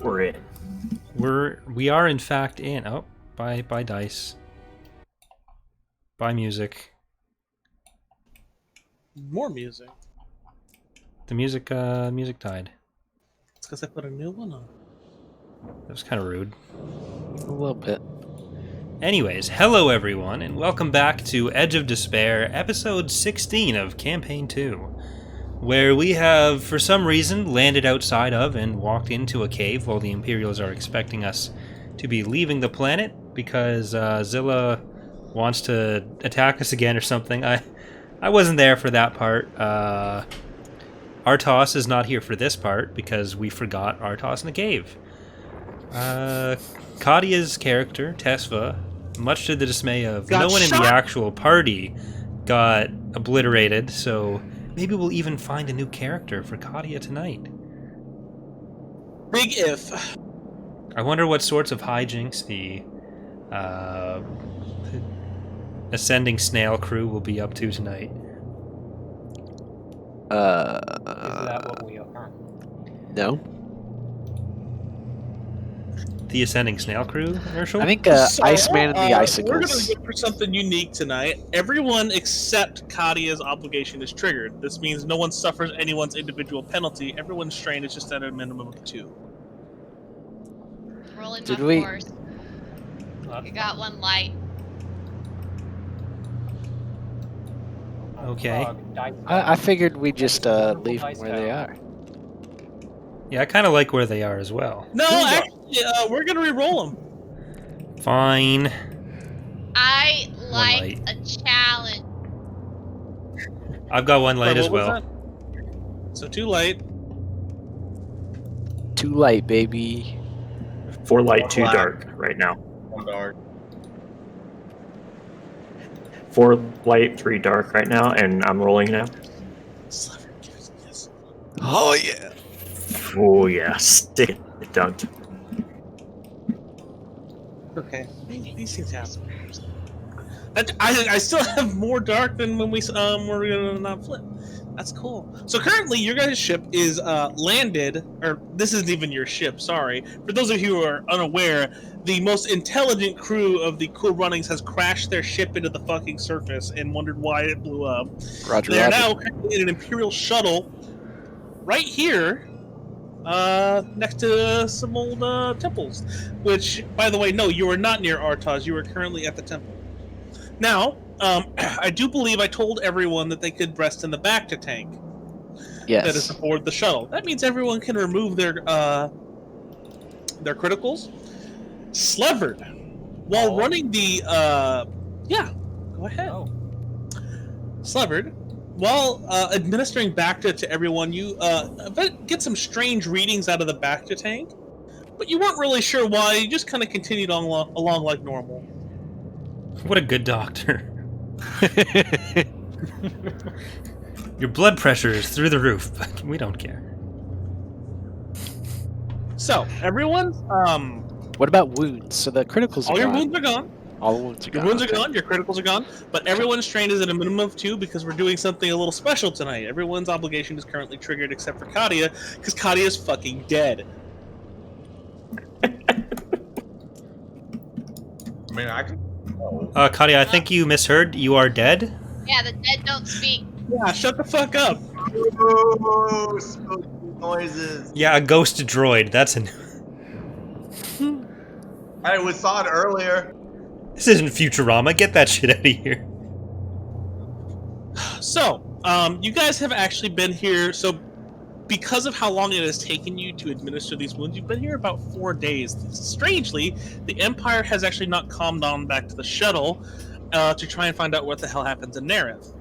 We're in. We are in fact in. Oh, buy dice. Buy music. More music. The music died. It's because I put a new one on. That was kind of rude. A little bit. Anyways, hello everyone, and welcome back to Edge of Despair, episode 16 of Campaign 2, where we have, for some reason, landed outside of and walked into a cave while the Imperials are expecting us to be leaving the planet because Zilla wants to attack us again or something. I wasn't there for that part. Artos is not here for this part because we forgot Artos in the cave. Kadia's character, Tesva, much to the dismay of no one in the actual party, got obliterated, so maybe we'll even find a new character for Kadia tonight. Big if. I wonder what sorts of hijinks the Ascending Snail crew will be up to tonight. Is that what we are? No. The Ascending Snail crew, Herschel? I think Iceman and the Icicles. We're going to go for something unique tonight. Everyone except Kadia's obligation is triggered. This means no one suffers anyone's individual penalty. Everyone's strain is just at a minimum of 2. Rolling Did my we- force. You got one light. Okay. I figured we'd just leave them where they are. Yeah, I kind of like where they are as well. No, actually, we're going to re-roll them. Fine. I like light. a challenge. I've got one light as What was well. that? So 2 light. Too light, baby. 4 light, 2 dark right now. 1 dark. 4 light, 3 dark right now, and I'm rolling now. Sliver, yes. Oh yeah. Oh yeah, stick it, Doug. Okay. These things happen. I still have more dark than when we're gonna not flip. That's cool. So currently, your guys' ship is landed, or this isn't even your ship. Sorry. For those of you who are unaware, the most intelligent crew of the Cool Runnings has crashed their ship into the fucking surface and wondered why it blew up. Roger. They are Roger. now currently in an Imperial shuttle, right here, next to some old temples. Which, by the way, no, you are not near Artos. You are currently at the temple. Now, I do believe I told everyone that they could rest in the Bacta tank Yes. that is aboard the shuttle. That means everyone can remove their criticals. Slevered, while running the yeah, go ahead. Oh. Slevered, while administering Bacta to everyone, you get some strange readings out of the Bacta tank, but you weren't really sure why. You just kind of continued along like normal. What a good doctor. Your blood pressure is through the roof, but we don't care. So everyone's What about wounds? So the criticals are all your gone. wounds are gone. All the wounds are Your gone. wounds are okay. gone, your criticals are gone, but everyone's strain is at a minimum of 2 because we're doing something a little special tonight. Everyone's obligation is currently triggered except for Kadia, because Kadia is fucking dead. I mean, I can. Kadia, I think you misheard. You are dead? Yeah, the dead don't speak. Yeah, shut the fuck up. Oh, spooky noises. Yeah, a ghost droid. That's an... I saw it earlier. This isn't Futurama. Get that shit out of here. So, you guys have actually been here, so because of how long it has taken you to administer these wounds, you've been here about 4 days. Strangely, the Empire has actually not calmed down back to the shuttle to try and find out what the hell happens in Nereth.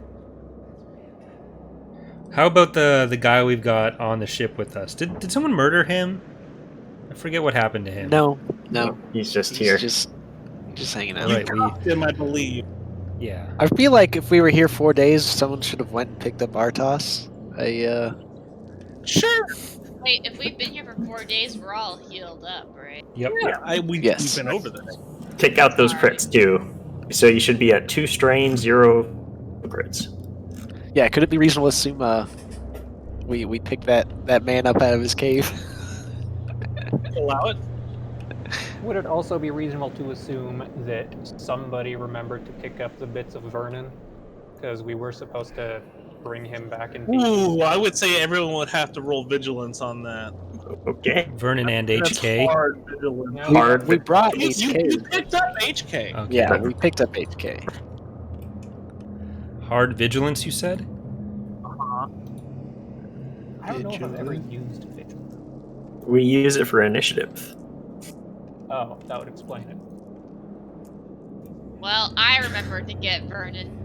How about the guy we've got on the ship with us? Did someone murder him? I forget what happened to him. No. He's just He's here. Just hanging out. Right, Him, I believe. Yeah. I feel like if we were here 4 days, someone should have went and picked up Artos. Sure. Wait, if we've been here for 4 days, we're all healed up, right? Yep. Yeah, we've Yes. been over this. Take out those crits too. So you should be at 2 strain, 0 crits. Yeah, could it be reasonable to assume we picked that man up out of his cave? allow it. Would it also be reasonable to assume that somebody remembered to pick up the bits of Vernon? Because we were supposed to bring him back in pieces. Ooh, I would say everyone would have to roll vigilance on that. Okay. Vernon and That's HK. hard vigilance. Yeah, Hard We brought You HK. picked up HK. Okay. Yeah, we picked up HK. Hard vigilance, you said? Uh-huh. I don't know if I've ever used vigilance. We use it for initiative. Oh, that would explain it. Well, I remember to get Vernon.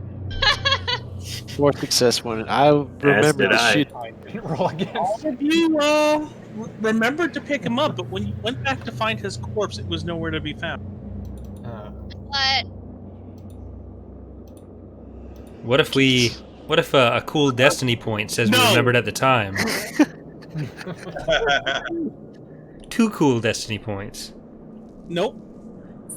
4 success, 1. I remember did to I. shoot. I didn't roll against. All of you remembered to pick him up, but when you went back to find his corpse, it was nowhere to be found. But What if a cool destiny point says we No. remembered at the time? 2 cool destiny points. Nope.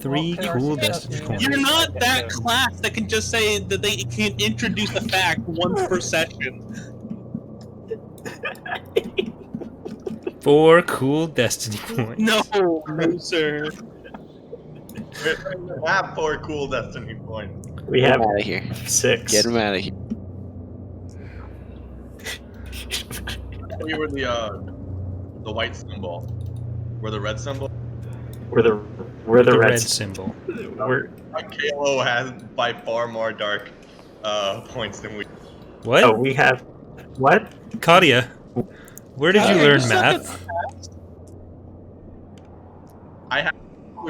3 Well, cool okay, destiny that's- points. You're not that class that can just say that they can introduce a fact once per session. 4 cool destiny points. No, sir. We have 4 cool destiny points. We Get have him out of here. 6. Get him out of here. We were the white symbol. We're the red symbol. We're the The red Reds. symbol. We're Kalo has by far more dark points than we. What? oh we have what? Kadia, where did you Yeah, learn you suck at math? I have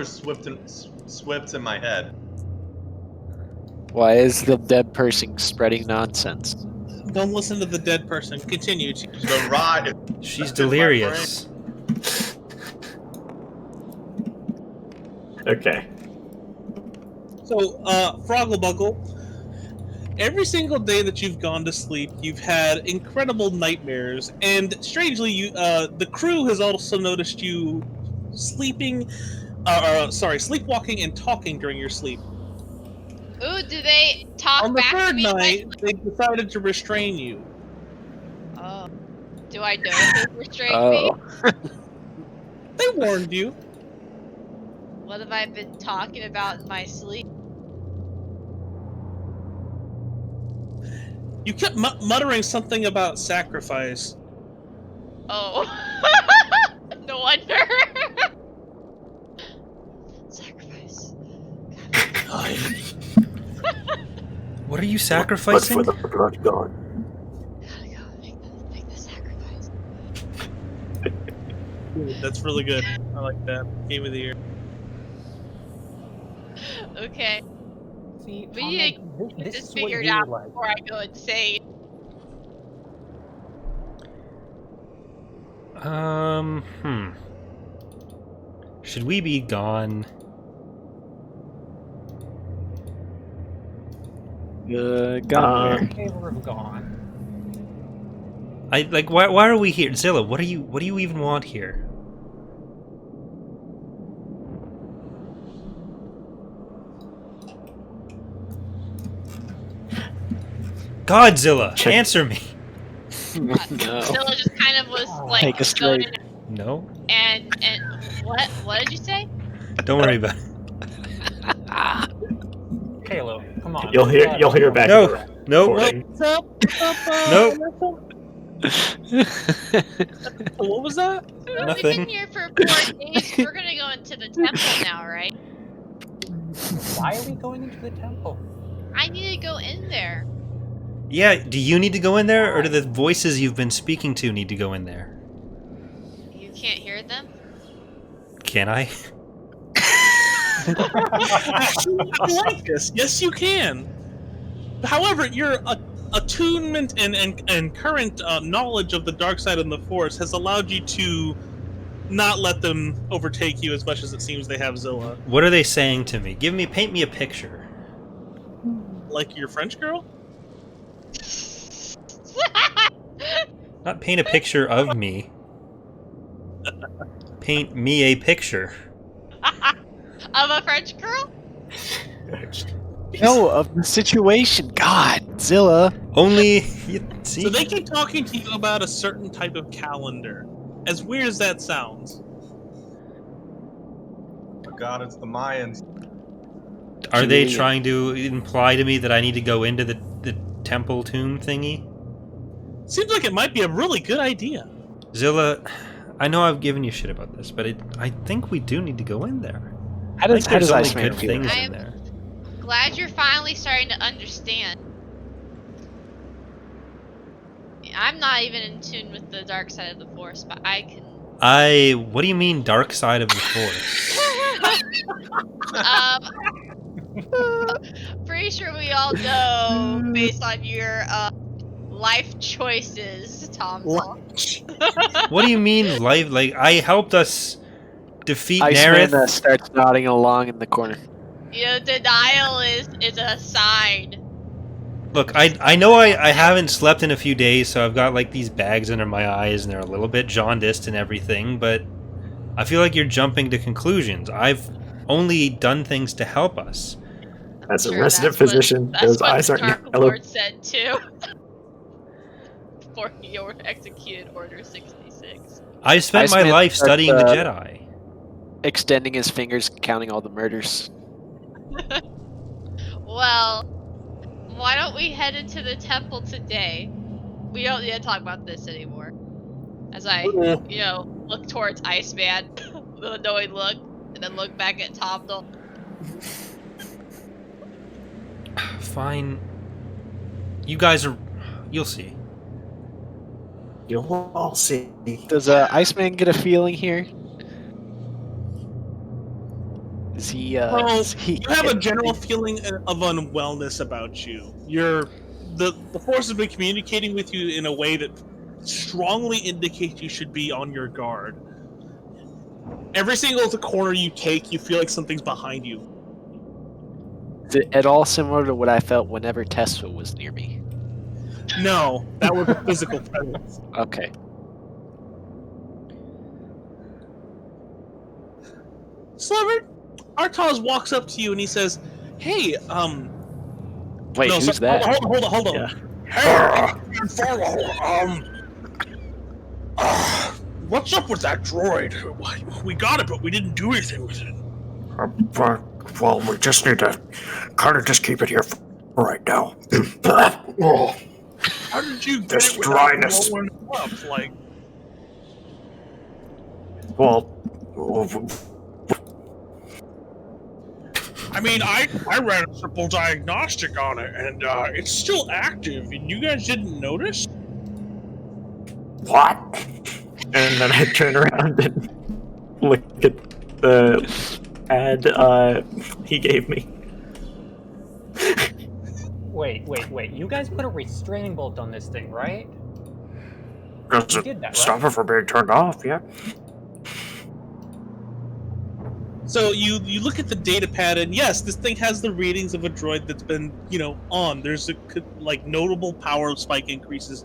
Swift in my head. Why is the dead person spreading nonsense? Don't listen to the dead person. Continue. The rod. She's That's in my delirious. Okay. So, Frogglebuggle, every single day that you've gone to sleep, you've had incredible nightmares, and strangely, the crew has also noticed you sleeping, sleepwalking and talking during your sleep. ooh, do they talk On the back to third me? night, they decided to restrain you. Oh, do I know if they restrained me? Oh. They warned you. What have I been talking about in my sleep? You kept muttering something about sacrifice. Oh, no wonder. Sacrifice. What are you But sacrificing? for the blood god. Gotta go make the sacrifice. That's really good. I like that. Game of the year. Okay, See, We I'm need like, this just is what figured you out were like. before I go insane. Should we be gone? Gone where? They were gone. Why are we here? Zilla, what do you even want here? Godzilla, Check. answer me. No. Zilla just kind of was like Take a straight. going No? and what did you say? Don't worry about it. Kalo, come on. You'll hear back. No. in the Nope. recording. What's up? Nope. What was that? Well, Nothing. we've been here for 4 days. We're gonna go into the temple now, right? Why are we going into the temple? I need to go in there. Yeah, do you need to go in there, or do the voices you've been speaking to need to go in there? You can't hear them? Can I? I like this. Yes, you can. However, your attunement and current knowledge of the dark side and the Force has allowed you to not let them overtake you as much as it seems they have Zilla. What are they saying to me? Paint me a picture. Like your French girl? Not paint a picture of me. Paint me a picture. Of a French girl? No, of the situation. God, Zilla. Only see. So they keep talking to you about a certain type of calendar. As weird as that sounds. god, it's the Mayans. Are they Julian. trying to imply to me that I need to go into the temple tomb thingy? Seems like it might be a really good idea. Zilla, I know I've given you shit about this, but I think we do need to go in there. How I does think there's only Iceman good feel? things in I'm- there. Glad you're finally starting to understand. I'm not even in tune with the dark side of the Force, but I can. What do you mean dark side of the Force? Pretty sure we all know based on your life choices, Tom. What do you mean life? Like, I helped us defeat Iceman Nerith. starts nodding along in the corner. You know, denial is a sign. Look, I know I haven't slept in a few days, so I've got like these bags under my eyes and they're a little bit jaundiced and everything, but I feel like you're jumping to conclusions. I've only done things to help us. As a Sure, resident that's what- physician, that's those what eyes the aren't Dark yellow. Lord said too. Before he executed Order 66. I spent my Iceman life starts, studying the Jedi. Extending his fingers, counting all the murders. Well, why don't we head into the temple today? We don't need to talk about this anymore. As I, look towards Iceman with an annoyed look, and then look back at Tomdal. Fine. You guys are... You'll see. You'll all see. Does Iceman get a feeling here? Is he? You have a general feeling of unwellness about you. The Force has been communicating with you in a way that strongly indicates you should be on your guard. Every single corner you take, you feel like something's behind you. Is it at all similar to what I felt whenever Tesla was near me? No, that was a physical presence. Okay. Sliver, Artaz walks up to you and he says, "Hey, Wait, no, who's sorry, that? Hold on. Yeah. Hey, what's up with that droid? We got it, but we didn't do anything with it. Well, we just need to kind of just keep it here for right now. Oh, How did you get This it without dryness. blowing up? Like, well, I mean, I ran a simple diagnostic on it, and it's still active, and you guys didn't notice? what? And then I turn around and look at the ad he gave me. Wait. You guys put a restraining bolt on this thing, right? Does You it did that, right? stop it from being turned off? Yeah. So you look at the data pad, and yes, this thing has the readings of a droid that's been, on. There's notable power spike increases,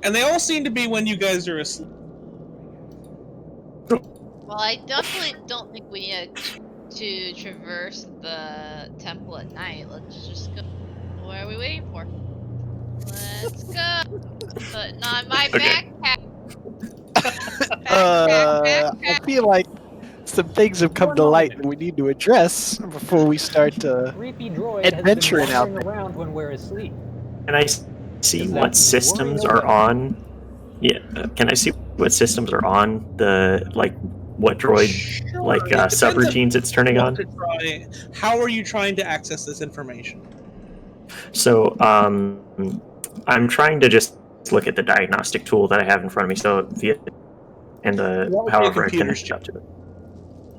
and they all seem to be when you guys are asleep. Well, I definitely don't think we need to traverse the temple at night. Let's just go. What are we waiting for? Let's go. Putting on my Okay. backpack. I feel like some things have come to light that we need to address before we start to. Creepy droid Adventuring has out been wandering around when we're asleep. Can I see Is that what systems worrying are on? Yeah. Can I see what systems are on the what droid It depends on subroutines it's turning what on? to try. How are you trying to access this information? So I'm trying to just look at the diagnostic tool that I have in front of me. So via and That would be a however I computer connect up to it.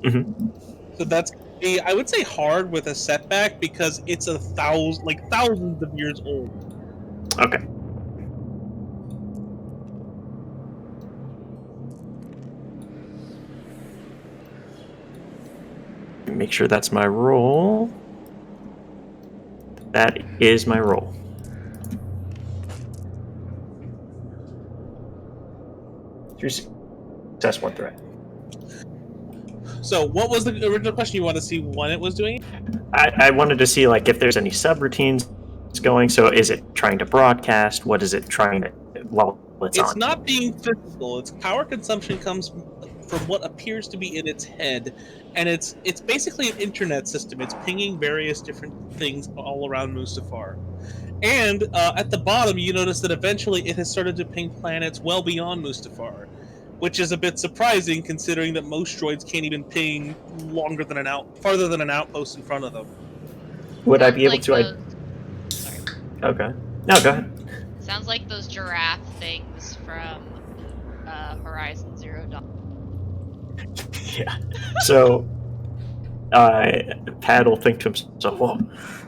Mm-hmm. So that's I would say hard with a setback because it's thousands of years old. Okay. Make sure that's my roll. That is my roll. Three success, one threat. So what was the original question? You want to see when it was doing it? I wanted to see if there's any subroutines going. So is it trying to broadcast? What is it trying to? Well, it's It's on. not being physical. Its power consumption comes from what appears to be in its head, and it's basically an internet system. It's pinging various different things all around Mustafar. And at the bottom, you notice that eventually it has started to ping planets well beyond Mustafar, which is a bit surprising considering that most droids can't even ping farther than an outpost in front of them. Would I Sounds be able like to? those. Sorry. Okay. No, go ahead. Sounds like those giraffe things from Horizon Zero Dawn. Yeah. So, Pat will think to himself, well,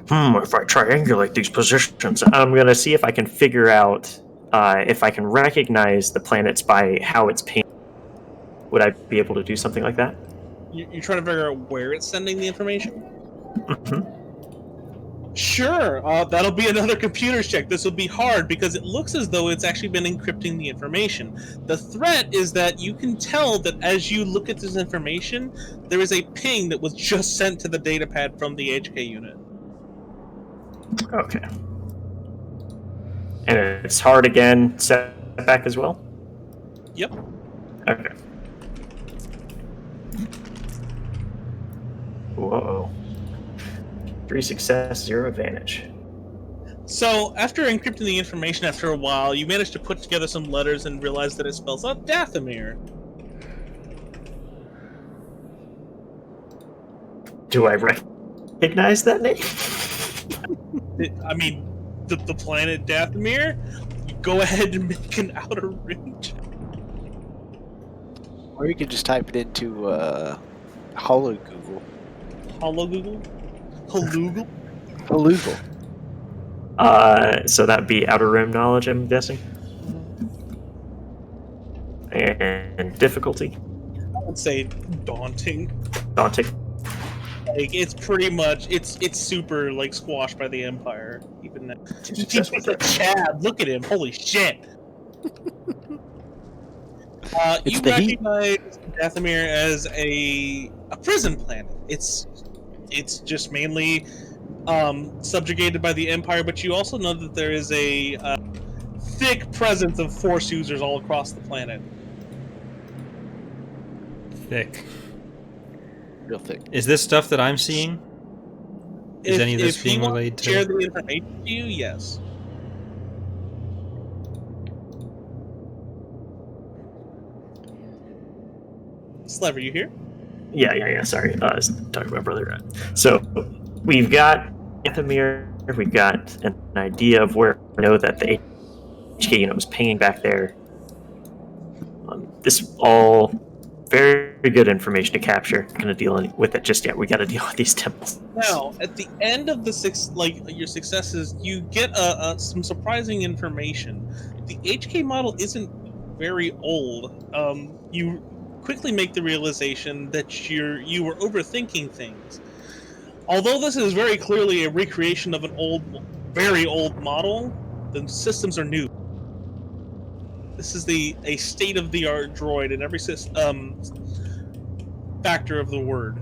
if I triangulate these positions, I'm going to see if I can figure out if I can recognize the planets by how it's painted. Would I be able to do something like that? You're trying to figure out where it's sending the information? Mm-hmm. Sure, that'll be another computer's check. This will be hard because it looks as though it's actually been encrypting the information. The threat is that you can tell that as you look at this information, there is a ping that was just sent to the datapad from the HK unit. Okay. And it's hard again, setback as well? Yep. Okay. Whoa. 3 success, 0 advantage. So, after encrypting the information after a while, you manage to put together some letters and realize that it spells out Dathomir. Do I recognize that name? The planet Dathomir? Go ahead and make an outer rim check. Or you could just type it into Holo Google. Holo Google? Haloogle? Haloogle. So that'd be Outer Rim knowledge, I'm guessing. And difficulty? I would say daunting. Daunting. Like, it's pretty much, it's super, like, squashed by the Empire. Even now. Success with it. Chad, look at him, holy shit! It's You the heat. recognize Dathomir as a prison planet. It's just mainly subjugated by the Empire, but you also know that there is a thick presence of Force users all across the planet. Thick. Real thick. Is this stuff that I'm seeing? Is any of this if being you want relayed to share to? the information to you? Yes. Slev, are you here? Yeah. Sorry, I was talking about Brother. So we've got Dathomir. We've got an idea of where we know that the HK unit was pinging back there. This is all very good information to capture. Not gonna deal with it just yet. We got to deal with these temples. Now, at the end of the your successes, you get some surprising information. The HK model isn't very old. You quickly make the realization that you were overthinking things. Although this is very clearly a recreation of an very old model, the systems are new. This is a state-of-the-art droid in every factor of the word.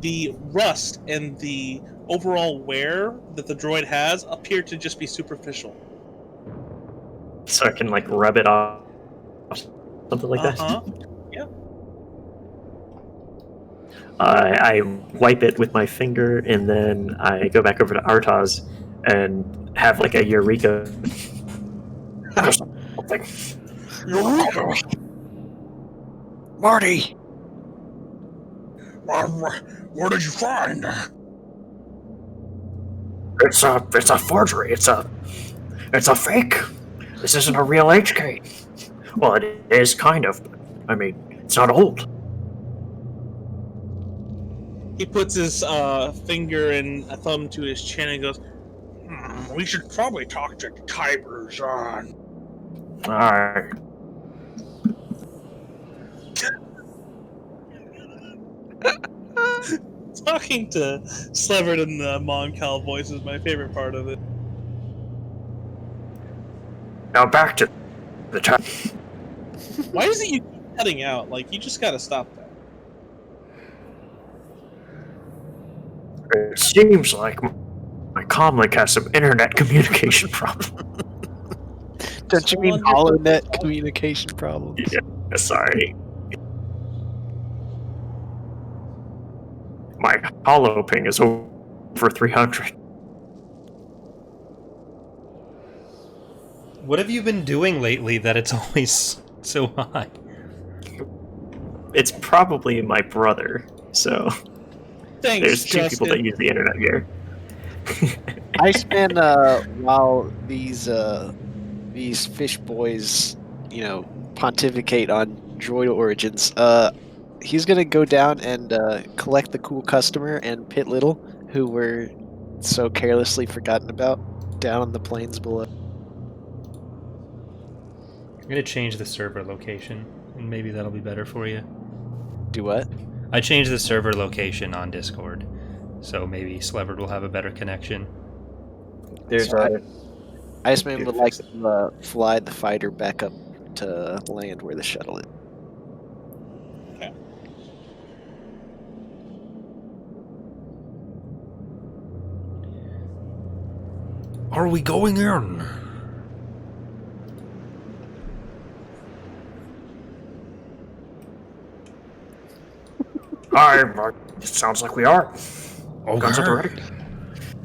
The rust and the overall wear that the droid has appear to just be superficial. So I can like rub it off, something like that. Yeah. I wipe it with my finger, and then I go back over to Artaz and have like a eureka. Eureka! Marty! What did you find? It's a forgery. It's a fake. This isn't a real HK. Well, it is kind of. I mean, it's not old. He puts his finger and a thumb to his chin and goes, we should probably talk to Kyber's on. Alright. Talking to Slevert in the Mon Cal voice is my favorite part of it. Now back to the time. Why is it you keep cutting out? Like, you just gotta stop that. It seems like my comlink has some internet communication problem. Don't you mean HoloNet communication problems? Yeah, sorry. My holo ping is over 300. What have you been doing lately that it's always so high? It's probably my brother, so Thanks, there's two Justin. people that use the internet here. Iceman, while these fish boys, pontificate on droid origins, he's gonna go down and collect the cool customer and Pit Little, who were so carelessly forgotten about, down on the plains below. I'm gonna change the server location, and maybe that'll be better for you. Do what? I changed the server location on Discord, so maybe Sleverd will have a better connection. There's Iceman would like to fly the fighter back up to land where the shuttle is. Okay. Are we going in? It sounds like we are. Guns at the ready.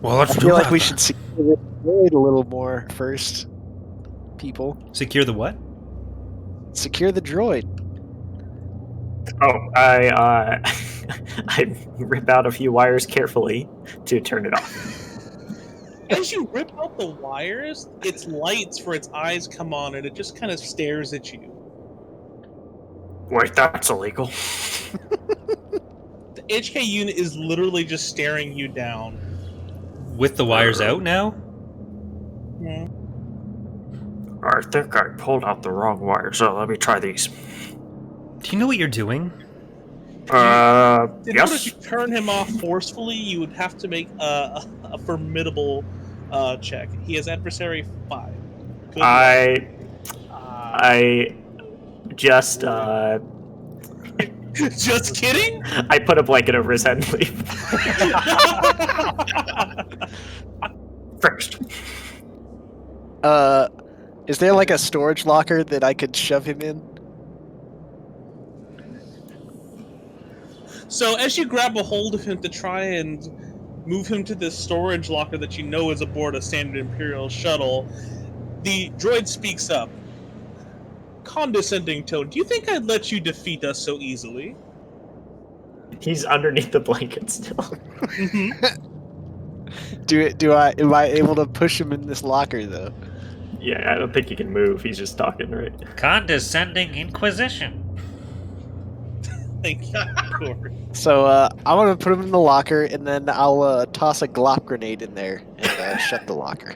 Well, let's I feel like we should secure the droid a little more first, people. Secure the what? Secure the droid. Oh, I I rip out a few wires carefully to turn it off. As you rip out the wires, its lights for its eyes come on, and it just kind of stares at you. Wait, that's illegal. The HK unit is literally just staring you down. With the wires out now? Yeah. I think I pulled out the wrong wire, so let me try these. Do you know what you're doing? In order Yes. to turn him off forcefully, you would have to make a formidable check. He has adversary 5. Good luck. I just Just kidding? I put a blanket over his head and leave. First. Is there like a storage locker that I could shove him in? So as you grab a hold of him to try and move him to this storage locker that you know is aboard a standard Imperial shuttle, the droid speaks up. Condescending tone, do you think I'd let you defeat us so easily? He's underneath the blanket still. Am I able to push him in this locker though? Yeah, I don't think he can move. He's just talking, right? Condescending Inquisition. Thank you, Corey. So I want to put him in the locker, and then I'll toss a glop grenade in there and shut the locker.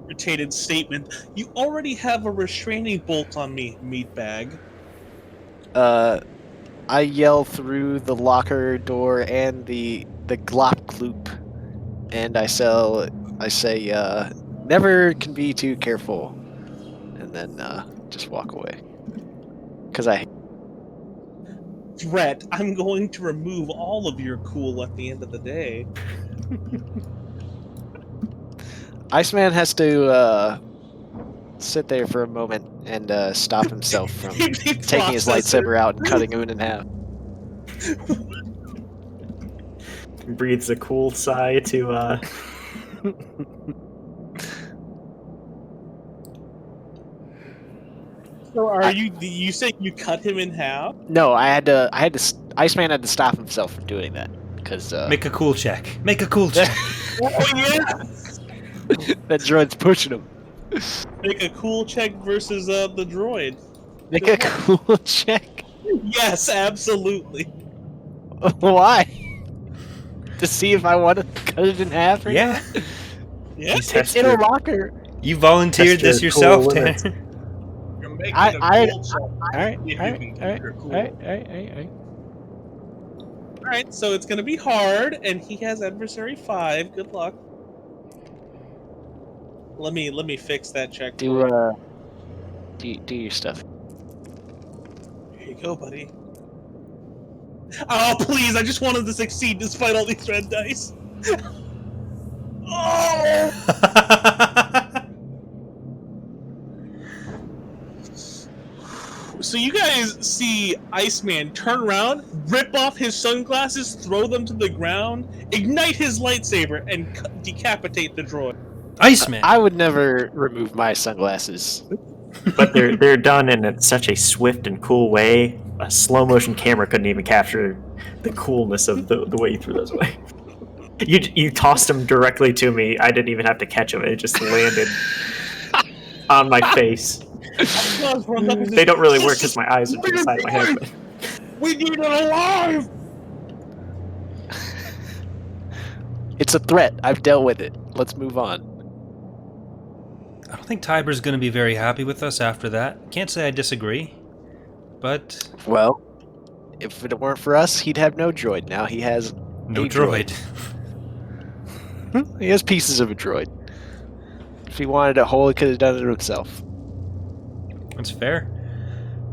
Irritated statement. You already have a restraining bolt on me, meatbag. I yell through the locker door and the glop loop, and I say, never can be too careful, and then just walk away. Because Threat, I'm going to remove all of your cool at the end of the day. Iceman has to sit there for a moment and stop himself from taking his lightsaber out and cutting him in half. Breathes a cool sigh to So are you saying you cut him in half? No, Iceman had to stop himself from doing that because Make a cool check. Make a cool check. Oh yeah! that droid's pushing him. Make a cool check versus the droid. Make a cool check. Yes, absolutely. Why? To see if I want to cut it in half? Or Yeah. Yes. It's in a locker. You volunteered Test this your yourself, cool Tanner. limits. You're making I- a cool check. Alright, See if you alright, can keep alright, your cool. alright. All right, so it's gonna be hard, and he has adversary 5. Good luck. Let me fix that check. Do your stuff. Here you go, buddy. Oh please! I just wanted to succeed despite all these red dice. So you guys see Iceman turn around, rip off his sunglasses, throw them to the ground, ignite his lightsaber, and decapitate the droid. Iceman! I would never remove my sunglasses. But they're done in such a swift and cool way. A slow motion camera couldn't even capture the coolness of the way you threw those away. You tossed them directly to me. I didn't even have to catch them. It just landed on my face. They don't really work because my eyes are to the side of my head. But... We need it alive! It's a threat. I've dealt with it. Let's move on. I don't think Tiber's going to be very happy with us after that. Can't say I disagree, but... Well, if it weren't for us, he'd have no droid. Now he has no a droid. He has pieces of a droid. If he wanted a whole, he could have done it himself. That's fair.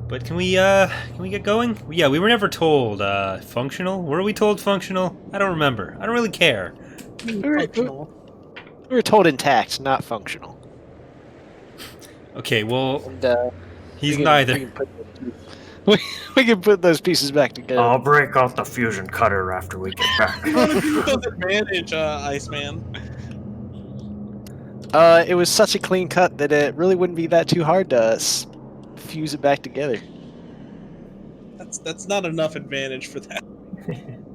But can we get going? Yeah, we were never told functional. Were we told functional? I don't remember. I don't really care. We were told intact, not functional. Okay, well, And, he's we can- neither. We can put those pieces back together. I'll break out the fusion cutter after we get back. With advantage, Iceman. It was such a clean cut that it really wouldn't be that too hard to fuse it back together. That's not enough advantage for that.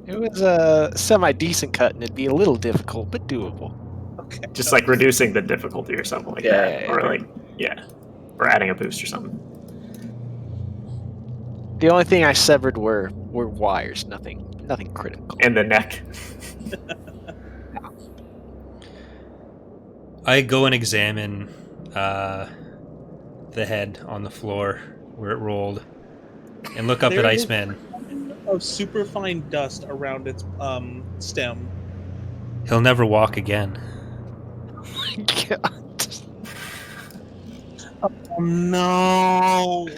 It was a semi-decent cut, and it'd be a little difficult, but doable. Okay. Just like reducing the difficulty or something like Yeah, that. yeah, Or yeah. like, yeah. Or adding a boost or something. The only thing I severed were wires, nothing critical. And the neck. I go and examine the head on the floor where it rolled, and look up There at is- Iceman. Of superfine dust around its stem. He'll never walk again. God. Oh no!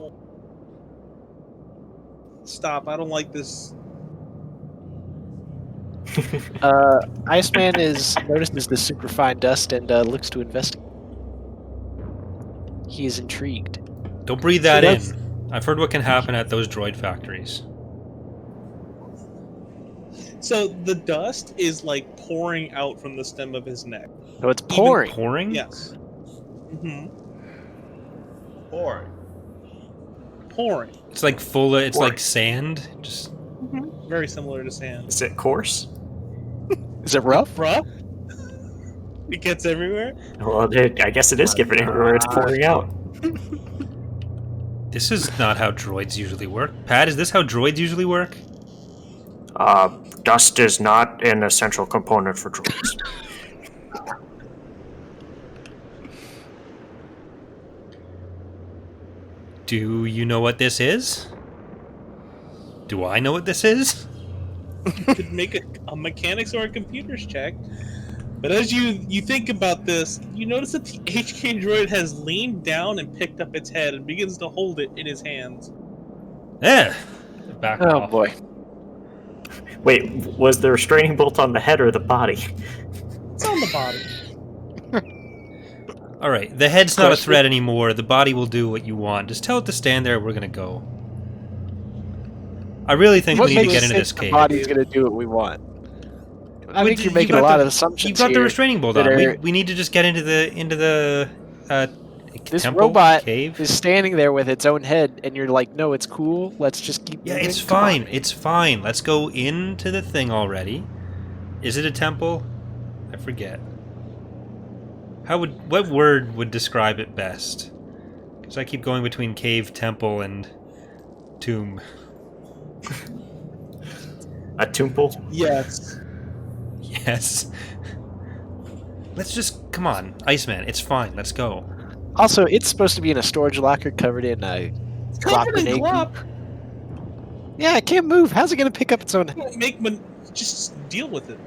Stop! I don't like this. Iceman notices the superfine dust and looks to investigate. He is intrigued. Don't breathe that So in. that's- I've heard what can happen at those droid factories. So the dust is like pouring out from the stem of his neck. So it's pouring. Pouring? Yes. Mm-hmm. Or Pouring. It's like full of, it's Pouring. like sand. Just Very similar to sand. Is it coarse? Is it rough? Bruh? It gets everywhere? Well, I guess it is given everywhere it's pouring out. this is not how droids usually work. Pat, is this how droids usually work? Dust is not an essential component for droids. Do you know what this is? Do I know what this is? You could make a mechanics or a computers check. But as you think about this, you notice that the HK droid has leaned down and picked up its head and begins to hold it in his hands. Eh. Back Oh off. boy. Wait, was the restraining bolt on the head or the body? It's on the body. All right, the head's not a Question. threat anymore. The body will do what you want. Just tell it to stand there. We're gonna go. I really think What we need to makes get into sense this the cave. body's gonna do what we want? I think you're making got a lot the- of assumptions You've got the here restraining bolt that on. are- We need to just get into the This temple, robot cave. is standing there with its own head, and you're like, "No, it's cool. Let's just keep." Yeah, moving. it's Come on." fine. It's fine. Let's go into the thing already. Is it a temple? I forget. What word would describe it best? Because I keep going between cave, temple, and tomb. A temple? Yes. Yes. Let's just come on, Iceman. It's fine. Let's go. Also, it's supposed to be in a storage locker covered in a It's covered in grenade glop. goop. Yeah, it can't move. How's it gonna pick up its own? Just deal with it.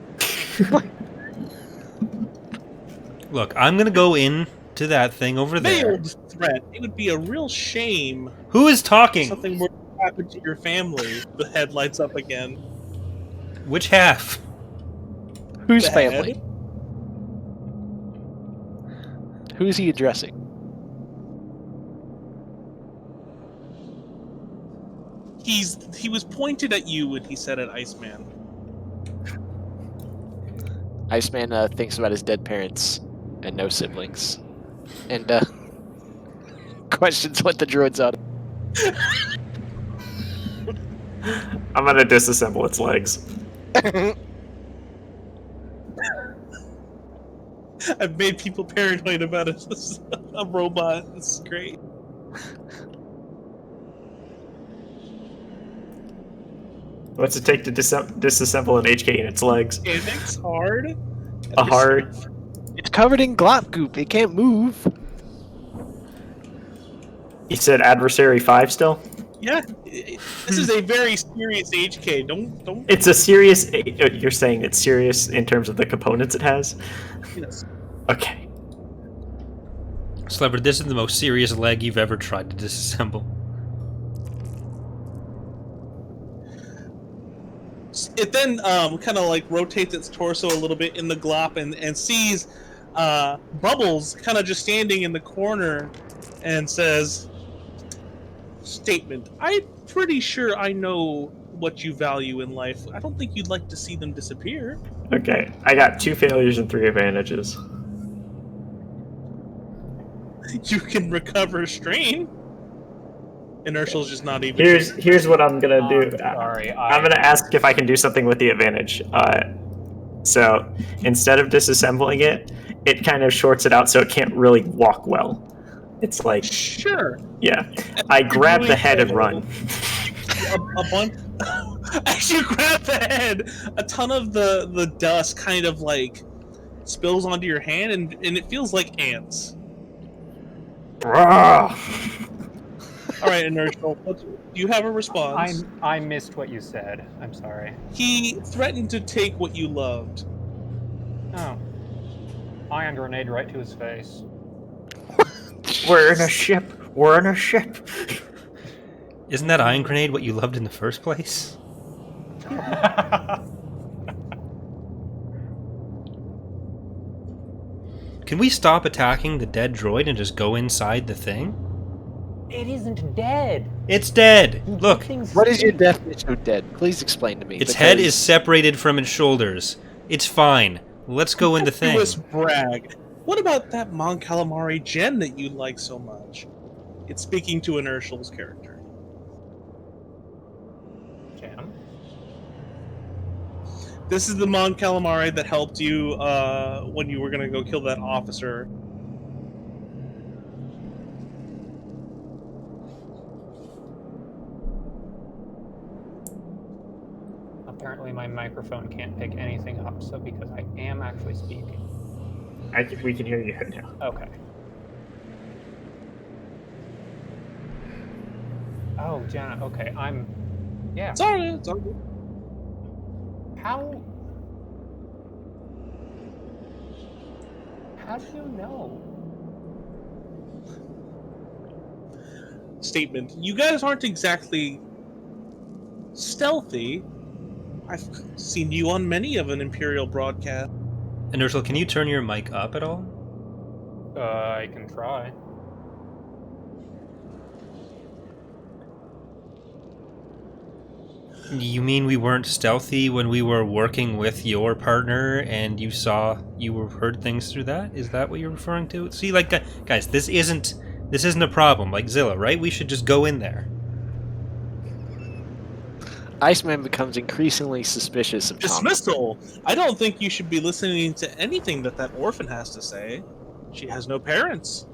Look, I'm gonna go into that thing over there. Veiled threat. It would be a real shame Who is if talking? something were to happen to your family. The head lights up again. Which half? Whose The family? head. Who's he addressing? He was pointed at you when he said it, Iceman. Iceman thinks about his dead parents and no siblings, and questions what the droid's on. I'm gonna disassemble its legs. I've made people paranoid about a robot. This is great. What's it take to disassemble an HK in its legs? It makes hard. A hard. It's covered in glop goop. It can't move. You said adversary 5 still? Yeah, this is a very serious HK. Don't. It's a serious. You're saying it's serious in terms of the components it has? Yes. Okay. Slevert, this is the most serious leg you've ever tried to disassemble. It then kind of like rotates its torso a little bit in the glop and sees Bubbles kind of just standing in the corner and says, "Statement, I'm pretty sure I know what you value in life. I don't think you'd like to see them disappear." Okay, I got 2 failures and 3 advantages. You can recover strain. Inertial's just not even. Here's what I'm gonna do. Sorry, I'm gonna ask if I can do something with the advantage. So instead of disassembling it, it kind of shorts it out so it can't really walk well. It's like, Sure. yeah. I grab the head and run. A bunch. As you grab the head, a ton of the dust kind of like spills onto your hand, and it feels like ants. All right, Inertial. Do you have a response? I missed what you said. I'm sorry. He threatened to take what you loved. Oh. Ion grenade right to his face. We're in a ship. We're in a ship. Isn't that ion grenade what you loved in the first place? Can we stop attacking the dead droid and just go inside the thing? It isn't dead. It's dead! Look! What is your definition of dead? Please explain to me. Its head is separated from its shoulders. It's fine. Let's go in the thing. Let's brag. What about that Mon Calamari gem that you like so much? It's speaking to Inertial's character. Jam? This is the Mon Calamari that helped you when you were going to go kill that officer. Apparently my microphone can't pick anything up, so because I am actually speaking. We can hear you now. Okay. Oh, Jenna, okay, yeah. It's alright, it's all good. How do you know? Statement. You guys aren't exactly stealthy. I've seen you on many of an Imperial broadcast. Inertial, can you turn your mic up at all? I can try. You mean we weren't stealthy when we were working with your partner and you heard things through that? Is that what you're referring to? See, like, guys, this isn't a problem, like Zilla, right? We should just go in there. Iceman becomes increasingly suspicious of Tom. Dismissal! I don't think you should be listening to anything that orphan has to say. She has no parents.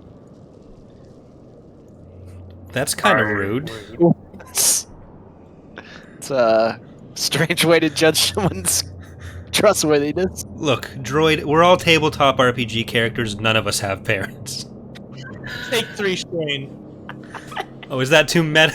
That's kind of rude. It's a strange way to judge someone's trustworthiness. Look, droid, we're all tabletop RPG characters. None of us have parents. Take 3 strain. Oh, is that too meta?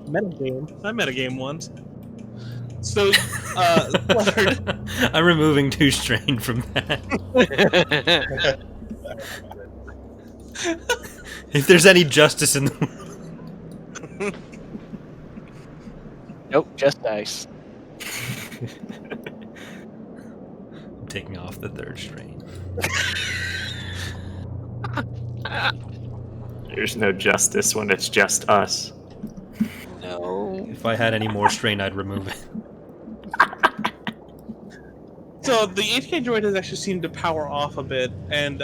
Metagame. I metagame once. So, I'm removing 2 strain from that. If there's any justice in the world. Nope, just ice. I'm taking off the third strain. There's no justice when it's just us. No. If I had any more strain, I'd remove it. So the HK droid has actually seemed to power off a bit, and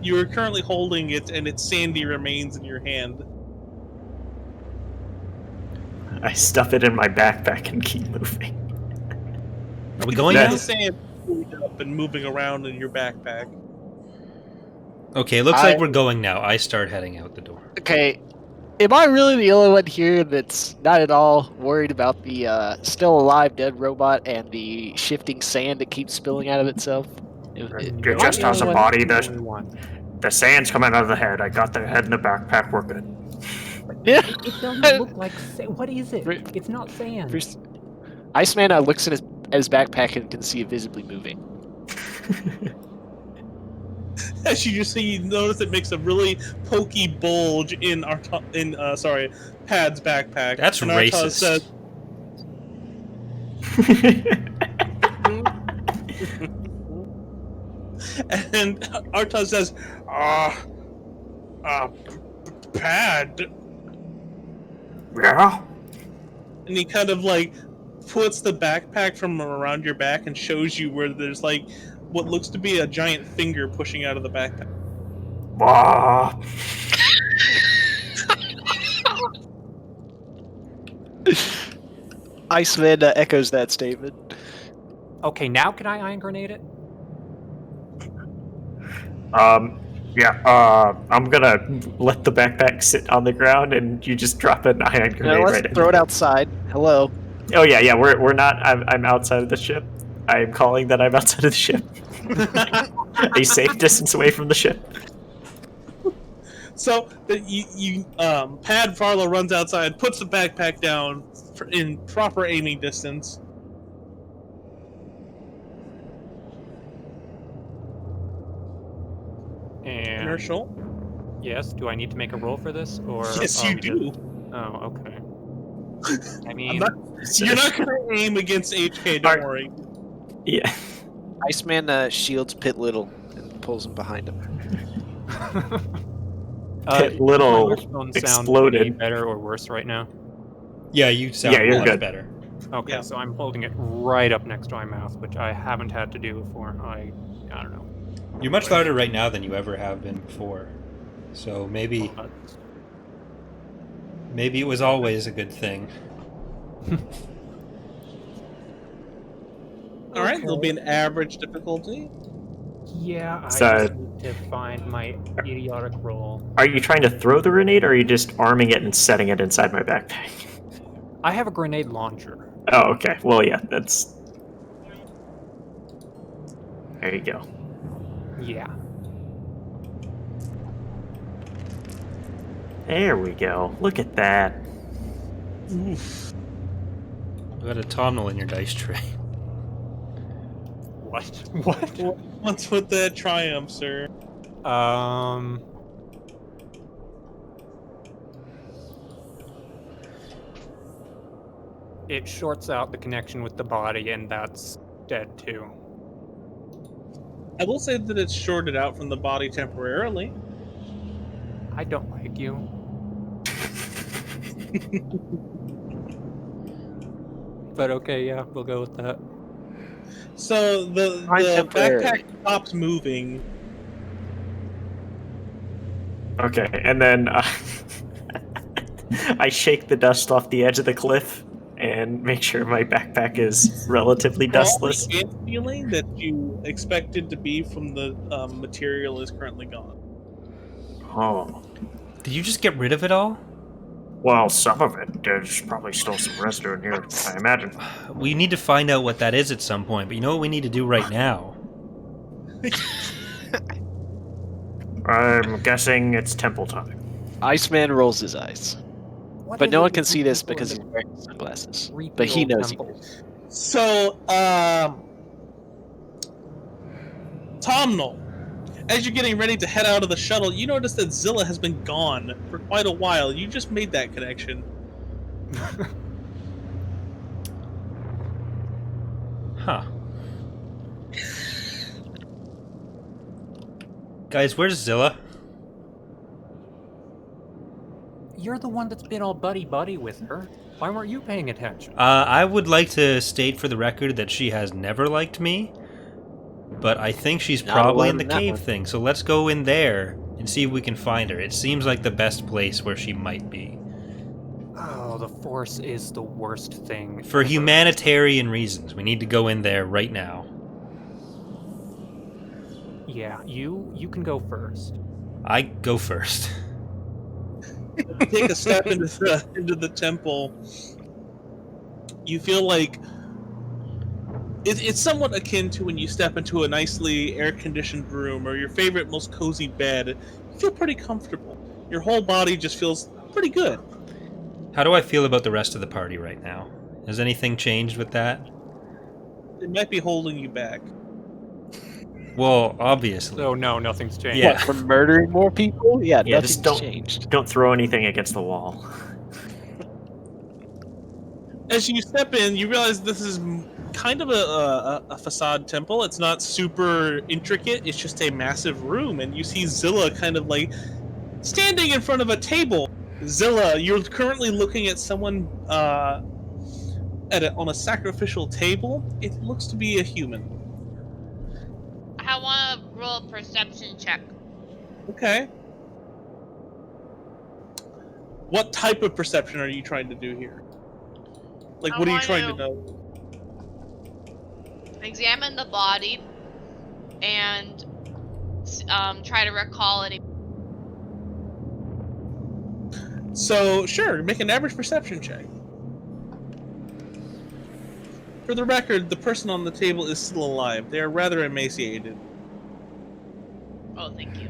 you are currently holding it, and its sandy remains in your hand. I stuff it in my backpack and keep moving. Are we going That- now? The sand is up and moving around in your backpack. Okay, looks like we're going now. I start heading out the door. Okay, am I really the only one here that's not at all worried about the still alive dead robot and the shifting sand that keeps spilling out of itself? It just has a body. The sand's coming out of the head. I got the head in the backpack. We're good. Yeah. It doesn't look like sand. What is it? It's not sand. Iceman looks at his backpack and can see it visibly moving. As you just see, you notice it makes a really pokey bulge in Pad's backpack. That's and Artaz racist. Says, and Artaz says, Pad. Yeah? And he kind of like puts the backpack from around your back and shows you where there's like what looks to be a giant finger pushing out of the backpack. Wah. Iceman echoes that statement. Okay, now can I ion grenade it? Yeah, I'm gonna let the backpack sit on the ground and you just drop an ion grenade Now let's right in throw it there. outside. Hello. Oh yeah, we're not. I'm outside of the ship. I'm calling that I'm outside of the ship. A safe distance away from the ship. So Pad Farlow runs outside, puts the backpack down in proper aiming distance. And Inertial. yes, do I need to make a roll for this, or Yes, are you we do. just- Oh, okay. I mean, You're not going to aim against HK, don't worry. Yeah. Iceman shields Pit Little and pulls him behind him. Pit Little my microphone sound exploded. any better or worse right now? Yeah, you sound Yeah, you're much good. better. Okay, Yeah. so I'm holding it right up next to my mouth, which I haven't had to do before. I don't know. You're much louder right now than you ever have been before. So maybe But it was always a good thing. All right, there'll be an average difficulty. yeah, I So- just need to find my idiotic roll. Are you trying to throw the grenade, or are you just arming it and setting it inside my backpack? I have a grenade launcher. Oh, okay. Well, yeah, that's. There you go. Yeah. There we go. Look at that. Oof. You got a Tomnel in your dice tray. What? What? What's with that triumph, sir? It shorts out the connection with the body, and that's dead too. I will say that it's shorted out from the body temporarily. I don't like you. But okay, yeah, we'll go with that. So the Fine, temporarily. backpack stops moving. Okay, and then I shake the dust off the edge of the cliff and make sure my backpack is relatively dustless. All the air feeling that you expected to be from the material is currently gone. Oh. Did you just get rid of it all? Well, some of it. There's probably still some residue in here, I imagine. We need to find out what that is at some point, but you know what we need to do right now? I'm guessing it's temple time. Iceman rolls his eyes. What But is no it one with can you see this people because in he's the wearing sunglasses. creepy But he old knows he temples? So, Tomnal, as you're getting ready to head out of the shuttle, you notice that Zilla has been gone for quite a while. You just made that connection. Guys, where's Zilla? You're the one that's been all buddy-buddy with her. Why weren't you paying attention? I would like to state for the record that she has never liked me, but I think she's Not probably in alone the in that cave one. thing, so let's go in there and see if we can find her. It seems like the best place where she might be. Oh, the Force is the worst thing. For ever. humanitarian reasons, we need to go in there right now. Yeah, you can go first. I go first. Take a step into the temple. You feel like it's somewhat akin to when you step into a nicely air-conditioned room or your favorite, most cozy bed. You feel pretty comfortable. Your whole body just feels pretty good. How do I feel about the rest of the party right now? Has anything changed with that? It might be holding you back. Well, obviously. So no, nothing's changed. Yeah. What, from murdering more people? Yeah, Yeah, just nothing's don't- changed. Don't throw anything against the wall. As you step in, you realize this is kind of a facade temple. It's not super intricate. It's just a massive room, and you see Zilla kind of like standing in front of a table. Zilla, you're currently looking at someone on a sacrificial table. It looks to be a human. I want to roll a perception check. Okay. What type of perception are you trying to do here? Like, I what are you want trying to to- know? Examine the body and try to recall any. So, sure, make an average perception check. For the record, the person on the table is still alive. They are rather emaciated. Oh, thank you.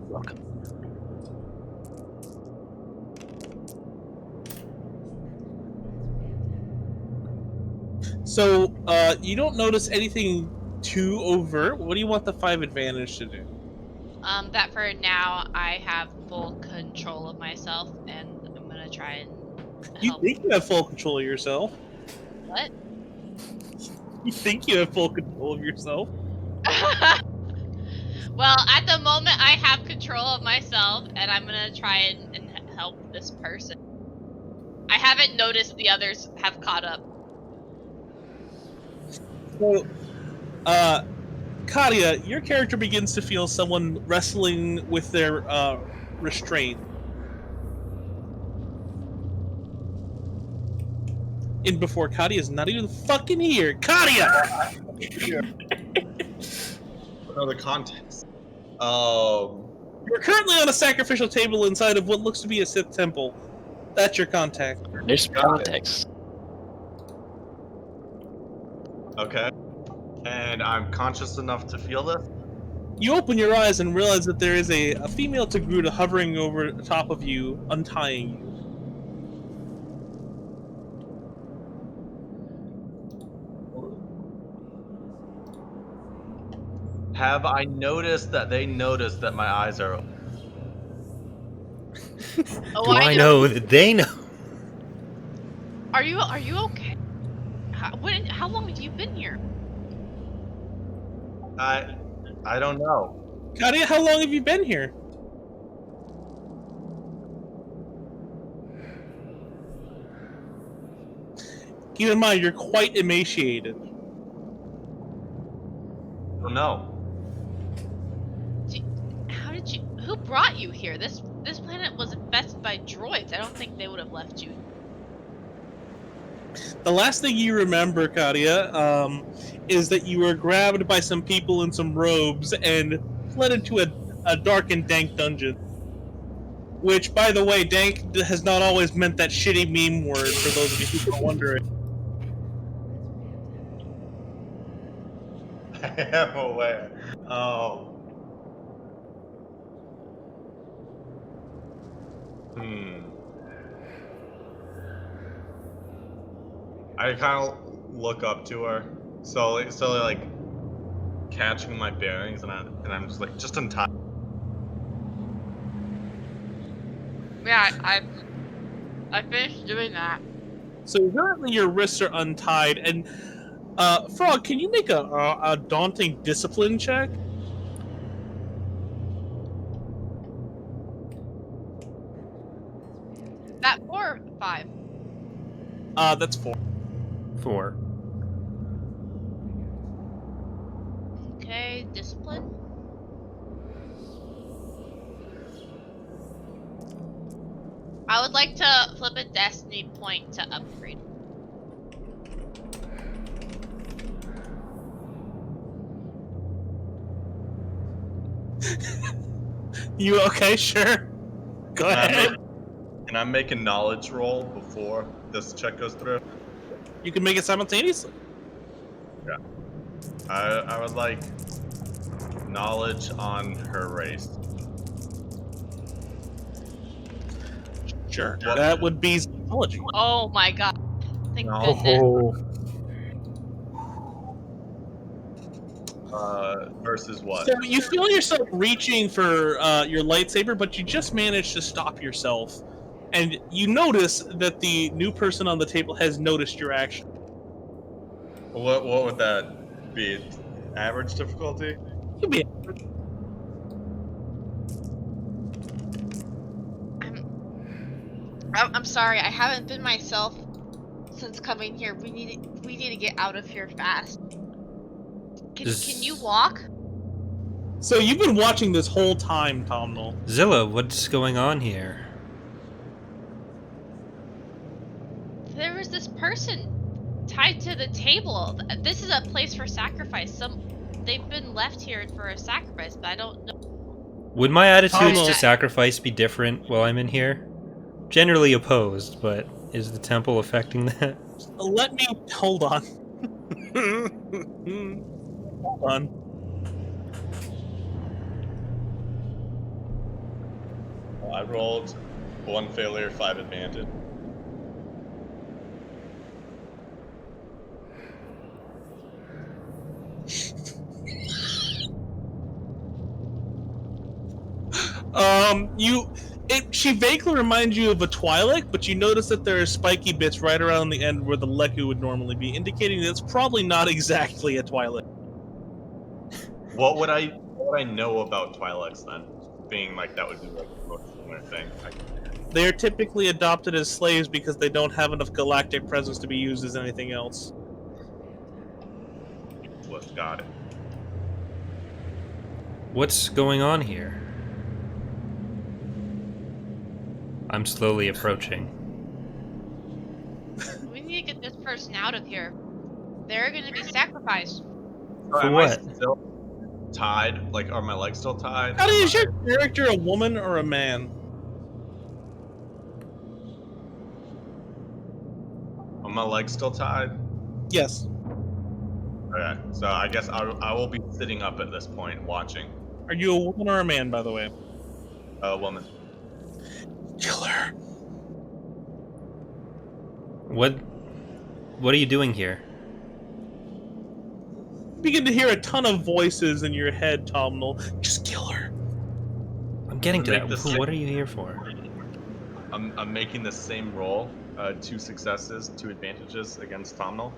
Welcome. So, you don't notice anything too overt. What do you want the 5 advantage to do? That for now, I have full control of myself, and I'm gonna try and You help. think you have full control of yourself. What? You think you have full control of yourself. Well, at the moment, I have control of myself, and I'm gonna try and help this person. I haven't noticed the others have caught up. So, Katia, your character begins to feel someone wrestling with their restraint. And before Katia's not even fucking here. Katia! Another context. You're currently on a sacrificial table inside of what looks to be a Sith temple. That's your contact. There's some context. Okay. And I'm conscious enough to feel this. You open your eyes and realize that there is a female Togruta hovering over the top of you, untying you. Have I noticed that they noticed that my eyes are open? Oh, Do I know that they know? Are you okay? How long have you been here? I don't know. Katia, how long have you been here? Keep in mind, you're quite emaciated. I don't know. How did you? Who brought you here? This planet was infested by droids. I don't think they would have left you. The last thing you remember, Katia, is that you were grabbed by some people in some robes and fled into a dark and dank dungeon. Which, by the way, dank has not always meant that shitty meme word, for those of you who are wondering. I am aware. Oh. I kind of look up to her, slowly like catching my bearings, and I'm just like, just in time. Yeah, I finished doing that. So currently your wrists are untied, and Frog, can you make a daunting discipline check? That 4 or 5? That's 4. 4. Okay, discipline. I would like to flip a destiny point to upgrade. You okay? Sure. Go ahead. Can I make a knowledge roll before this check goes through? You can make it simultaneously. Yeah. I would like knowledge on her race. Sure. What- That would be psychology. Oh my god. Thank No. goodness. Versus what? So you feel yourself reaching for your lightsaber, but you just managed to stop yourself. And you notice that the new person on the table has noticed your action. What would that be? Average difficulty? You'll be I'm sorry, I haven't been myself since coming here. We need to get out of here fast. Can you walk? So you've been watching this whole time, Tomnal. Zilla, what's going on here? There was this person tied to the table. This is a place for sacrifice. They've been left here for a sacrifice, but I don't know. Would my attitudes Tomnal. to sacrifice be different while I'm in here? Generally opposed, but is the temple affecting that? Let me hold on. Hold on. I rolled 1 failure, 5 advantage. She vaguely reminds you of a Twi'lek, but you notice that there are spiky bits right around the end where the Leku would normally be, indicating that it's probably not exactly a Twi'lek. What would I know about Twi'leks then? Being like that would be like the most similar thing. They are typically adopted as slaves because they don't have enough galactic presence to be used as anything else. Got it. What's going on here? I'm slowly approaching. We need to get this person out of here. They're gonna be sacrificed. For Am what? I still tied? Like, are my legs still tied? How is your character a woman or a man? Are my legs still tied? Yes. Okay, so I guess I will be sitting up at this point, watching. Are you a woman or a man, by the way? A woman. Kill her. What are you doing here? You begin to hear a ton of voices in your head, Tomnal. Just kill her. I'm getting to Make that. this- What are you here for? I'm making the same roll. 2 successes, 2 advantages against Tomnal.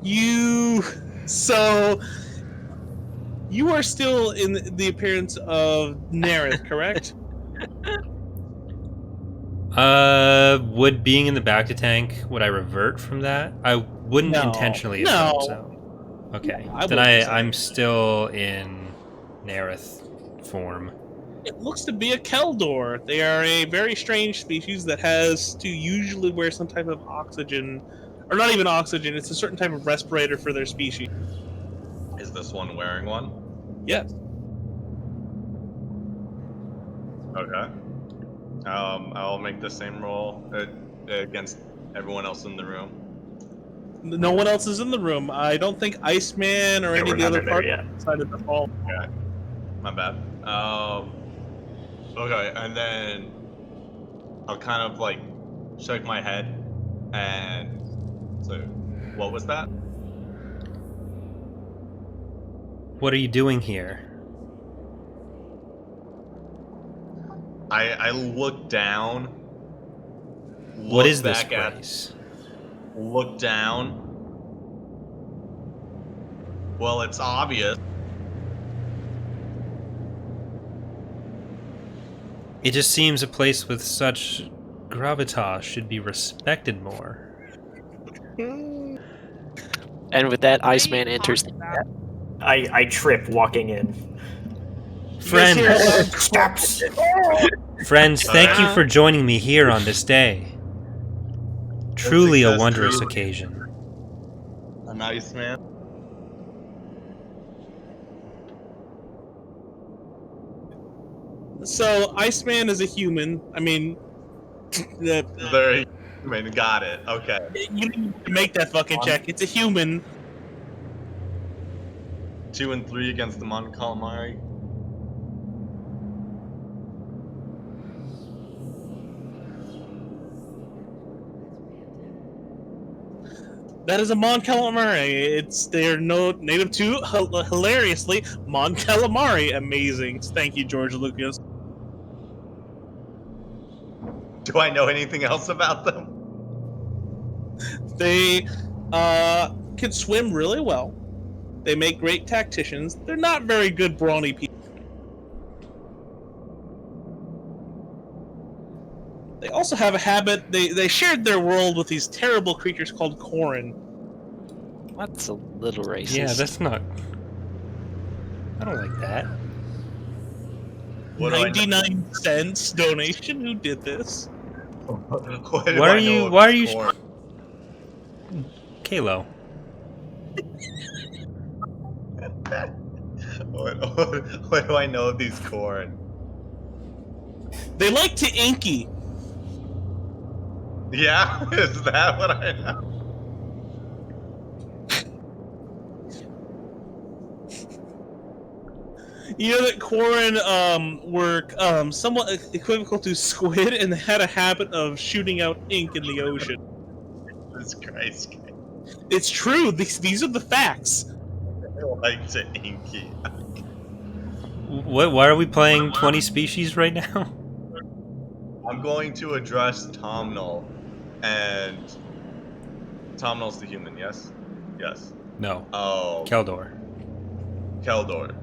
You are still in the appearance of Nerith, correct? Would being in the back to tank, would I revert from that? I wouldn't No. intentionally have No. done so. Okay. I Then wouldn't say. I'm still in Nerith form. It looks to be a Keldor. They are a very strange species that has to usually wear some type of oxygen, or not even oxygen, it's a certain type of respirator for their species. Is this one wearing one? Yes. Okay. I'll make the same roll against everyone else in the room. No one else is in the room. I don't think Iceman or Yeah, any we're of the not other in there parts yet. decided to fall. My bad. Okay, and then I'll kind of like shake my head and so what was that? What are you doing here? I look down. What look is this back at place? look down. Well, it's obvious. It just seems a place with such gravitas should be respected more. And with that, What are Iceman you enters. talking about? I trip walking in. Friends, Steps. friends, thank you for joining me here on this day. Truly a That's wondrous true. occasion. A nice man. So Iceman is a human. I mean, Very human. Got it. Okay. you need to make that fucking check. It's a human. 2 and 3 against the Mon Calamari. That is a Mon Calamari. They're native to hilariously Mon Calamari. Amazing. Thank you, George Lucas. Do I know anything else about them? They can swim really well. They make great tacticians. They're not very good brawny people. They also have a habit. They shared their world with these terrible creatures called Korin. That's a little racist. Yeah, that's not... I don't like that. What do I know? 99 cents donation. Who did this? What do Why I are know you- of why are this you- corn? Kalo. What do I know of these corn? They like to inky. Yeah, is that what I know? You know that Korin were somewhat equivocal to squid, and they had a habit of shooting out ink in the ocean. Jesus Christ. It's true. These are the facts. I like to inky. Why are we playing 20 species right now? I'm going to address Tomnal, and Tomnal's the human, yes? Yes. No. Oh, Keldor. Keldor.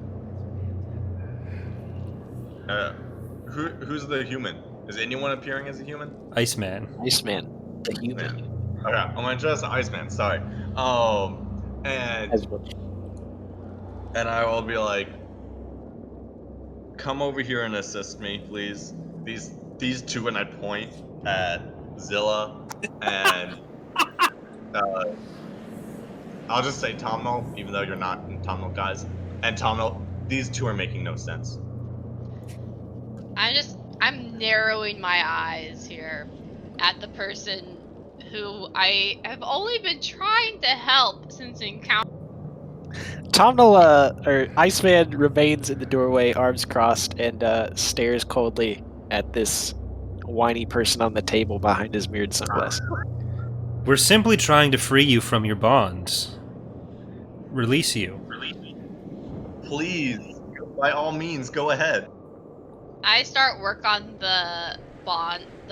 Who's the human? Is anyone appearing as a human? Iceman. Iceman, the human. Okay, I'm gonna address Iceman. Sorry. And I will be like, come over here and assist me, please. These two, and I point at Zilla and I'll just say Tomnal, even though you're not Tomnal guys. And Tomnal, these two are making no sense. I'm narrowing my eyes here at the person who I have only been trying to help since encounter. Tomnal, or Iceman remains in the doorway, arms crossed, and stares coldly at this whiny person on the table behind his mirrored sunglasses. We're simply trying to free you from your bonds. Release you. Please, by all means, go ahead. I start work on the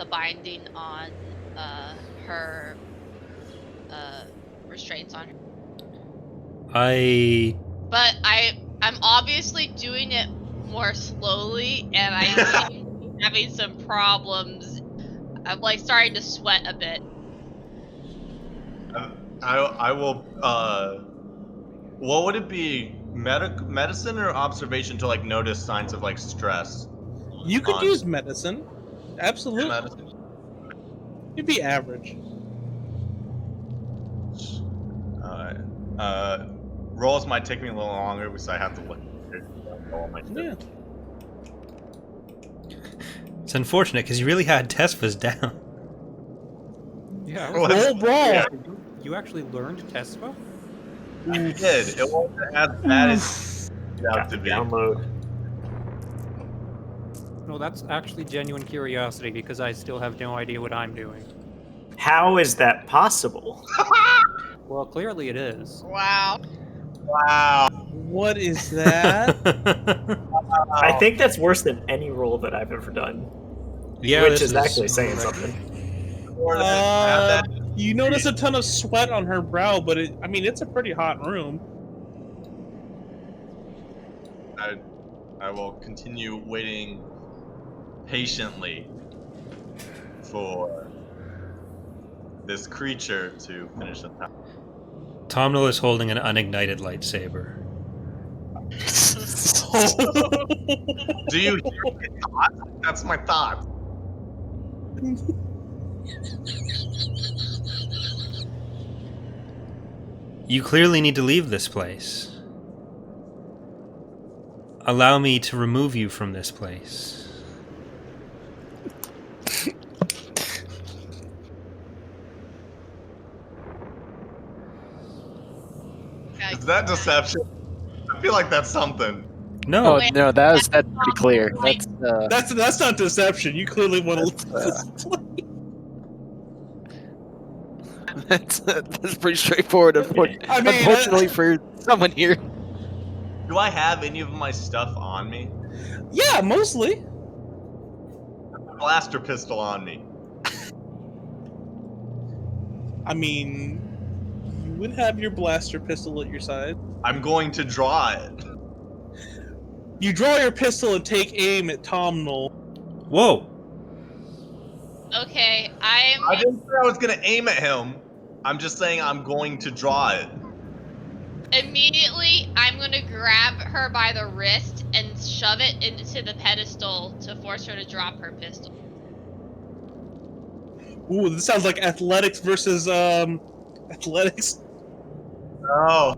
binding on her restraints on her. But I'm obviously doing it more slowly, and I seem to be having some problems. I'm like starting to sweat a bit. I will. What would it be? Medicine or observation to like notice signs of like stress? You could use medicine. Absolutely. Medicine. You'd be average. Rolls might take me a little longer because I have to look. Yeah. It's unfortunate because you really had Tesfa's down. Yeah. Roll brawl. You actually learned Tesfa? I did. It wasn't as bad as it Got to to be. download. No, that's actually genuine curiosity because I still have no idea what I'm doing. How is that possible? Well, clearly it is. Wow. Wow. What is that? I think that's worse than any roll that I've ever done. Yeah, which this is actually saying something. Have that You notice a ton of sweat on her brow, but it's a pretty hot room. I will continue waiting patiently for this creature to finish the task. Tomnal is holding an unignited lightsaber. Do you hear my thoughts? That's my thought. You clearly need to leave this place. Allow me to remove you from this place. Is that deception? I feel like that's something. No, Oh no, that's pretty clear. That's not deception. You clearly want to leave this place. That's pretty straightforward. Unfortunately for someone here. Do I have any of my stuff on me? Yeah, mostly. Blaster pistol on me. I mean, you would have your blaster pistol at your side. I'm going to draw it. You draw your pistol and take aim at Tomnal. whoa! Okay, I didn't say I was going to aim at him. I'm just saying I'm going to draw it. Immediately, I'm gonna grab her by the wrist and shove it into the pedestal to force her to drop her pistol. Ooh, this sounds like athletics versus athletics. Oh.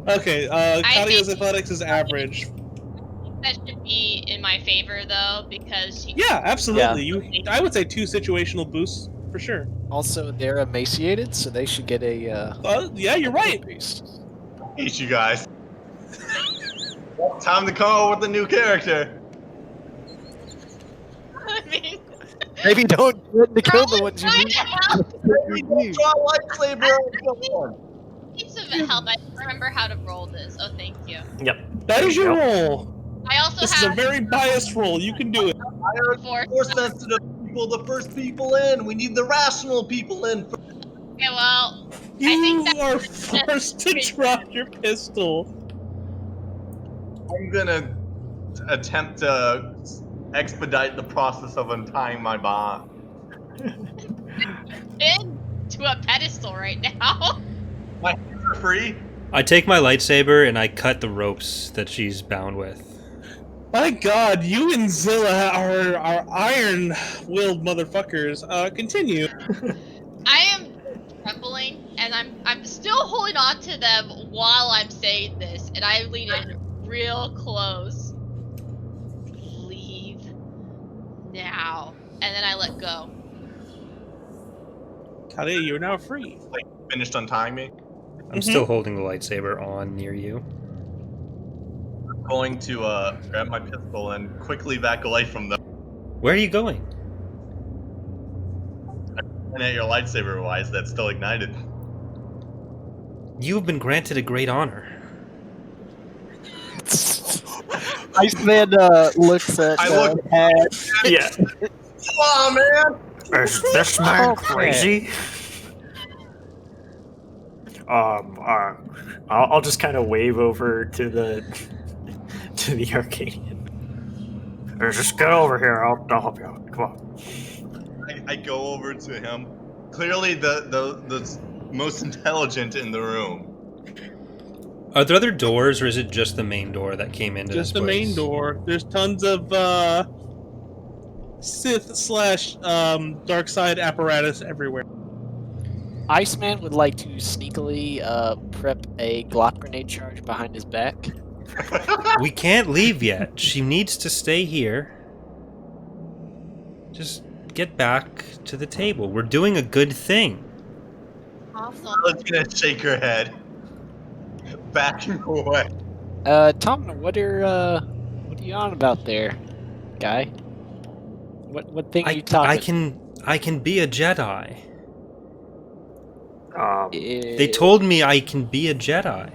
Okay, Kadia's think- athletics is average. That should be in my favor though, because she. Yeah, absolutely. I would say 2 situational boosts for sure. Also, they're emaciated, so they should get a. Yeah, you're right. Boost. Hate you guys. Time to come up with a new character. I mean, Maybe don't threaten to kill the ones you trying need. to help. Draw a lightsaber on someone. Need some help. I don't remember how to roll this. Oh, thank you. Yep. That is your Yep. roll. I also This is a have very biased roll. You can do it. force. More sensitive people, the first people in. We need the rational people in. Okay, well, You think that- are forced to drop your pistol. I'm gonna attempt to expedite the process of untying my bond. into a pedestal right now. My hands are free. I take my lightsaber and I cut the ropes that she's bound with. My God, you and Zilla are iron-willed motherfuckers. Continue. I am trembling, and I'm still holding on to them while I'm saying this, and I lean in real close. Leave now, and then I let go. Kadia, you're now free. Like, finished untying me. I'm still holding the lightsaber on near you. I'm going to grab my pistol and quickly back away from them. Where are you going? And at your lightsaber wise, that's still ignited. You have been granted a great honor. Iceman looks at. I look- Yeah. Come on, man! Is this man Okay. crazy? I'll just kind of wave over to the Arcadian. Just get over here. I'll help you out. Come on. I go over to him. Clearly the most intelligent in the room. Are there other doors, or is it just the main door that came into Just this the place? main door. There's tons of Sith/dark side apparatus everywhere. Iceman would like to sneakily prep a Glock grenade charge behind his back. We can't leave yet. She needs to stay here. Just get back to the table. We're doing a good thing. Awesome. Let's gonna shake her head. Backing away. Tom, what are you on about there, guy? What thing are you talking? I can be a Jedi. Eh, They told me I can be a Jedi.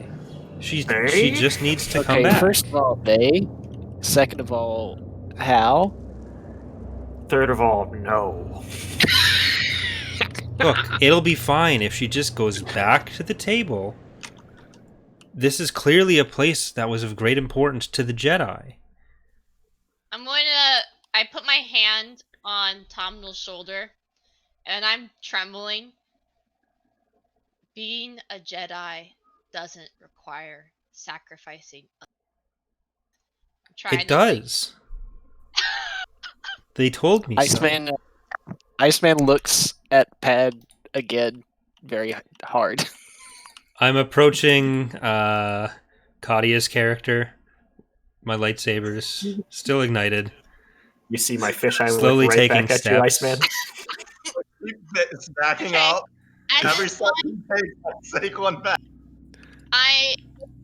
She They? just needs to okay, come back. first of all, they. Second of all, how? Third of all, no. Look, it'll be fine if she just goes back to the table. This is clearly a place that was of great importance to the Jedi. I put my hand on Tomnel's shoulder, and I'm trembling. Being a Jedi doesn't require sacrificing. It does. They told me so. Iceman looks at Pad again very hard. I'm approaching Kadia's character. My lightsaber's still ignited. You see my fisheye Slowly look right taking back at you, steps. Iceman. Stacking up. Every step you take, take one back.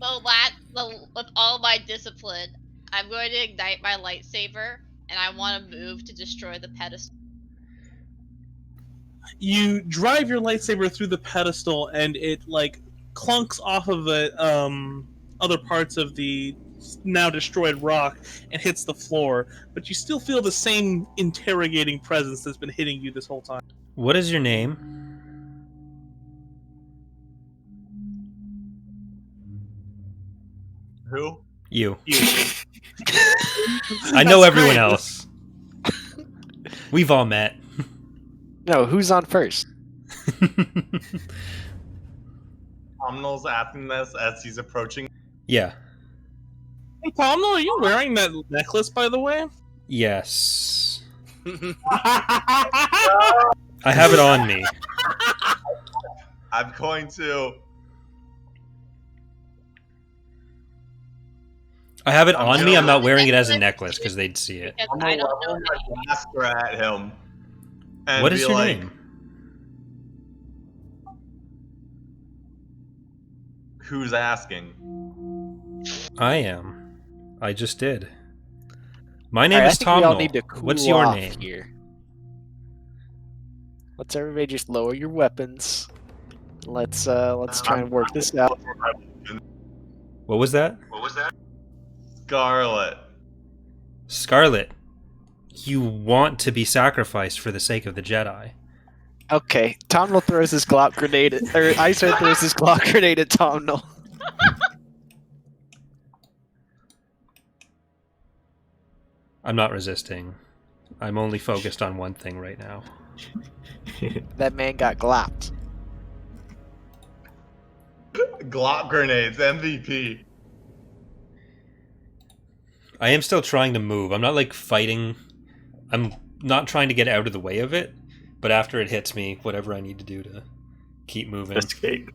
With all my discipline, I'm going to ignite my lightsaber, and I want to move to destroy the pedestal. You drive your lightsaber through the pedestal, and it like clunks off of the other parts of the now destroyed rock and hits the floor. But you still feel the same interrogating presence that's been hitting you this whole time. What is your name? Who? You. I know everyone else. We've all met. No, who's on first? Tomnel's asking this as he's approaching. Yeah. Hey, Tomnel, are you wearing that necklace, by the way? Yes. I have it on me. I'm going to. I have it on me. I'm not wearing it as a necklace because they'd see it. I'm gonna level my blaster at him. And What is be your like, name? Who's asking? I am. I just did. My name Alright, is I think we all Tomnel. need to cool What's your off name? here. Let's everybody just lower your weapons. Let's try and work this out. What was that? Scarlet. Scarlet. You want to be sacrificed for the sake of the Jedi. Okay, Tomnel throws his Glock grenade at, or Iceman throws his Glock grenade at Tomnel. I'm not resisting. I'm only focused on one thing right now. That man got glopped. Glop grenades, MVP. I am still trying to move. I'm not like fighting. I'm not trying to get out of the way of it, but after it hits me, whatever I need to do to keep moving. Escape.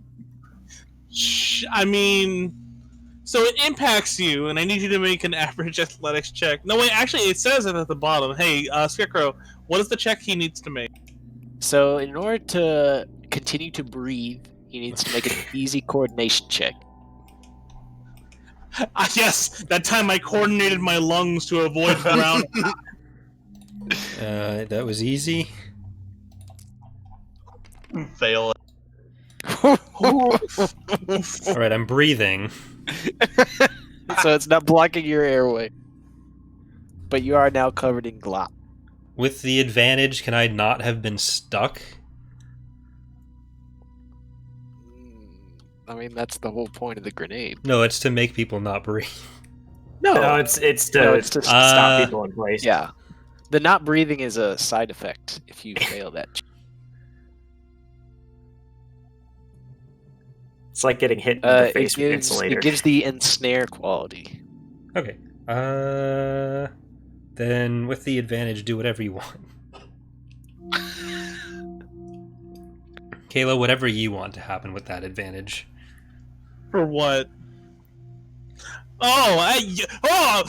I mean, so it impacts you, and I need you to make an average athletics check. No, wait, actually, it says it at the bottom. Hey, Scarecrow, what is the check he needs to make? So in order to continue to breathe, he needs to make an easy coordination check. Yes, that time I coordinated my lungs to avoid drowning. That was easy. Fail it. All right, I'm breathing. So it's not blocking your airway. But you are now covered in glop. With the advantage, can I not have been stuck? I mean, that's the whole point of the grenade. No, it's to make people not breathe. No, it's to stop people in place. Yeah. The not breathing is a side effect if you fail that. It's like getting hit in the face with It insulator. gives the ensnare quality. Okay. Then with the advantage, do whatever you want. Kayla, whatever you want to happen with that advantage. For what? I'm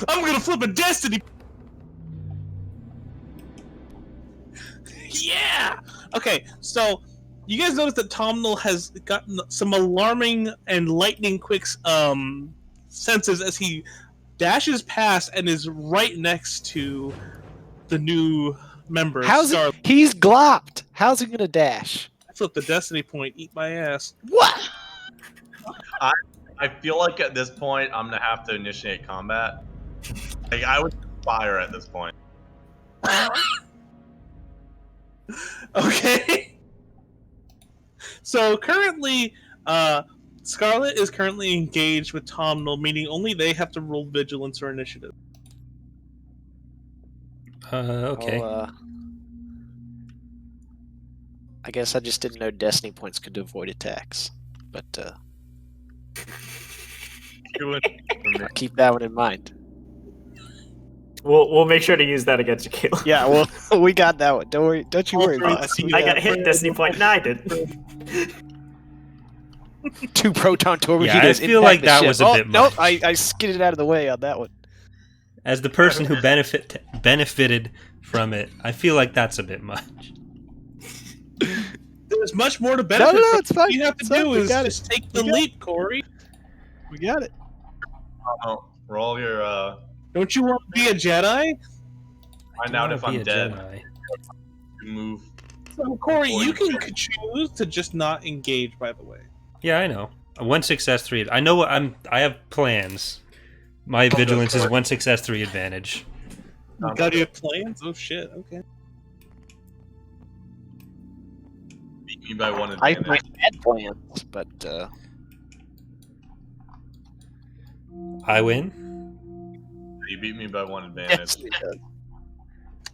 gonna flip a destiny. Yeah. Okay, so you guys notice that Tomnel has gotten some alarming and lightning quick senses as he dashes past and is right next to the new member. He's glopped. How's he gonna dash? Flip the destiny point. Eat my ass. What? I feel like at this point I'm gonna have to initiate combat. Like I would fire at this point. Okay. So currently, Scarlet is currently engaged with Tom Null, meaning only they have to roll vigilance or initiative. Okay. I guess I just didn't know destiny points could avoid attacks, but Doing it for me. I'll keep that one in mind. We'll make sure to use that against you, Caleb. Yeah, well, we got that one. Don't worry. Don't you worry, Also, boss. it's- I got hit Destiny point. No, I did. 2 proton torpedoes. Yeah, I feel like impact the that ship. was a bit Nope, much. I skidded out of the way on that one. As the person who benefited from it, I feel like that's a bit much. There's much more to benefit. No, from. it's fine. All you have to It's fine. do We is got it. just take the We got leap, Corey. We got it. Roll your. Don't you want to be a Jedi? Find out if I'm dead. Jedi. Move. So, Corey, Before you you can can. choose to just not engage. By the way, Yeah, I know. 1 success, 3. I know. I have plans. My vigilance is 1 success, 3 advantage. you got your plans. Oh shit. Okay. Beat me by 1 I advantage. had plans, but I win. You beat me by 1 advantage. yes, it does.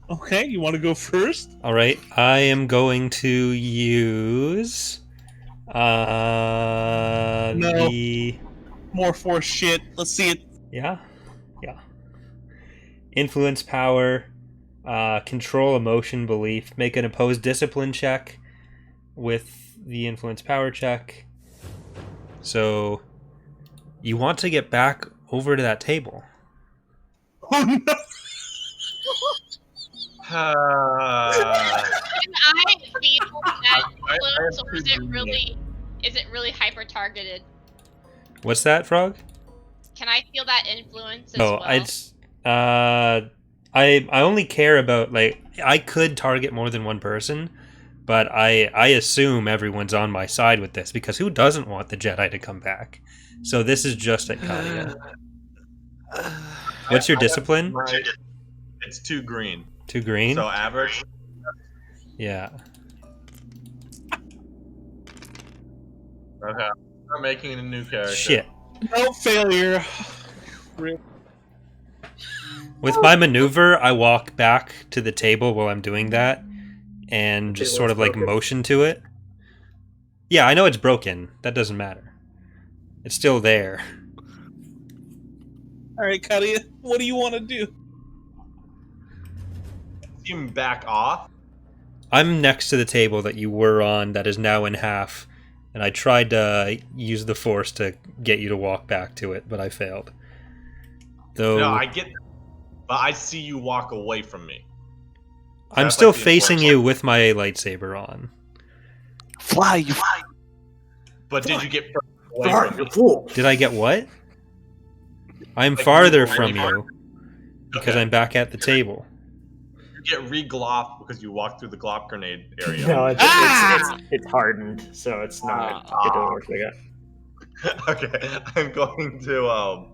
Okay. You want to go first? All right. I am going to use No. the More force shit. Let's see it. yeah. Influence power, control emotion belief, make an opposed discipline check with the influence power check. So you want to get back over to that table. Oh no. Can I feel that I influence, have or is to it do really, hyper targeted? What's that, Frog? Can I feel that influence as Oh, well? I only care about, like, I could target more than one person, but I assume everyone's on my side with this, because who doesn't want the Jedi to come back? So this is just at Kahniji. What's your discipline? It's 2 green. 2 green? So average. Yeah. Okay. I'm making a new character. Shit. No failure. With my maneuver, I walk back to the table while I'm doing that, and just sort of like motion to it. Yeah, I know it's broken. That doesn't matter. It's still there. All right, Katia, what do you want to do? See him back off. I'm next to the table that you were on that is now in half, and I tried to use the force to get you to walk back to it, but I failed. Though No, I get that. But I see you walk away from me. I'm That's still like the facing important you part. with my lightsaber on. Fly, you fly. But did you get further away Sorry, from you me? fool. Did I get what? I'm Like, farther you- from you because Okay. I'm back at the table. You get re-glop because you walked through the glop grenade area. No, Ah! it's hardened, so it's not. It doesn't work like that. Okay, I'm going to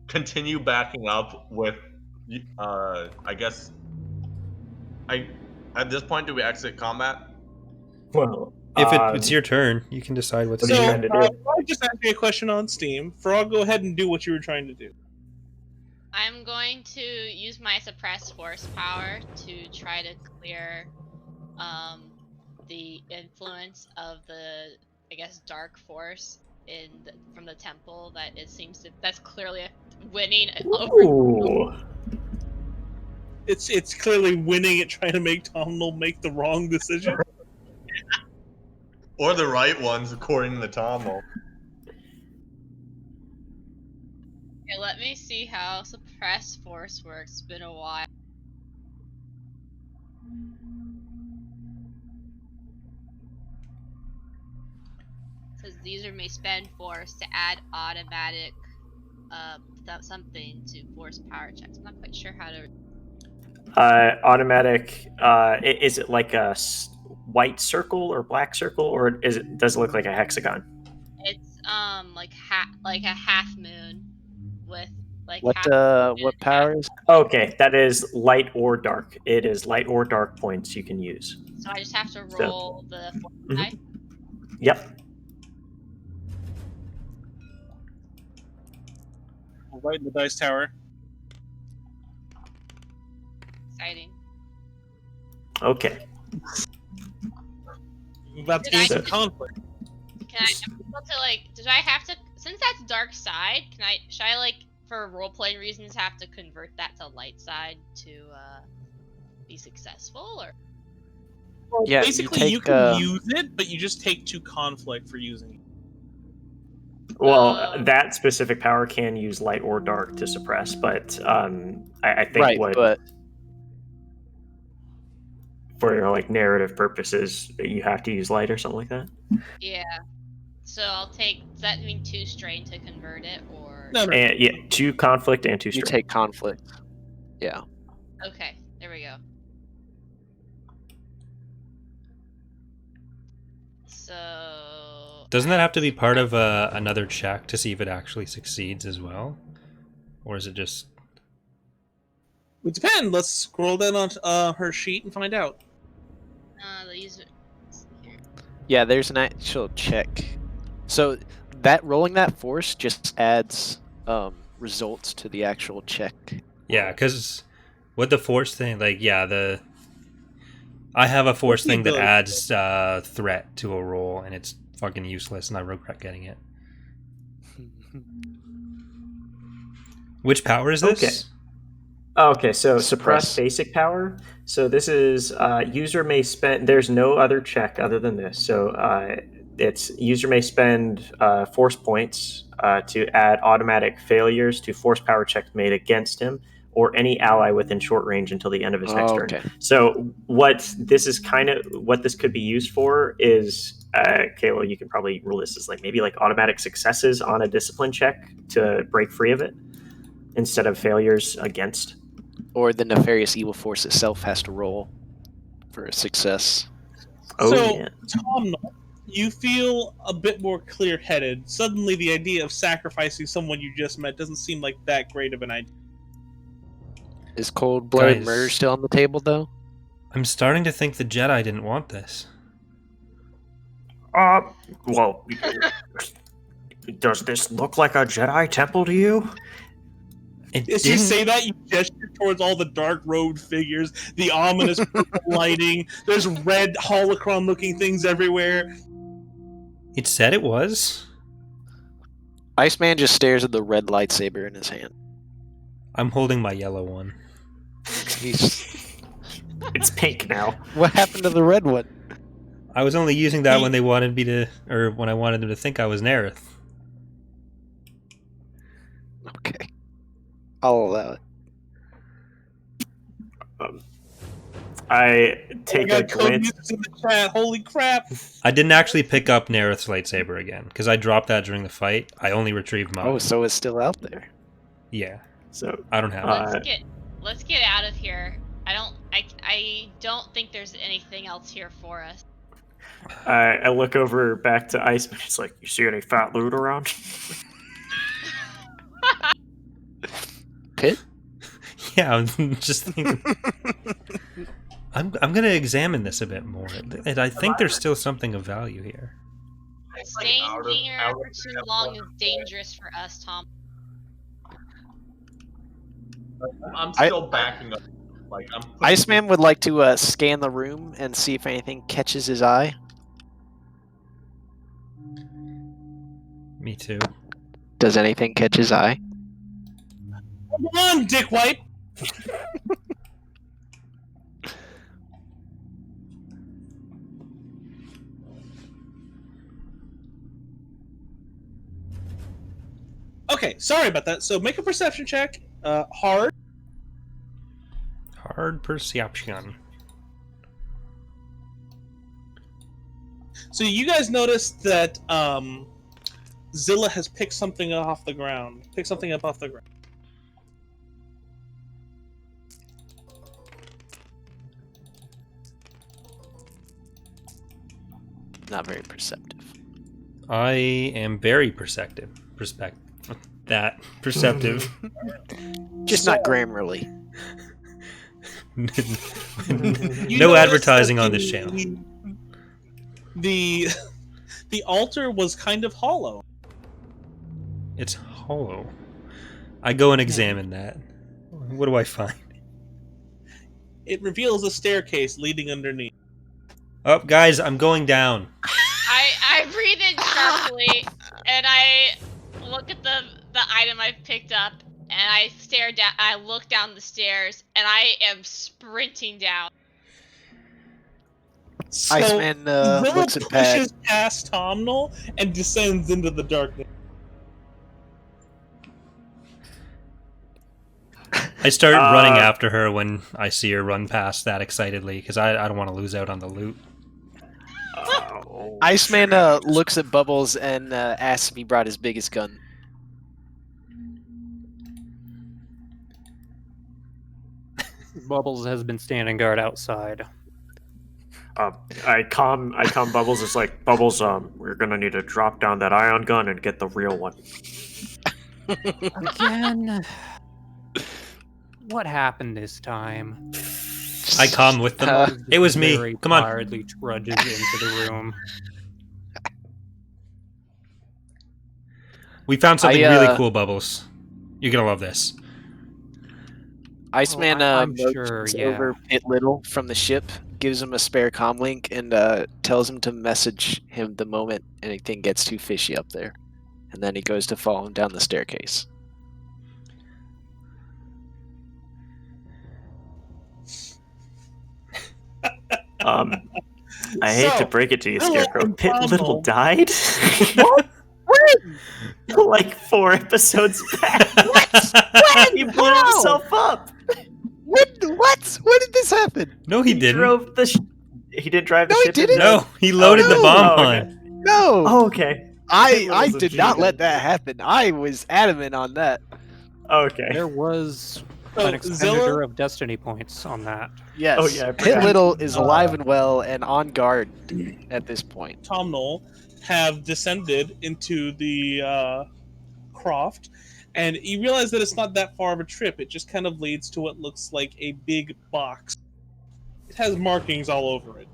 continue backing up with. I guess. At this point, do we exit combat? Well, If it's your turn, you can decide what to What are So, you do. trying to do? I just asked you a question on Steam. Frog, go ahead and do what you were trying to do. I'm going to use my suppressed force power to try to clear the influence of the, I guess, dark force from the temple that's clearly winning over. Ooh. It's clearly winning at trying to make Tom Null make the wrong decision. Or the right ones, according to the Tommel. Okay, let me see how suppressed force works. It's been a while. Says the user may spend force to add automatic something to force power checks. I'm not quite sure how to. Automatic. Is it like a white circle or black circle, or does it look like a hexagon? It's like a half moon with like What half moon what and power half- is? Okay, that is light or dark. It is light or dark points you can use. So I just have to So- roll the force die. Yep. Right in the dice tower. Exciting. Okay. I'm about to Did I get some just- conflict. Can I am I able to like? Did I have to? Since that's dark side, can I? Should I like, for role playing reasons, have to convert that to light side to be successful, or? Well, Yeah, basically, you you take, can use it, but you just take 2 conflict for using it. Well, that specific power can use light or dark to suppress, but I think Right, what but for your like narrative purposes, you have to use light or something like that. Yeah. So I'll take. Does that mean 2 strain to convert it, or? No. And yeah, 2 conflict and 2 you strain. take conflict. Yeah. Okay. There we go. So. Doesn't that have to be part of another check to see if it actually succeeds as well? Or is it just... It depends. Let's scroll down on her sheet and find out. These. Yeah, there's an actual check. So that rolling that force just adds results to the actual check. Yeah, because with the force thing, like, yeah, I have a force thing that adds threat to a roll, and it's fucking useless, and I regret getting it. Which power is this? Okay, so suppress Suppress. basic power. So this is user may spend. There's no other check other than this. So it's user may spend force points to add automatic failures to force power checks made against him or any ally within short range until the end of his next turn. Okay. So what this could be used for is okay. Well, you can probably rule this as like maybe like automatic successes on a discipline check to break free of it instead of failures against. Or the nefarious evil force itself has to roll for a success. Oh, so, yeah. Tom, you feel a bit more clear-headed. Suddenly, the idea of sacrificing someone you just met doesn't seem like that great of an idea. Is cold-blooded Guys. murder still on the table, though? I'm starting to think the Jedi didn't want this. Well, does this look like a Jedi temple to you? It As you didn't- say that, you gesture towards all the dark road figures, the ominous purple lighting. There's red holocron-looking things everywhere. It said it was. Iceman just stares at the red lightsaber in his hand. I'm holding my yellow one. He's... It's pink now. What happened to the red one? I was only using that when they wanted me to, or when I wanted them to think I was Nerith. Okay. I'll allow it. I take a got code glance. users in the chat. Holy crap! I didn't actually pick up Nerith's lightsaber again, because I dropped that during the fight. I only retrieved mine. Oh, so it's still out there. Yeah, So I don't have it. Let's get out of here. I don't think there's anything else here for us. I look over back to Iceman. It's like, you see any fat loot around? Pit? Yeah, I'm just thinking. I'm gonna examine this a bit more, and I think there's still something of value here. Staying here for too long is dangerous for us, Tom. I'm still backing up. Like I'm. Iceman would like to scan the room and see if anything catches his eye. Me too. Does anything catch his eye? Come on, dickwite! Okay, sorry about that. So make a perception check. Hard. Hard perception. So you guys noticed that Zilla has picked something off the ground. Picked something up off the ground. Not very perceptive. I am very perceptive. Perceptive. Just not grammarly. You No notice advertising that on this channel. The the altar was kind of hollow. It's hollow. I go and examine that. What do I find? It reveals a staircase leading underneath. Oh, guys, I'm going down. I breathe in sharply, and I look at the item I picked up, and I stare down. I look down the stairs, and I am sprinting down. So Iceman Zilla looks at Pat. pushes past Tomnal and descends into the darkness. I start running after her when I see her run past that excitedly, because I don't want to lose out on the loot. Iceman looks at Bubbles and asks if he brought his biggest gun. Bubbles has been standing guard outside. I calm Bubbles. It's like, Bubbles, we're gonna need to drop down that ion gun and get the real one. Again? What happened this time? I come with them. It was me. Very Come on. tiredly trudges into the room. We found something I, really cool, Bubbles. You're gonna love this. Iceman I'm motions sure, yeah. over Pit Little from the ship, gives him a spare comm link, and tells him to message him the moment anything gets too fishy up there. And then he goes to follow him down the staircase. I hate to break it to you, Scarecrow. Pit Little died? What? Like 4 episodes back. What? He blew himself up. What? When did this happen? No, he didn't. He didn't drive the No, he ship? didn't. No, he loaded the no. bomb Oh, on okay. it. No. Oh, okay. I Little's a did not Jedi. let that happen. I was adamant on that. Okay. There was So, an expenditure Zilla- of destiny points on that. Yes. Oh, yeah, I Pit forgot. Little is alive and well and on guard at this point. Tomnal have descended into the croft, and you realize that it's not that far of a trip. It just kind of leads to what looks like a big box. It has markings all over it.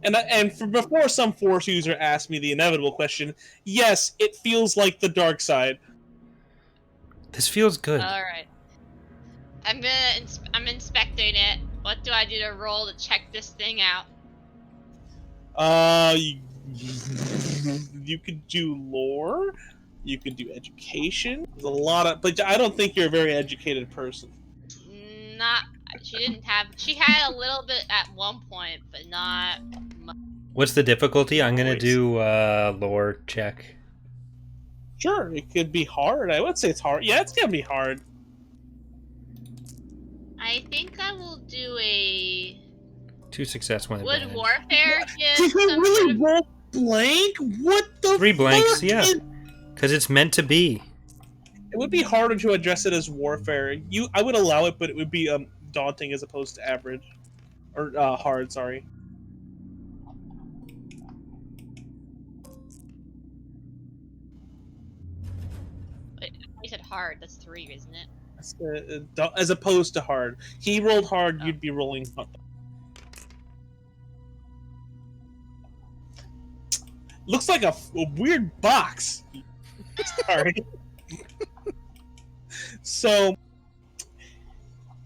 And before some Force user asked me the inevitable question, yes, it feels like the dark side. This feels good. All right. I'm inspecting it. What do I do to roll to check this thing out? You could do lore. You could do education. There's a lot of, but I don't think you're a very educated person. Not. She didn't have. She had a little bit at one point, but not much. What's the difficulty? I'm gonna Always. do lore check. Sure, it could be hard. I would say it's hard. Yeah, it's gonna be hard. I think I will do a 2 success, 1 wood advantage. warfare. Give Did you some really sort of- roll blank? What the 3 blanks, fuck? yeah. Because it's meant to be. It would be harder to address it as warfare. I would allow it, but it would be daunting as opposed to average. Or hard, sorry. Wait, you said hard. That's 3, isn't it? As opposed to hard. He rolled hard, Oh. you'd be rolling hard. Looks like a weird box. Sorry. So,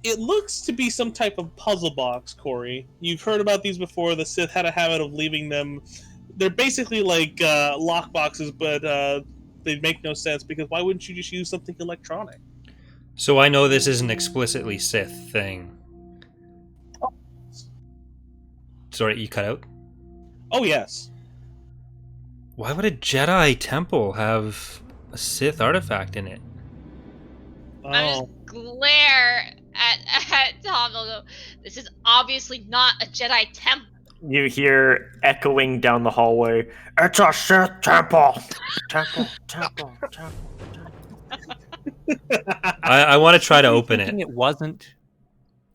it looks to be some type of puzzle box, Corey. You've heard about these before. The Sith had a habit of leaving them. They're basically like lock boxes, but they make no sense because why wouldn't you just use something electronic? So I know this is an explicitly Sith thing. Sorry, you cut out? Oh, yes. Why would a Jedi temple have a Sith artifact in it? I Oh. just glare at Tom. They'll go, this is obviously not a Jedi temple. You hear echoing down the hallway, "It's a Sith temple! Temple, temple, temple." I want to try to open it. Thinking it wasn't.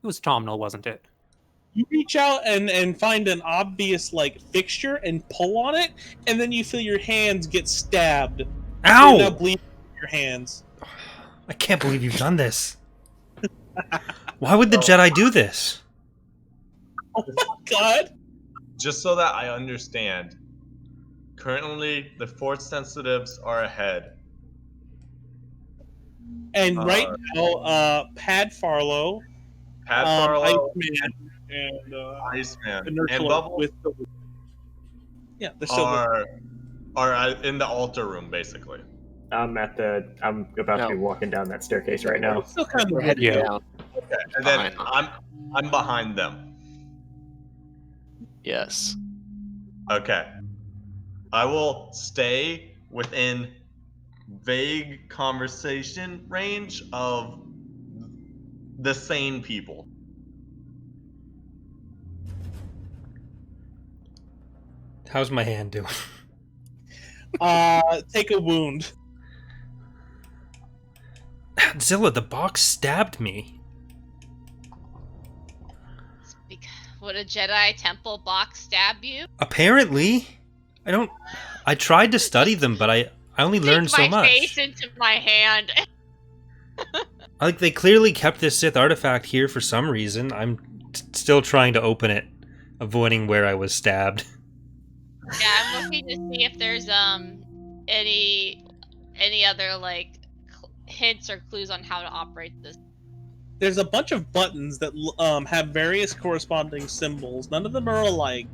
It was Tomnal, wasn't it? You reach out and find an obvious like fixture and pull on it, and then you feel your hands get stabbed. You're now Ow! bleeding in your hands. I can't believe you've done this. Why would the Jedi do this? Oh my god! Just so that I understand, currently the force sensitives are ahead. And right now, Pad Farlow, Pat Farlow, Iceman, and Iceman, Inertial and are Bubble with the. Yeah, they're still. are in the altar room, basically. I'm about to be walking down that staircase right now. Still kind of We're heading Yeah. down. Okay, and then Behind I'm behind them. Yes. Okay. I will stay within vague conversation range of the sane people. How's my hand doing? Take a wound. Zilla, the box stabbed me. Would a Jedi temple box stab you? Apparently. I tried to study them, but I only learned so Stick my much. face into my hand. Like, they clearly kept this Sith artifact here for some reason. I'm still trying to open it, avoiding where I was stabbed. Yeah, I'm looking to see if there's any other like hints or clues on how to operate this. There's a bunch of buttons that have various corresponding symbols. None of them are alike.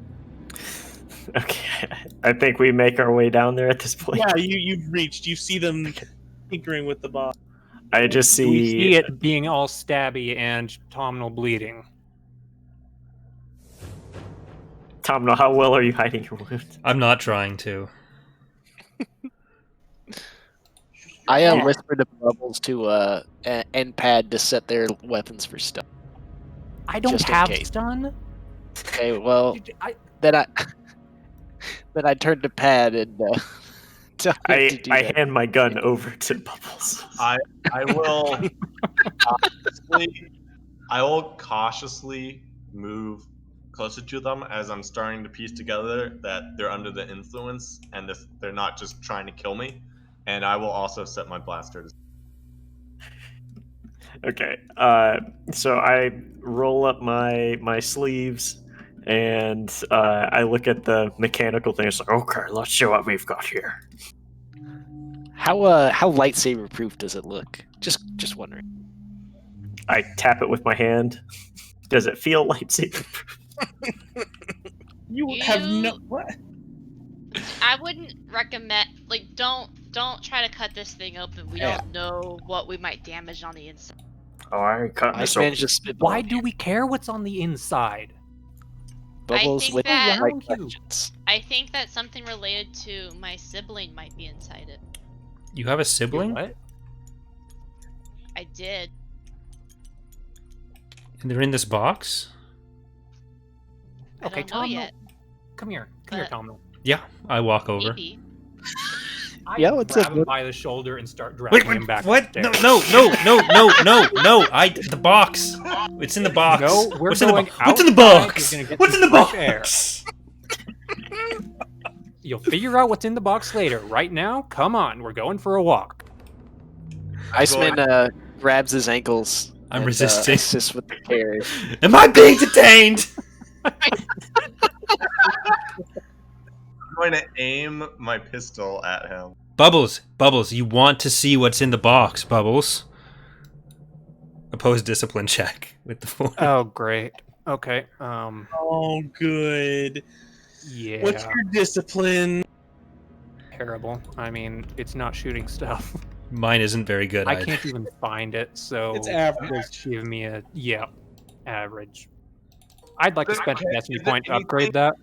Okay, I think we make our way down there at this point. Yeah, you've reached. You see them tinkering with the box. I just see. We see it being all stabby and Tomnal bleeding. Tom, how well are you hiding your wound? I'm not trying to. I whispered to Bubbles to NPAD to set their weapons for stun. I don't Just in have case. stun. Okay, well then I turned to Pad and tell him to do I that. hand my gun over to Bubbles. I will I will cautiously move closer to them as I'm starting to piece together that they're under the influence and they're not just trying to kill me. And I will also set my blaster to... Okay, so I roll up my sleeves and I look at the mechanical thing. It's like, okay, let's see what we've got here. How lightsaber proof does it look? Just wondering. I tap it with my hand. Does it feel lightsaber proof? You have no what? I wouldn't recommend don't try to cut this thing open. We don't know what we might damage on the inside. Oh, I ain't cutting this Iceman open. just spitball. Why do we care what's on the inside? Bubbles think with that- right questions. I think that something related to my sibling might be inside it. You have a sibling? What? I did. And they're in this box? I Okay, don't know Tom. yet. Come here, Tom. Yeah, I walk over. Maybe. I Yeah, what's grab up, him bud? by the shoulder and start dragging him back. What? upstairs. No! The box. It's in the box. No, we're What's in the going box? What's in the outside. box? You're gonna get What's in some the fresh air. box? You'll figure out what's in the box later. Right now, come on, we're going for a walk. Iceman grabs his ankles. I'm and, resisting. assists with the carry. Am I being detained? I'm going to aim my pistol at him. Bubbles, you want to see what's in the box, Bubbles. Oppose discipline check with the 4. Oh, great. Okay. Oh, good. Yeah. What's your discipline? Terrible. I mean, it's not shooting stuff. Mine isn't very good I either. can't even find it, so It's average. just give me a average. I'd like to spend a Okay, destiny is it point to anything- upgrade that.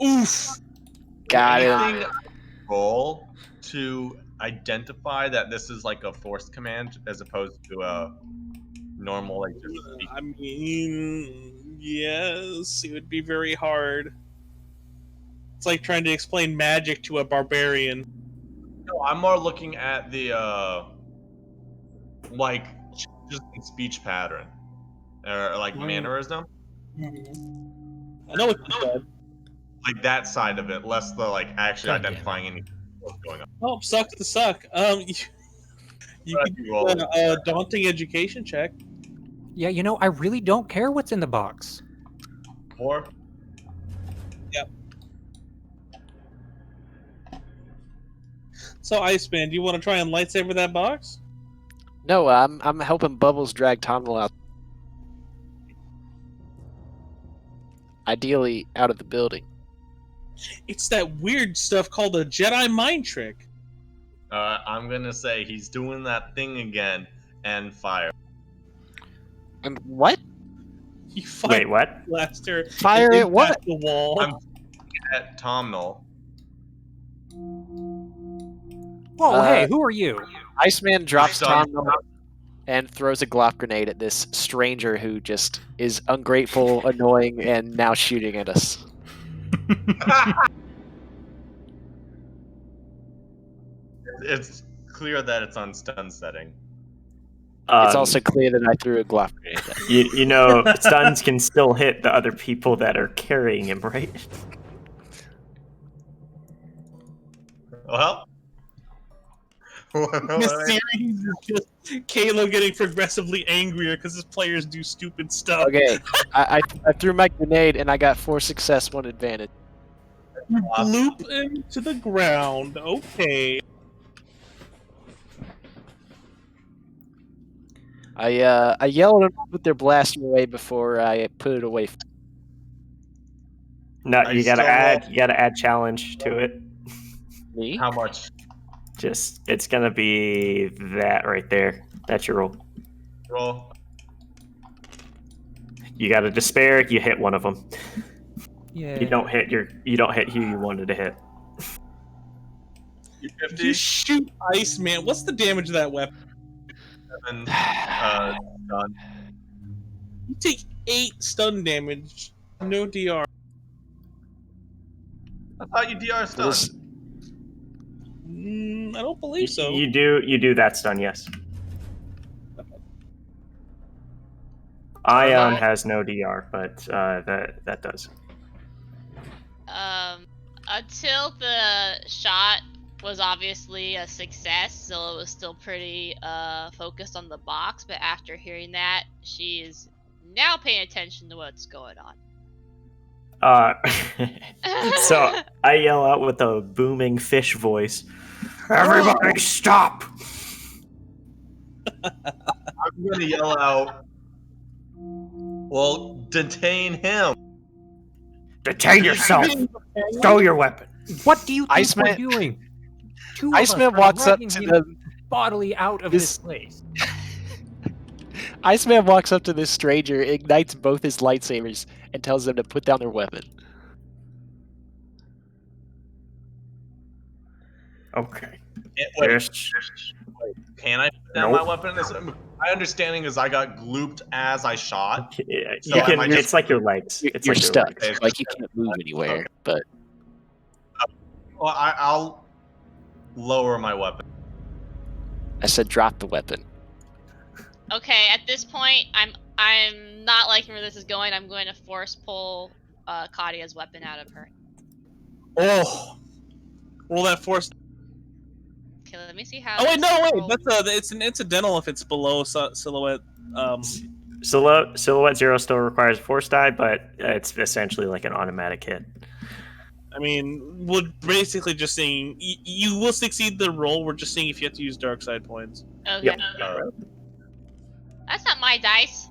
Oof. Got it. Anything roll to identify that this is like a forced command as opposed to a normal like just speak. I mean, yes, it would be very hard. It's like trying to explain magic to a barbarian. No, I'm more looking at the like just in speech pattern or like mannerism, I know what you said. like that side of it, less the like actually God damn it. identifying anything what's going on. Oh, sucks to suck. You But could you do roll. a daunting education check. Yeah, I really don't care what's in the box. Or So, Iceman, do you want to try and lightsaber that box? No, I'm helping Bubbles drag Tonwell out. Ideally, out of the building. It's that weird stuff called a Jedi mind trick. I'm gonna say he's doing that thing again and fire. And what? You fire Wait, what? blaster. Fire and at what? impact the wall. I'm at Tom Null. Whoa, hey, who are you? Iceman drops Done. Tonwell and throws a glop grenade at this stranger who just is ungrateful, annoying, and now shooting at us. It's clear that it's on stun setting. It's also clear that I threw a glop grenade at him. you know, stuns can still hit the other people that are carrying him, right? Well, This series is just Kalo getting progressively angrier because his players do stupid stuff. Okay, I threw my grenade and I got 4 success, 1 advantage. Loop him to the ground. Okay. I yell at them to put their blaster away before I put it away. No, I you gotta still add challenge to it. Me? how much? Just it's gonna be that right there. That's your roll. Roll. You got a despair. You hit one of them. Yeah. You don't hit who you wanted to hit. You You 50. shoot Iceman. What's the damage of that weapon? And, done. You take 8 stun damage. No DR. I thought you DR stun. This- I don't believe so. You do that stun, yes. Ion has no DR, but that does. Until the shot was obviously a success, so it was still pretty focused on the box, but after hearing that, she is now paying attention to what's going on. So I yell out with a booming fish voice. Everybody stop! I'm gonna yell out. Well, detain him. Detain yourself! Throw your weapon! What do you think Iceman- we're doing? Two of Iceman us are walks up dragging to him the bodily out of this- this place. Iceman walks up to this stranger, ignites both his lightsabers, and tells them to put down their weapon. Okay. Wait, Yes. can I put down Nope. my weapon? My understanding is I got glooped as I shot. Yeah, So you am can. I just- It's like your legs. It's You're like stuck. Your legs. Like you can't move anywhere. Okay. But Well, I'll lower my weapon. I said drop the weapon. Okay, at this point, I'm not liking where this is going. I'm going to force pull Kadia's weapon out of her. Oh. Roll that force. Okay, let me see how. Oh wait, this no, wait. rolls. It's an incidental if it's below silhouette. Silhouette 0 still requires a force die, but it's essentially like an automatic hit. I mean, we're basically just saying you will succeed the roll. We're just saying if you have to use dark side points. Okay. Yep. That's not my dice.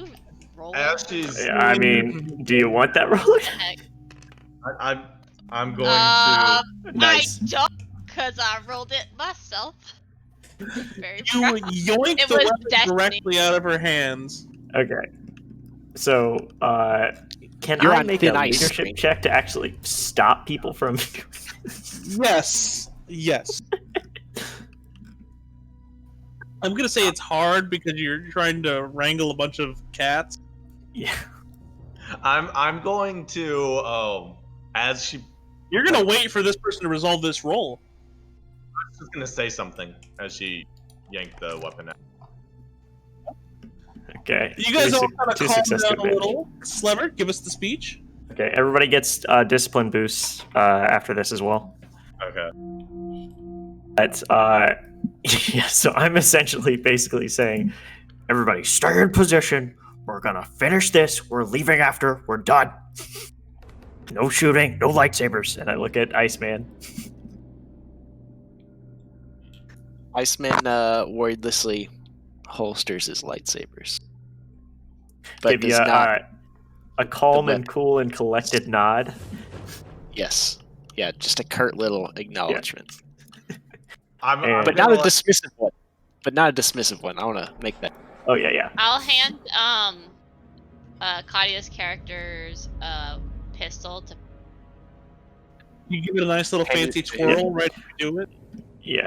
Ooh, roll. As she's, I mean, do you want that roll? Heck. I'm going Nice. I don't, because I rolled it myself. Very You proud. yoinked It the was weapon destiny. directly out of her hands. Okay. So, can You're I on make thin a ice, leadership stranger. check to actually stop people from? Yes. Yes. I'm gonna say it's hard because you're trying to wrangle a bunch of cats. Yeah. I'm going to as she You're gonna wait for this person to resolve this roll. I was just gonna say something as she yanked the weapon out. Okay. You guys all kind of two calm success down a advantage. little. Sliver, give us the speech. Okay. Everybody gets discipline boosts after this as well. Okay. But yeah. So I'm essentially basically saying, Everybody stay in position. We're gonna finish this. We're leaving after. We're done. No shooting, no lightsabers. and I look at Iceman. Iceman wordlessly holsters his lightsabers. But Give does you not. a calm the and cool and collected nod. Yes. Yeah, just a curt little acknowledgement. I'm But Not a gonna let- dismissive one. But not a dismissive one. I want to make that. Oh yeah. I'll hand Kadia's character's pistol to. You give it a nice little fancy twirl right to do it. Yeah.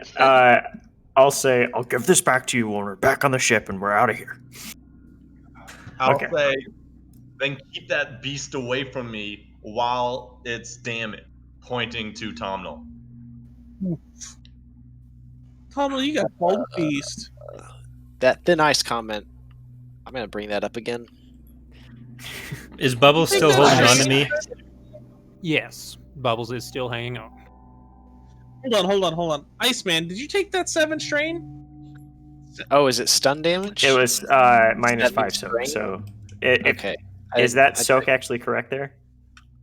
I'll say I'll give this back to you when we're back on the ship and we're out of here. I'll Okay. say, then keep that beast away from me while it's damaged, pointing to Tomnal. Tomlin, you got bold beast. That thin ice comment. I'm going to bring that up again. Is Bubbles still holding on to me? Yes, Bubbles is still hanging on. Hold on. Iceman, did you take that 7 strain? Oh, is it stun damage? It was minus That 5 means soak. brain? So Okay. is that soak actually correct there?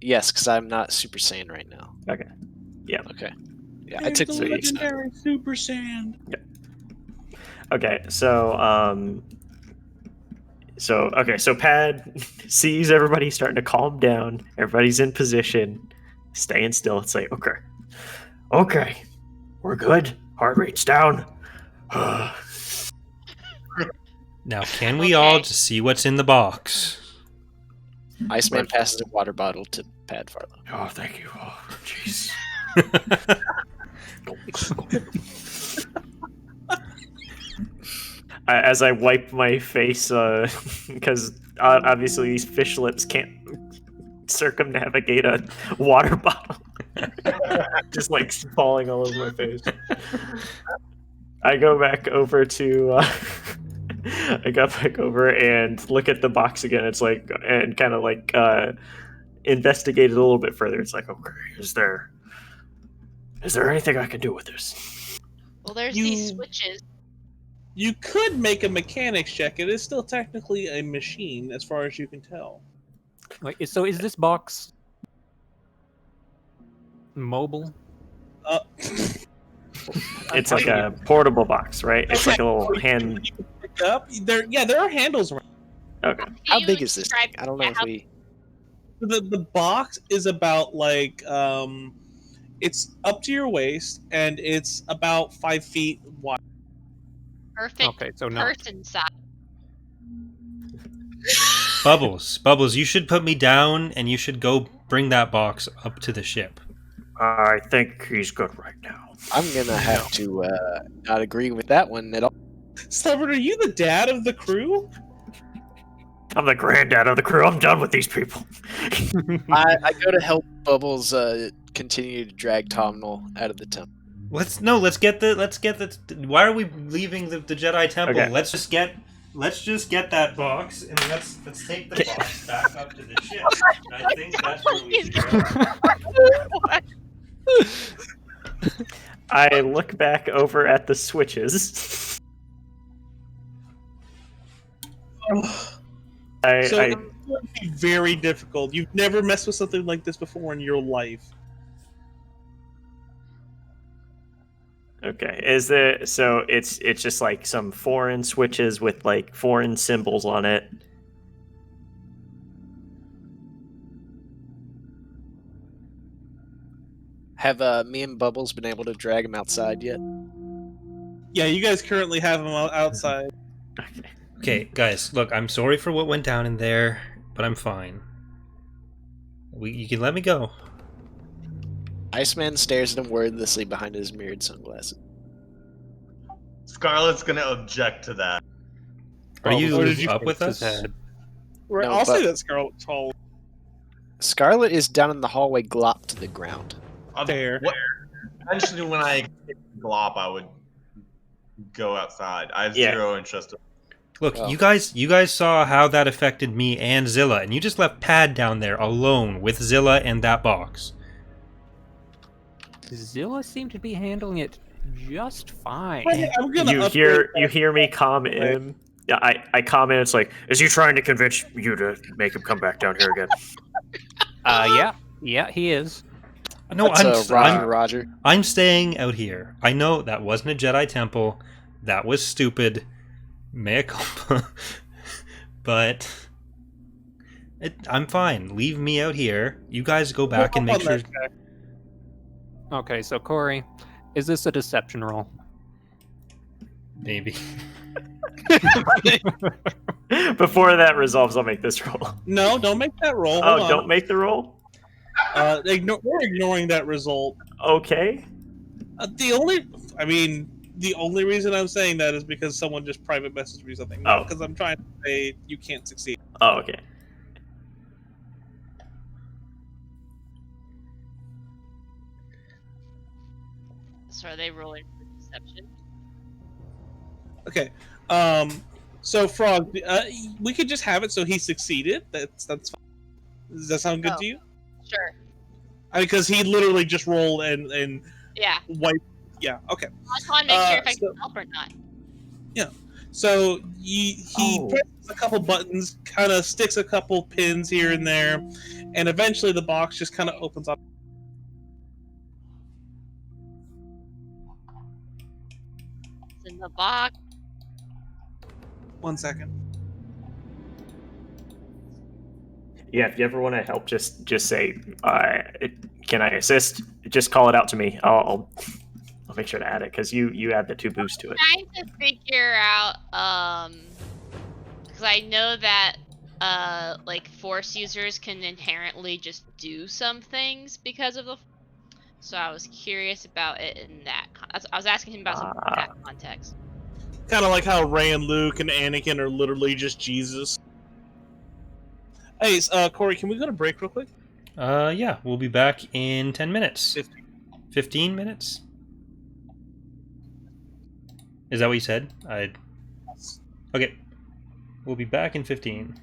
Yes, because I'm not Super Saiyan right now. Okay. Yeah. Okay. Yeah, I took the 3 legendary Super Saiyan. Okay. So So Pad sees everybody starting to calm down. Everybody's in position, staying still. It's like, Okay, we're good. Heart rate's down. Now, can we all Okay. just see what's in the box? Iceman passes a water bottle to Pad Farlow. Oh, thank you. Oh, jeez. as I wipe my face, because obviously these fish lips can't circumnavigate a water bottle. Just like falling all over my face. I go back over to. I got back over and look at the box again. It's like, and kind of like investigate it a little bit further. It's like, okay, is there anything I can do with this? Well, there's these switches. You could make a mechanics check. It is still technically a machine, as far as you can tell. Like, so is this box mobile? It's like a portable box, right? It's like a little hand. You can pick up. There are handles around. Okay. Can How you big is this describe thing? I don't know if how- we. The box is about like it's up to your waist and it's about 5 feet wide. Perfect Okay, so not. person size. Bubbles, you should put me down, and you should go bring that box up to the ship. I think he's good right now. I'm gonna have to not agree with that one at all. Stubborn, are you the dad of the crew? I'm the granddad of the crew. I'm done with these people. I go to help Bubbles continue to drag Tomnal out of the temple. Let's get the. Why are we leaving the Jedi Temple? Okay. Let's just get that box, and let's take the box back up to the ship. I think that's where we should go. I look back over at the switches. So I it's going to be very difficult. You've never messed with something like this before in your life. okay. Is it so? It's just like some foreign switches with like foreign symbols on it. Have me and Bubbles been able to drag him outside yet? Yeah, you guys currently have them outside. Okay, guys, look, I'm sorry for what went down in there, but I'm fine. You can let me go. Iceman stares at him wordlessly behind his mirrored sunglasses. Scarlet's gonna object to that. Are you Or did you up with His us? head. Right, No, I'll say but- that Scarlet's tall. Scarlet is down in the hallway, glopped to the ground. Fair. Eventually, when I get Glop, I would go outside. I have Yeah. zero interest. Look, Oh. you guys saw how that affected me and Zilla, and you just left Pad down there alone with Zilla and that box. Zilla seemed to be handling it just fine. I'm gonna You hear me comment him. Yeah, I comment. It's like, Is he trying to convince you to make him come back down here again? Yeah, he is. No, That's Roger. I'm staying out here. I know that wasn't a Jedi temple. That was stupid. Mea culpa. But I'm fine. Leave me out here. You guys go back and make sure. Okay, so Corey, is this a deception roll? Maybe. Before that resolves, I'll make this roll. No, don't make that roll. Oh, Hold on. don't make the roll? We're ignoring that result. Okay. The only reason I'm saying that is because someone just private messaged me something. No, Oh. because I'm trying to say you can't succeed. Oh, okay. So are they rolling for deception? Okay. So Frog, we could just have it so he succeeded. That's fine. Does that sound good to you? Sure. Because he literally just rolled and Yeah. wiped. Yeah. Okay. I just want to make sure if I can help or not. So he presses a couple buttons, kind of sticks a couple pins here and there, and eventually the box just kind of opens up. It's in the box. 1 second. Yeah, if you ever want to help, just say, "Can I assist?" Just call it out to me. I'll make sure to add it because you add the 2 boosts to it. Trying to figure out, because I know that, like Force users can inherently just do some things because of the. So I was curious about it in that. I was asking him about something in that context. Kind of like how Rey and Luke and Anakin are literally just Jesus. Hey, Corey, can we go to break real quick? Yeah, we'll be back in 10 minutes. 15. 15 minutes? Is that what you said? Okay. We'll be back in 15.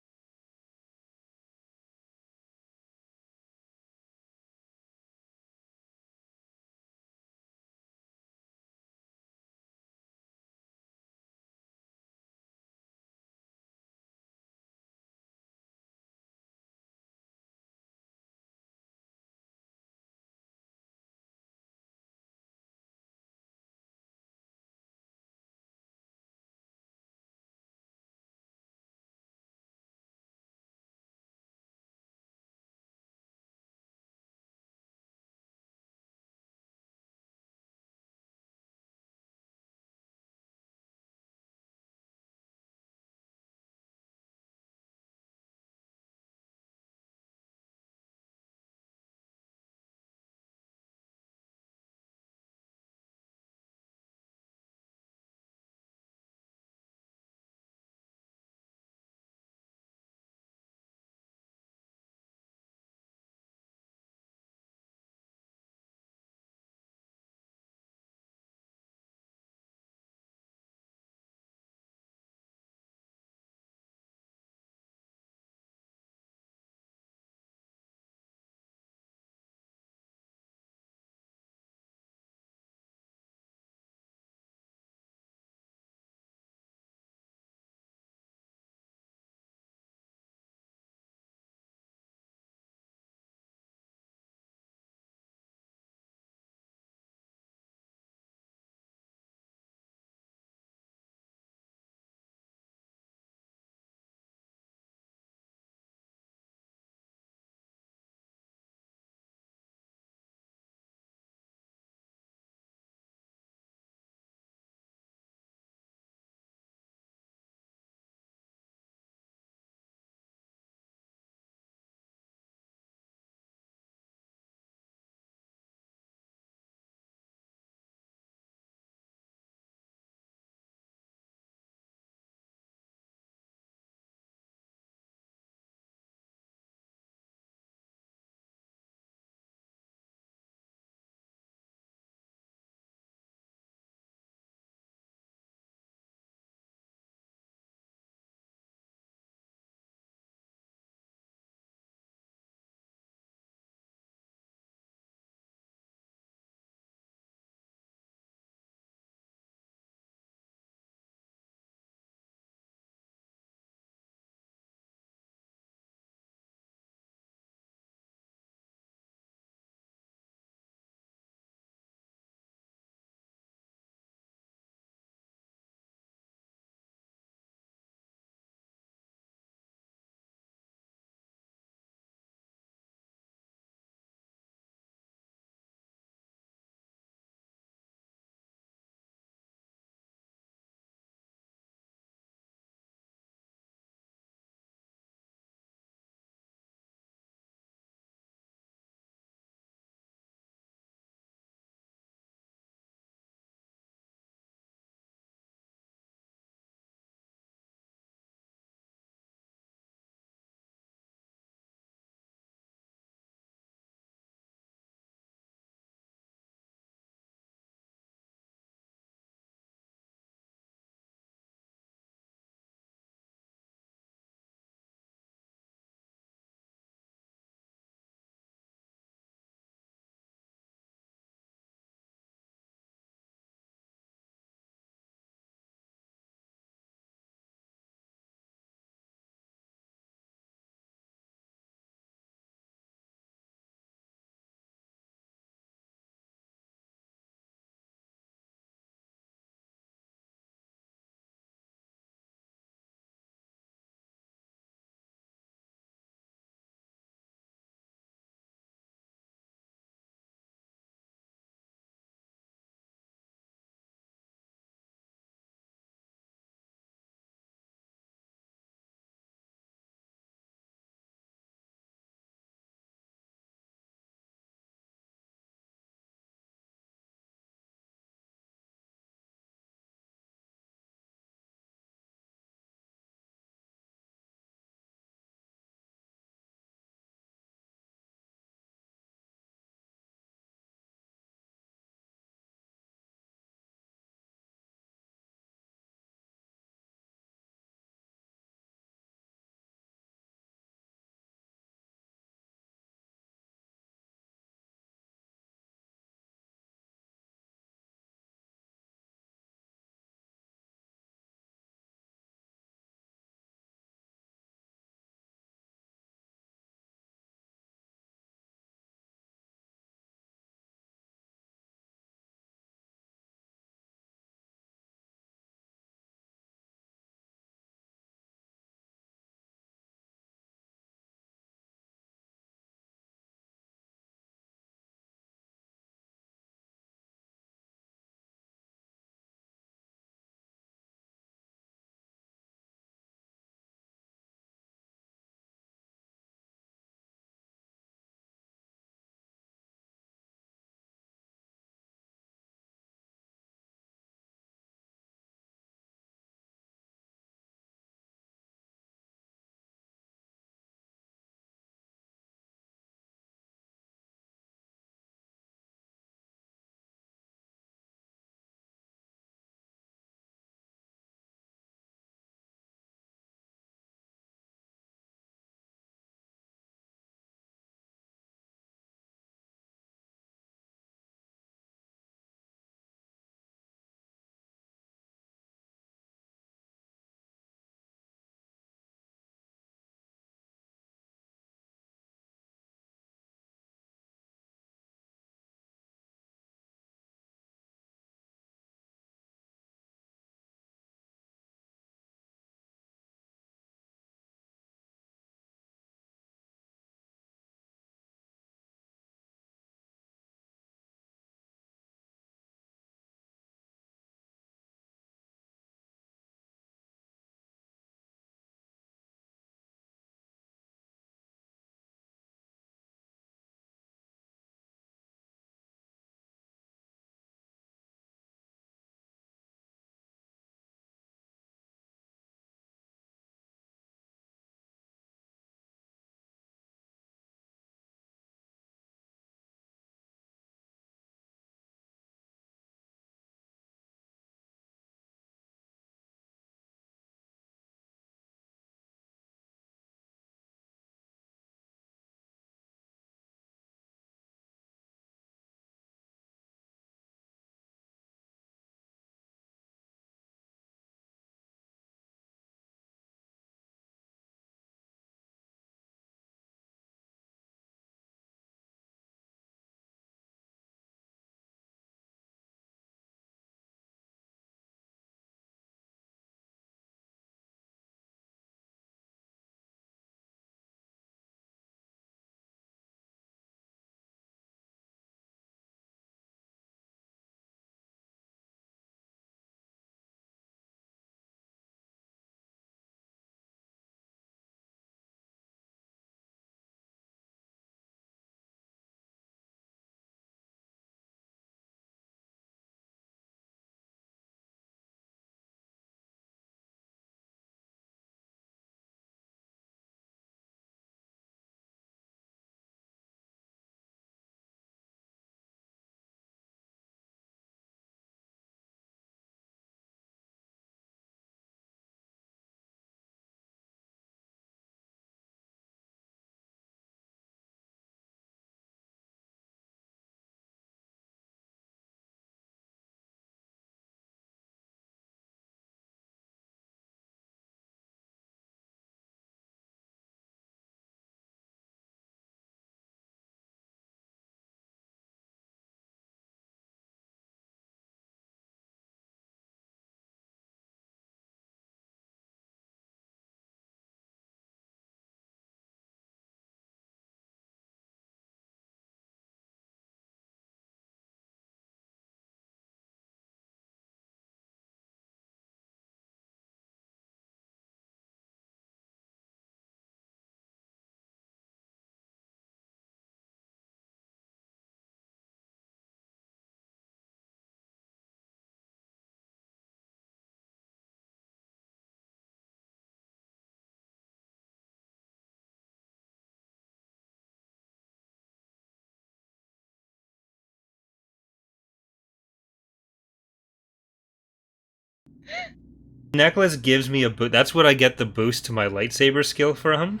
Necklace gives me a boost. That's what I get the boost to my lightsaber skill from.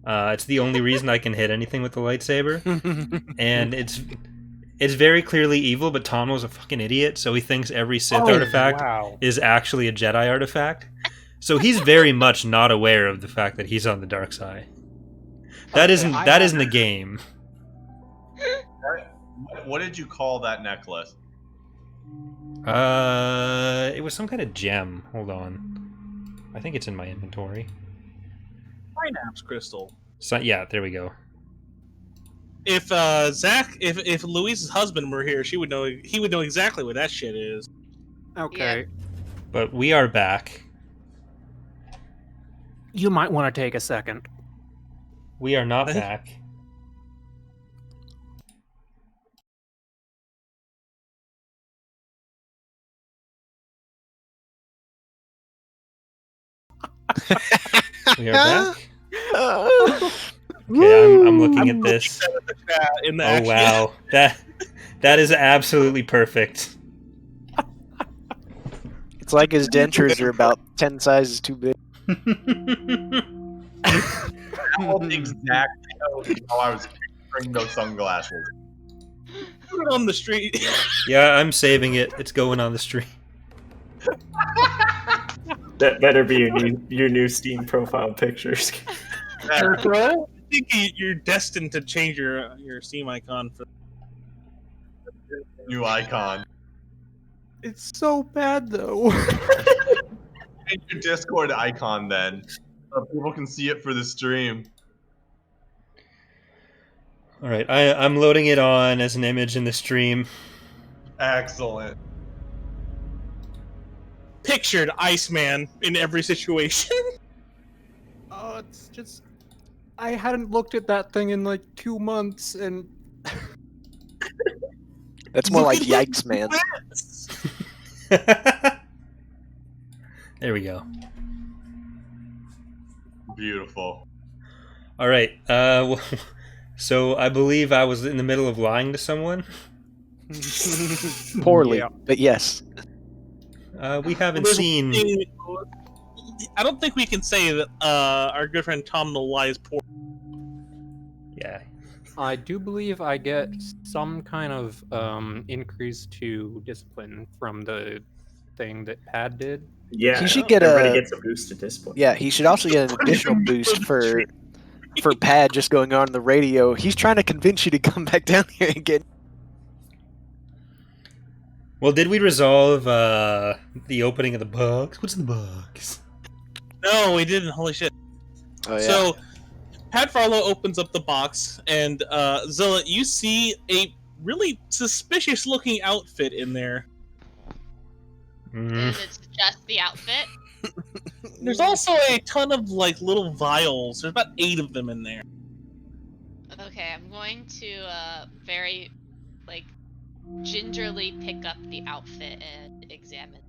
It's the only reason I can hit anything with the lightsaber, and it's very clearly evil. But Tomo's a fucking idiot, so he thinks every Sith artifact is actually a Jedi artifact. So he's very much not aware of the fact that he's on the dark side. That isn't the game. What did you call that necklace? It was some kind of gem. Hold on, I think it's in my inventory. Synapse crystal. So yeah, there we go. If Zach, if Louise's husband were here, he would know exactly what that shit is. Okay. But we are back. You might want to take a second. We are not back. We are back. Okay, I'm looking at this. Oh wow, that is absolutely perfect. It's like his dentures are about 10 sizes too big. Exactly how I was picturing those sunglasses. Put it on the street. Yeah, I'm saving it. It's going on the stream. That better be your new Steam profile pictures. I think you're destined to change your Steam icon for New icon. It's so bad though. Change your Discord icon then, so people can see it for the stream. All right, I'm loading it on as an image in the stream. Excellent. pictured Iceman in every situation. It's just I hadn't looked at that thing in like 2 months, and That's more like yikes, man. There we go. Beautiful. All right. So I believe I was in the middle of lying to someone. Poorly, Yeah. but yes. We haven't There's seen. I don't think we can say that our good friend Tom the Lie is poor. Yeah. I do believe I get some kind of increase to discipline from the thing that Pad did. Yeah, He should get everybody a- gets a boost to discipline. Yeah, he should also get an additional boost for Pad just going on the radio. He's trying to convince you to come back down here again. Well, did we resolve the opening of the box? What's in the box? No, we didn't. Holy shit. Oh yeah. So, Pat Farlow opens up the box, and Zilla, you see a really suspicious-looking outfit in there. Mm. Is it just the outfit? There's also a ton of like little vials. There's about 8 of them in there. Okay, I'm going to very like gingerly pick up the outfit and examine.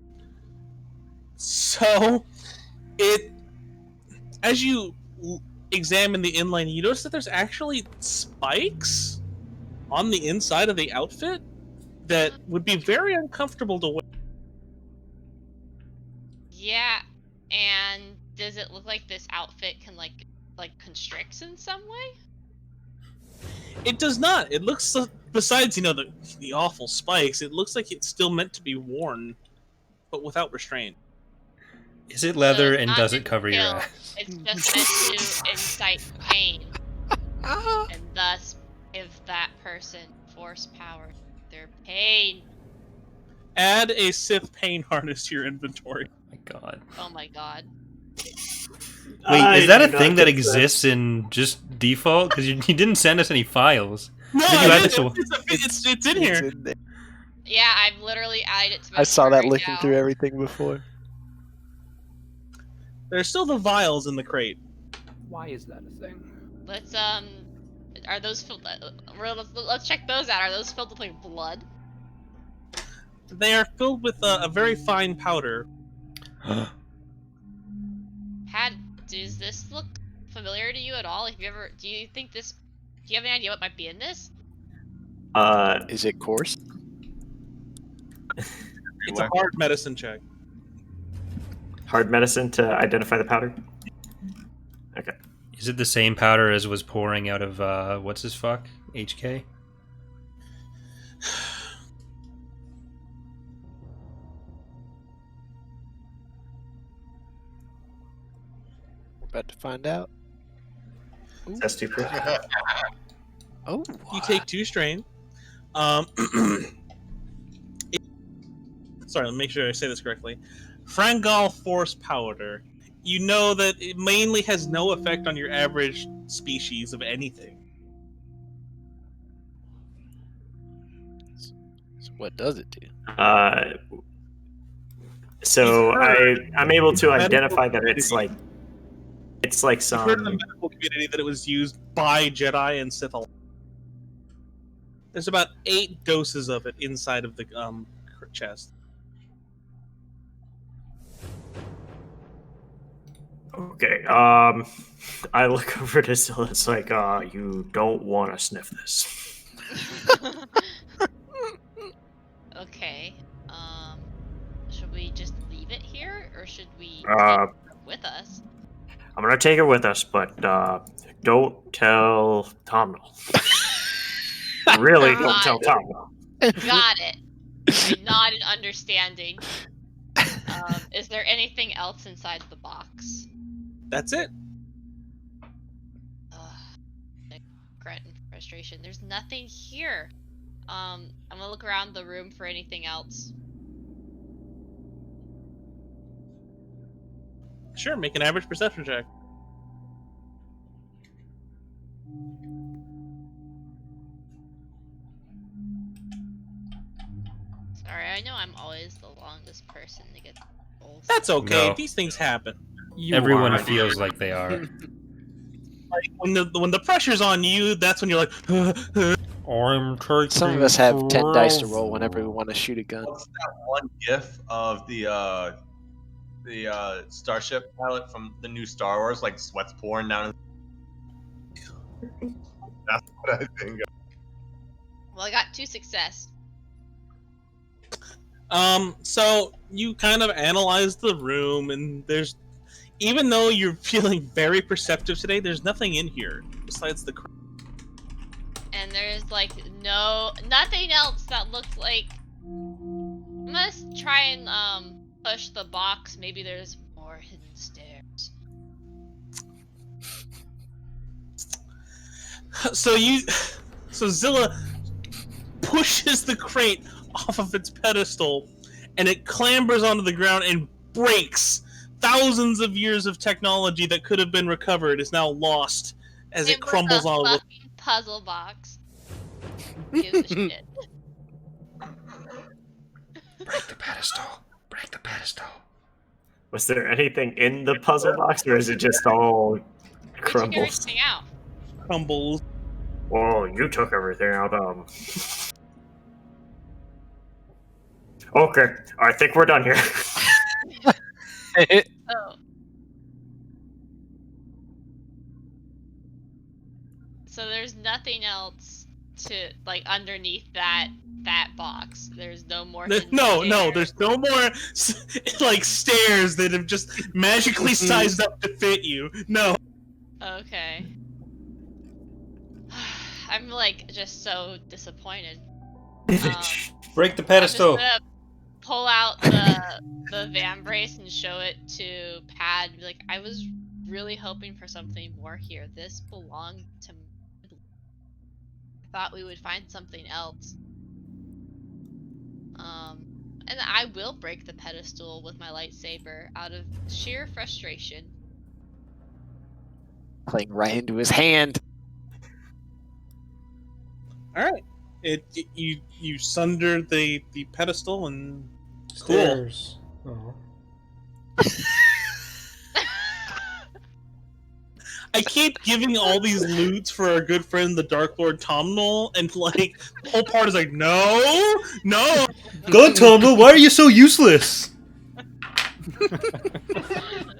So, as you examine the inline, you notice that there's actually spikes on the inside of the outfit that would be very uncomfortable to wear. Yeah, and does it look like this outfit can like constricts in some way? It does not. It looks, besides the awful spikes, it looks like it's still meant to be worn, but without restraint. Is it leather it's and not does meant it cover to your kill, ass? It's just meant to incite pain, and thus give that person force power through their pain. Add a Sith pain harness to your inventory. My God. Oh my god. Wait, is that a do thing not that think exists in just default? Because you didn't send us any files. No, Did you add it to- it's in here. It's in there. Yeah, I've literally added it to my I saw that right looking now. through everything before. There's still the vials in the crate. Why is that a thing? Let's are those filled? Let's check those out. Are those filled with like blood? They are filled with a very fine powder. Pat, does this look familiar to you at all? Do you think this? Do you have any idea what might be in this? Is it coarse? It's a hard medicine check. hard medicine to identify the powder? Okay. Is it the same powder as was pouring out of what's his fuck? HK? We're about to find out. That's too proof. Oh, You take 2 strain. Sorry, let me make sure I say this correctly. Frangal Force Powder. You know that it mainly has no effect on your average species of anything. so what does it do? So I'm able to Medical identify that it's community. like I've heard in the some. medical community that it was used by Jedi and Sith. There's about 8 doses of it inside of the chest. Okay. I look over to Zilla. It's like, you don't want to sniff this. Okay. Should we just leave it here, or should we Uh, take it with us? I'm gonna take it with us, but don't tell Tomnall. Really, don't tell Tomnall. Got it. I nod in understanding. Is there anything else inside the box? That's it. Regret and frustration. There's nothing here. I'm gonna look around the room for anything else. Sure, make an average perception check. Sorry, I know I'm always the longest person to get rolls. That's okay. No. These things happen. Everyone feels like they are. Like when the pressure's on you, that's when you're like. I'm taking Some of us have 10 dice to forever. roll whenever we want to shoot a gun. What's that one GIF of the starship pilot from the new Star Wars, like sweat's pouring down? That's what I think. Well, I got 2 success. So you kind of analyze the room, and there's, even though you're feeling very perceptive today, there's nothing in here besides the. And there's like nothing else that looks like. I must try and push the box. Maybe there's more hidden stairs. So Zilla pushes the crate off of its pedestal, and it clambers onto the ground and breaks. Thousands of years of technology that could have been recovered is now lost as it crumbles on on a the. fucking puzzle box. Gives a shit. Break the pedestal. Break the pedestal. Was there anything in the puzzle box, or is it just all We took crumbles? everything out. Crumbles. Well, you took everything out. Okay, I think we're done here. Oh. So there's nothing else to like underneath that box. There's no more. No, there's no more like stairs that have just magically sized up to fit you. No. Okay. I'm like just so disappointed. Break the I'm just pedestal. gonna pull out the van brace and show it to Pad. Be like, I was really hoping for something more here. This belonged to me. I thought we would find something else. And I will break the pedestal with my lightsaber out of sheer frustration. Playing right into his hand. All right. You sunder the pedestal and Stairs. Oh. I keep giving all these loots for our good friend the Dark Lord Tomnall, and like the whole part is like, no. God, Tombo, why are you so useless?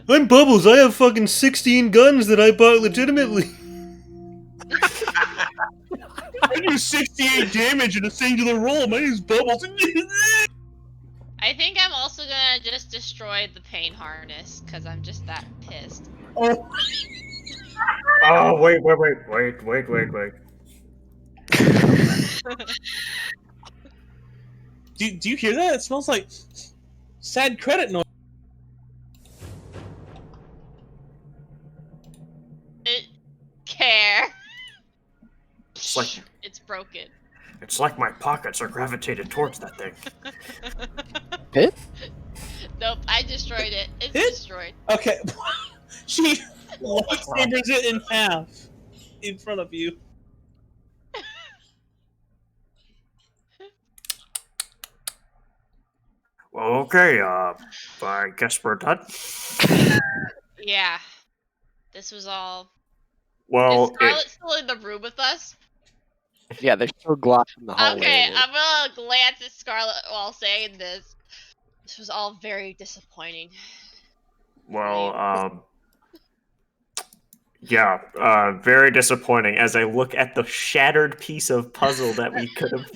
I'm Bubbles. I have fucking 16 guns that I bought legitimately. I do 68 damage in a singular roll. My name's Bubbles. I think I'm also gonna just destroyed the pain harness because I'm just that pissed. Oh, Oh, wait. do you hear that? It smells like sad credit noise. Care. It's It's broken. like my pockets are gravitated towards that thing. Pit? Nope, I destroyed it. It's It? destroyed. Okay, she lightsabers it in half in front of you. Well, okay, I guess we're done. Yeah. This was all. Well, Is Scarlet still in the room with us? Yeah, there's still gloss in the hallway. Okay, I'm gonna glance at Scarlet while saying this. This was all very disappointing. well, yeah, very disappointing as I look at the shattered piece of puzzle that we could have.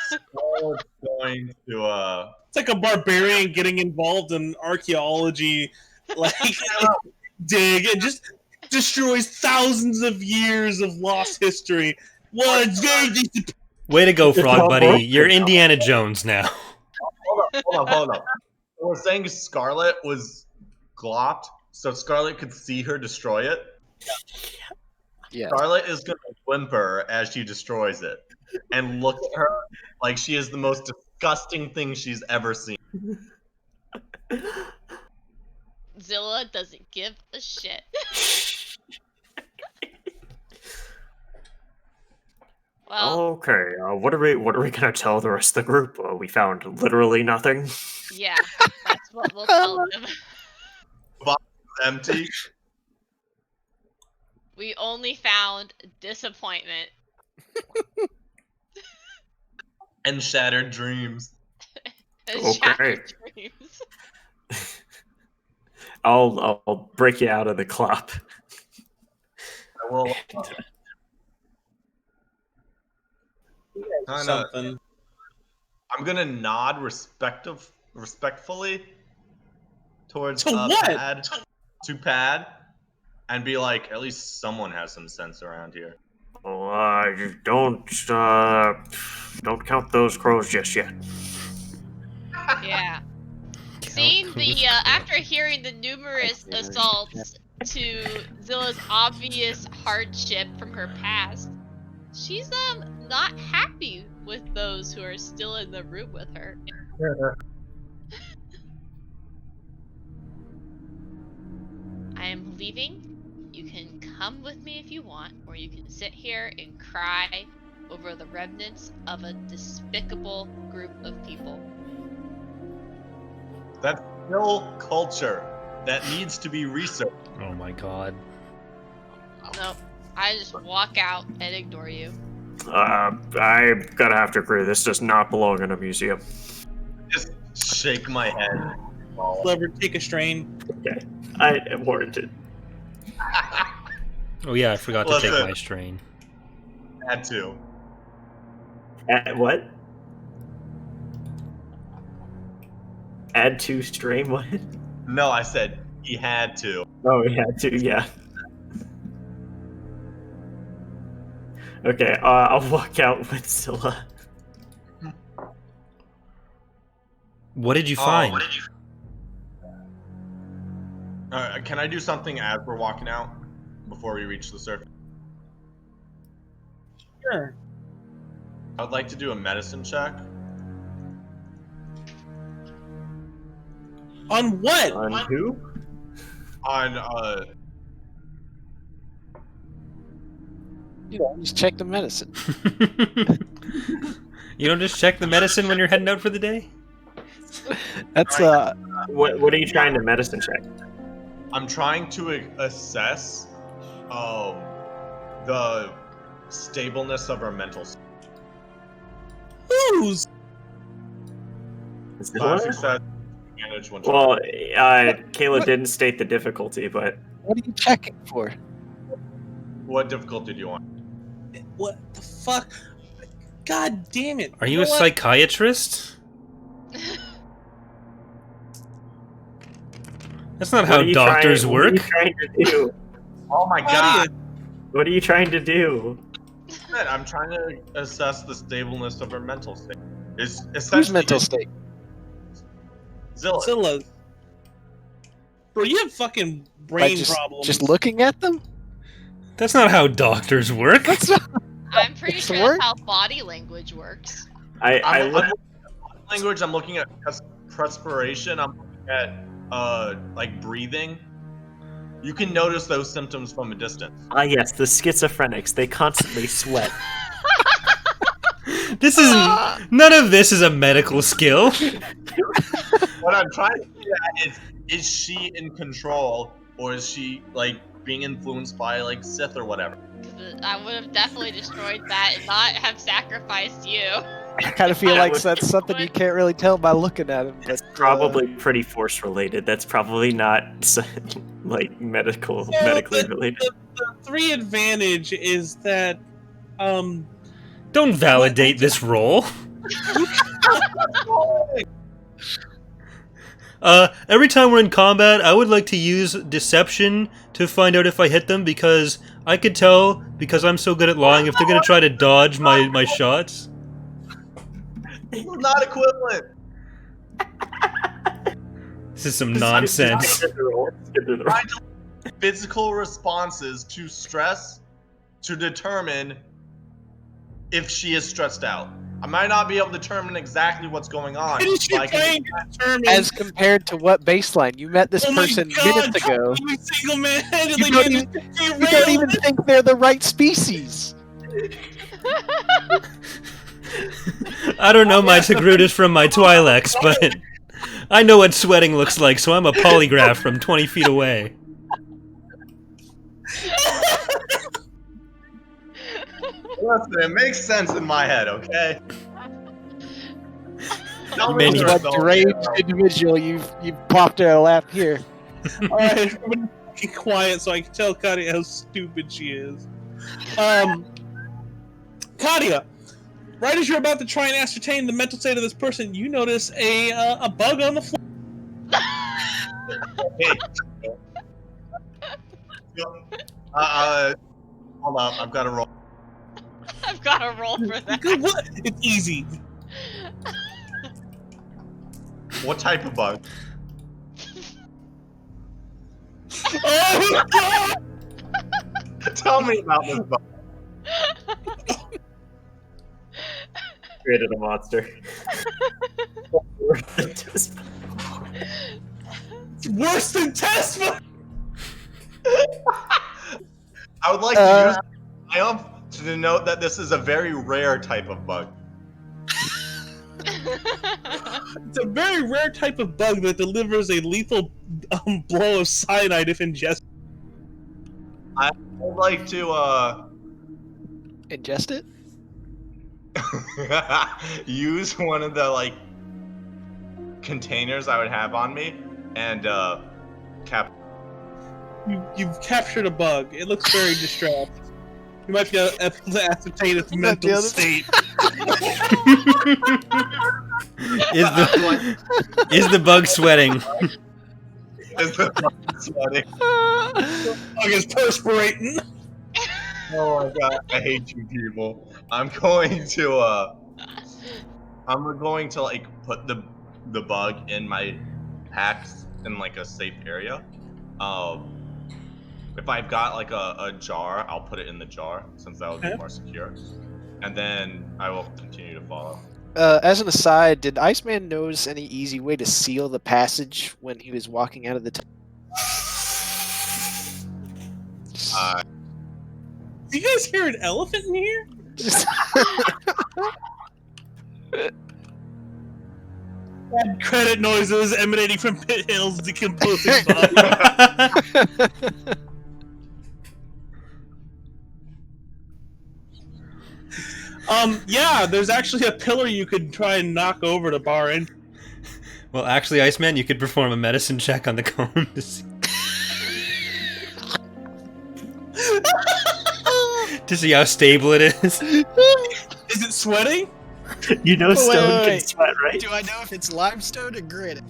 Scarlet's going to It's like a barbarian getting involved in archaeology, like dig, and just destroys thousands of years of lost history. Way to go, Frog all Buddy. broken. You're Indiana Jones now. hold up. We're saying Scarlet was glopped, so Scarlet could see her destroy it. Yeah. Scarlet is going to whimper as she destroys it, and look at her like she is the most disgusting thing she's ever seen. Zilla doesn't give a shit. Well, Okay, what are we gonna tell the rest of the group? We found literally nothing. yeah, that's what we'll tell them. Empty. We only found disappointment. And shattered dreams. And Okay. shattered dreams. I'll break you out of the club. I will. Something. I'm gonna nod respectfully towards To what? Pad, and be like, at least someone has some sense around here. Oh, don't count those crows just yet. Yeah. Seeing the after hearing the numerous assaults to Zilla's obvious hardship from her past, she's not happy with those who are still in the room with her. I am leaving. You can come with me if you want, or you can sit here and cry over the remnants of a despicable group of people. That's still culture that needs to be researched. Oh my god. Nope. I just walk out and ignore you. I'm gonna have to agree. This does not belong in a museum. Just shake my head. Clever, take a strain. Okay, I am warranted. Oh yeah, I forgot to take Listen. my strain. Had to. What? Add 2 strain? What? No, I said he had to. Oh, he had to. Yeah. Okay, I'll walk out with Zilla. What did you find? Can I do something as we're walking out before we reach the surface? Sure. I would like to do a medicine check. On what? On who? On You know, just check the medicine. You don't just check the medicine when you're heading out for the day? That's What are you trying to medicine check? I'm trying to assess the stableness of our mental state. Who's? Zilla? Success, advantage when Well, Kayla didn't state the difficulty, but what are you checking for? What difficulty do you want? What the fuck? God damn it! Are you a psychiatrist? That's not how doctors work. What are you trying to do? Oh my god! What are you trying to do? I'm trying to assess the stableness of her mental state. It's Whose essentially mental state? Zilla. Zilla. Bro, you have fucking By brain problems. just looking at them? That's not how doctors work. That's not. I'm pretty That's sure the word? that's how body language works. I'm looking at language. I'm looking at perspiration. I'm looking at like breathing. You can notice those symptoms from a distance. Yes, the schizophrenics. They constantly sweat. This isn't. None of this is a medical skill. What I'm trying to get at is she in control, or is she like being influenced by like Sith or whatever? I would have definitely destroyed that and not have sacrificed you. I kind of feel like that's something you can't really tell by looking at him. It's probably pretty force related. That's probably not like medically related. The 3 advantage is that Don't validate this roll. Every time we're in combat, I would like to use deception to find out if I hit them, because I could tell, because I'm so good at lying, if they're gonna try to dodge my shots. This is not equivalent. This is some nonsense. Physical responses to stress to determine if she is stressed out. I might not be able to determine exactly what's going on. As compared to what baseline? You met this person minutes ago. You don't even think they're the right species. I don't know my Togrutas from my Twi'leks, but I know what sweating looks like, so I'm a polygraph from 20 feet away. Listen, it makes sense in my head, okay? What deranged individual you've popped in our lap here. Alright, I'm gonna be quiet so I can tell Kadia how stupid she is. Kadia, right as you're about to try and ascertain the mental state of this person, you notice a bug on the floor. Hold up, I've got to roll. I've got to roll for that. What? It's easy. What type of bug? Oh, Tell me about this bug. Created a monster. it's worse than test. I would like to use triumph to denote that this is a very rare type of bug. It's a very rare type of bug that delivers a lethal blow of cyanide if ingested. I would like to Ingest it? use one of the like containers I would have on me and You've captured a bug. It looks very distressed. You might be able to ascertain its mental state. Is the bug sweating? Is the bug sweating? The bug is perspirating. Oh my god, I hate you people. I'm going to like put the bug in my packs in like a safe area. If I've got like a jar, I'll put it in the jar since that would be more secure. And then I will continue to follow. As an aside, did Iceman notice any easy way to seal the passage when he was walking out of the Do you guys hear an elephant in here? Bad credit noises emanating from Pit Hill's decomposing body. Yeah, there's actually a pillar you could try and knock over to bar in. Well, actually, Iceman, you could perform a medicine check on the cone to see how stable it is. Is it sweating? You know Wait, stone wait, can wait. sweat, right? Do I know if it's limestone or granite?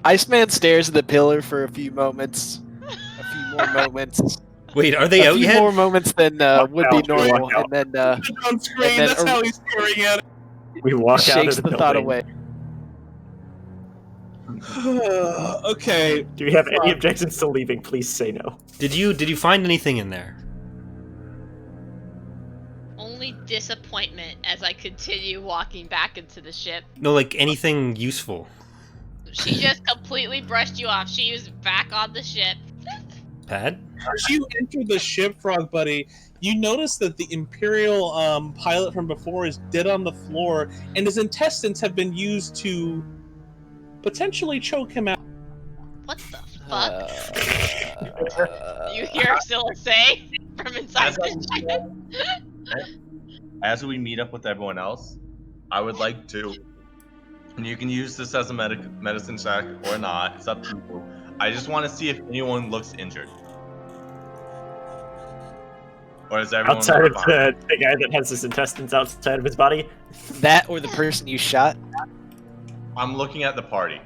Iceman stares at the pillar for a few moments. A few more moments. Wait, are they a out few yet? more moments than would be out, we normal, walk out. and then On screen, And then that's how he's staring at We walk out shakes of the the thought building. away. it. Okay. Do you have any objections to leaving? Please say no. Did you find anything in there? Only disappointment as I continue walking back into the ship. No, like anything useful. She just completely brushed you off. She was back on the ship. Pad? As you enter the ship, Frog Buddy, you notice that the Imperial pilot from before is dead on the floor, and his intestines have been used to potentially choke him out. What the fuck? You hear Scylla say from inside the ship? As we meet up with everyone else, I would like to, and you can use this as a medicine check or not, it's up to you. I just want to see if anyone looks injured. Or is everyone Outside of fine? the guy that has his intestines outside of his body. That or the person you shot? I'm looking at the party.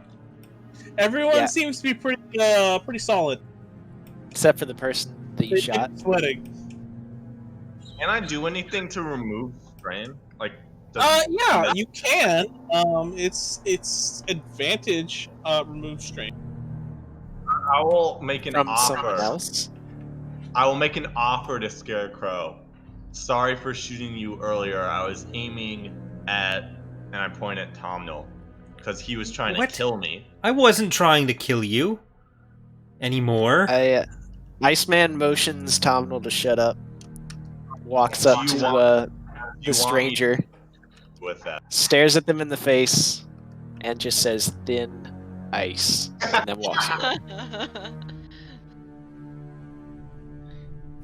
Everyone seems to be pretty solid. Except for the person that you They shot. keep sweating. Can I do anything to remove strain? Like, does Yeah, you can. It's advantage remove strain. I will make an From someone offer. else? I will make an offer to Scarecrow. Sorry for shooting you earlier. I was aiming at, and I point at Tomnil, because he was trying What? to kill me. I wasn't trying to kill you. Anymore. Iceman motions Tomnil to shut up. Walks up Do you to want- the You want me stranger, with that. stares at them in the face, and just says thin ice, and then walks away.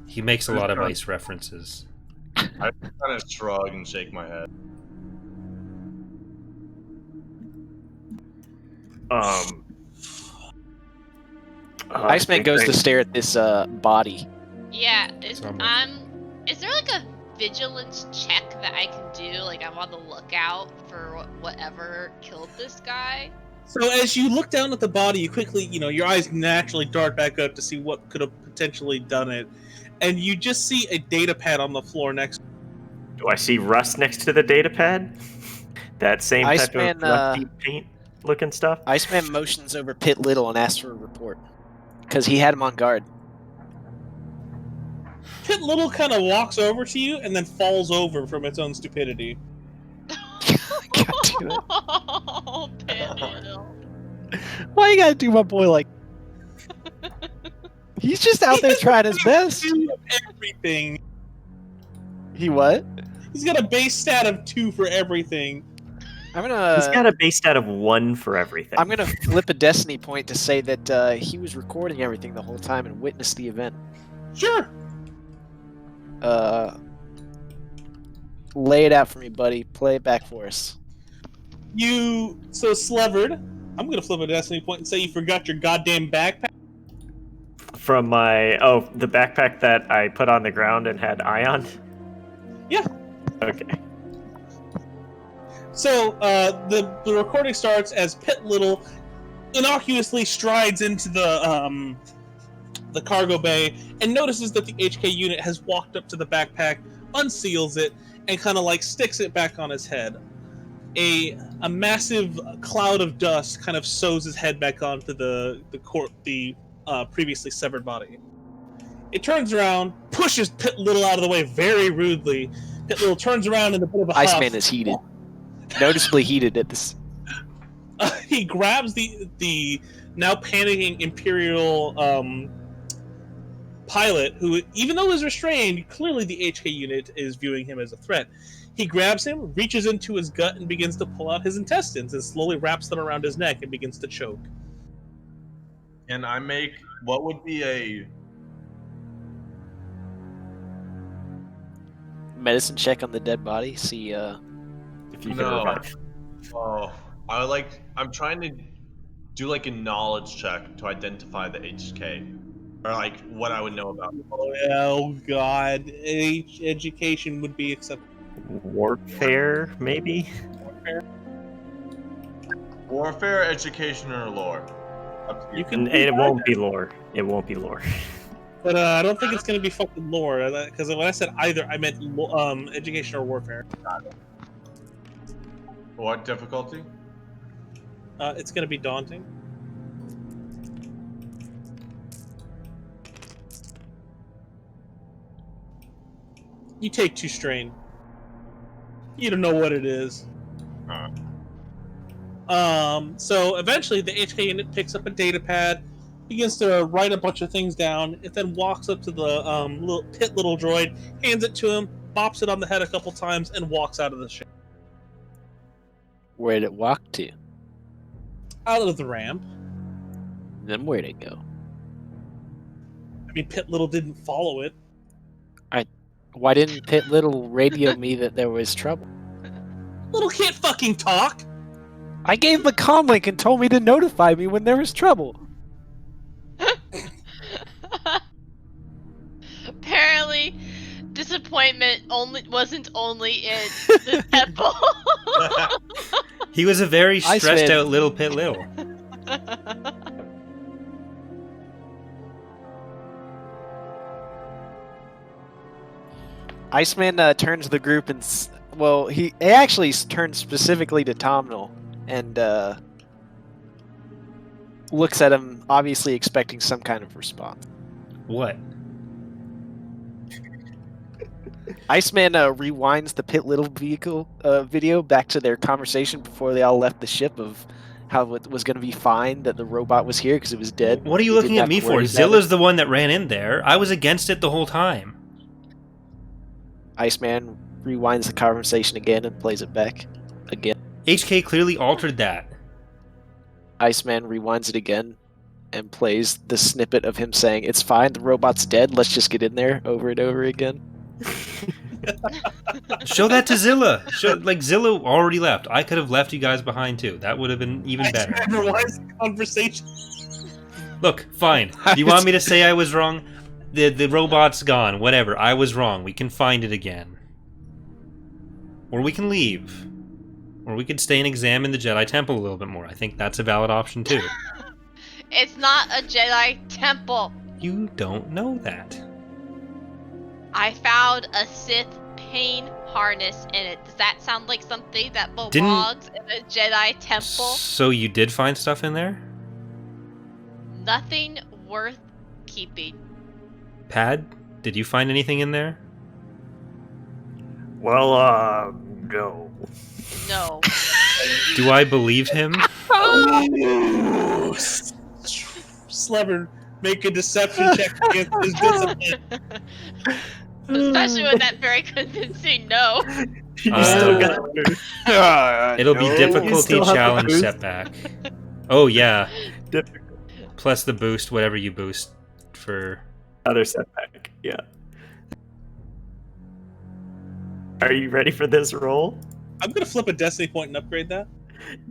He makes a lot of ice references. I kind of shrug and shake my head. Iceman goes to stare at this body. Yeah, Someone. is there like a vigilance check that I can do? Like I'm on the lookout for whatever killed this guy? So as you look down at the body, you quickly, your eyes naturally dart back up to see what could have potentially done it. And you just see a data pad on the floor next. Do I see rust next to the data pad? That same type Iceman, of rusty paint looking stuff? Iceman motions over Pit Little and asks for a report. Because he had him on guard. Pit Little kind of walks over to you and then falls over from its own stupidity. God damn it. Oh, Pit. Why you gotta do my boy like... He's just out there trying his best. Everything. He what? He's got a base stat of 2 for everything. I'm gonna... He's got a base stat of 1 for everything. I'm gonna flip a destiny point to say that he was recording everything the whole time and witnessed the event. Sure. Lay it out for me, buddy. Play it back for us. So Slevered, I'm gonna flip a destiny point and say you forgot your goddamn backpack. From the backpack that I put on the ground and had ion? Yeah. Okay. So the recording starts as Pit Little innocuously strides into the cargo bay and notices that the HK unit has walked up to the backpack, unseals it, and kind of like sticks it back on his head. A massive cloud of dust kind of sews his head back onto the previously severed body. It turns around, pushes Pit Little out of the way very rudely. Pit Little turns around in a bit of a huff. Iceman is heated. Noticeably heated at this. He grabs the now panicking Imperial pilot, who, even though is restrained, clearly the HK unit is viewing him as a threat. He grabs him, reaches into his gut, and begins to pull out his intestines, and slowly wraps them around his neck and begins to choke. And I make what would be a Medicine check on the dead body. See, If you can No. revive. I'm trying to do like a knowledge check to identify the HK. or like what I would know about. Oh God, education would be acceptable. Warfare, maybe? Warfare, education, or lore. Up to You you. can, And it won't be lore. It won't be lore. but I don't think it's gonna be fucking lore. Because when I said either, I meant education or warfare. What difficulty? It's gonna be daunting. You take 2 strain. You don't know what it is. So eventually the HK unit picks up a data pad, begins to write a bunch of things down. It then walks up to the little droid, hands it to him, bops it on the head a couple times, and walks out of the ship. Where'd it walk to? Out of the ramp. Then where'd it go? I mean, Pit Little didn't follow it. Why didn't Pit Little radio me that there was trouble? Little can't fucking talk. I gave him a comm link and told me to notify me when there was trouble. Apparently, disappointment wasn't only in the temple. He was a very I stressed said- out little Pit Little. Iceman turns to the group and he actually turns specifically to Tomnal and looks at him, obviously expecting some kind of response. What? Iceman rewinds the Pit Little video back to their conversation before they all left the ship of how it was going to be fine that the robot was here because it was dead. What are you They looking didn't at me have to for? worry about Zilla's it. the one that ran in there. I was against it the whole time. Iceman rewinds the conversation again and plays it back again. HK clearly altered that. Iceman rewinds it again and plays the snippet of him saying, "It's fine, the robot's dead, let's just get in there," over and over again. Show that to Zilla. Zilla already left. I could have left you guys behind too. That would have been even better. I realized the conversation. Look, fine. Do you want me to say I was wrong? The robot's gone. Whatever. I was wrong. We can find it again. Or we can leave. Or we could stay and examine the Jedi Temple a little bit more. I think that's a valid option too. It's not a Jedi temple. You don't know that. I found a Sith pain harness in it. Does that sound like something that Didn't- belongs in a Jedi temple? So you did find stuff in there? Nothing worth keeping. Pad, did you find anything in there? Well, no. No. Do I believe him? Slevin, make a deception check against his discipline. Especially with that very convincing no. You still got It'll be You difficulty still have the challenge boost. setback. Oh yeah. Difficult. Plus the boost, whatever you boost for. Other setback. Yeah. Are you ready for this roll? I'm gonna flip a destiny point and upgrade that.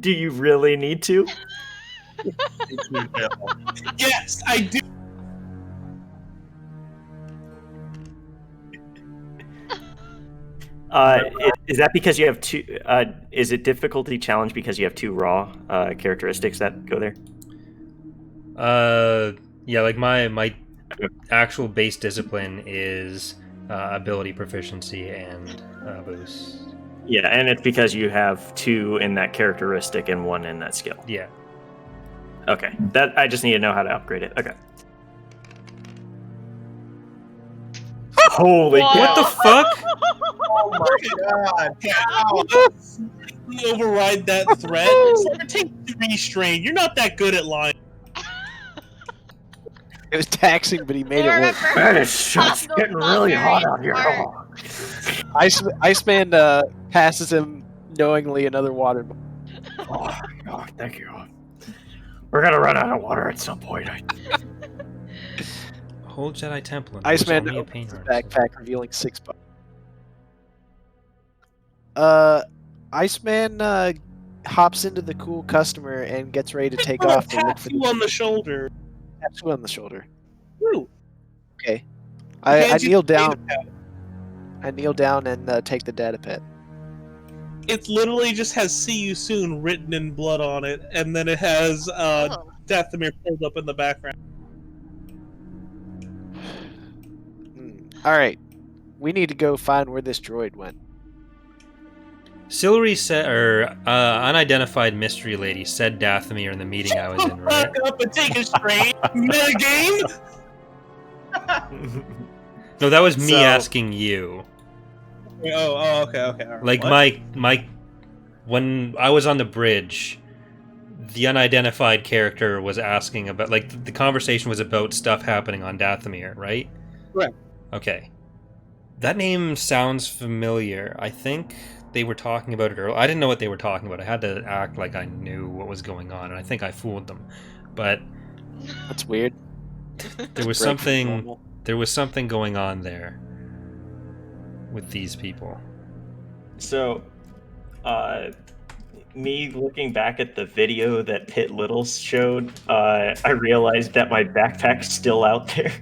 Do you really need to? Yes, I do. Is that because you have two? Is it difficulty challenge because you have two raw characteristics that go there? Yeah, like my actual base discipline is ability proficiency and boost. Yeah, and it's because you have two in that characteristic and one in that skill. Yeah. Okay, that I just need to know how to upgrade it. Okay. Holy! Whoa. What the fuck? Oh my god! You override that threat. Slevin, take 3 strain. You're not that good at lying. It was taxing, but he made it work. Remember, Man, it's Tomnal's getting not really very hot out here. smart. Iceman passes him knowingly another water bottle. Oh, thank you. We're gonna run out of water at some point. Whole Jedi Temple. And Iceman there's only a opens pain his harness. backpack, revealing 6 bucks. Iceman hops into the cool customer and gets ready to take I'm gonna off to look tap for you on the shoulder. taps you on the shoulder. True. Okay. You I can't use kneel the data down. pad. I kneel down and take the data pad. It literally just has "See you soon" written in blood on it, and then it has Oh. Dathomir pulled up in the background. All right. We need to go find where this droid went. Sillery said, or unidentified mystery lady said Dathomir in the meeting I was in, right? Fuck up and take a straight metagame. No, that was me So- asking you. Oh, okay. All right. Like What? my when I was on the bridge, the unidentified character was asking about, like, the conversation was about stuff happening on Dathomir, right? Correct. Okay. That name sounds familiar. I think they were talking about it earlier. I didn't know what they were talking about. I had to act like I knew what was going on, and I think I fooled them. But That's weird. there was Breaking something normal. there was something going on there with these people. So, me looking back at the video that Pitt Little showed, I realized that my backpack's still out there.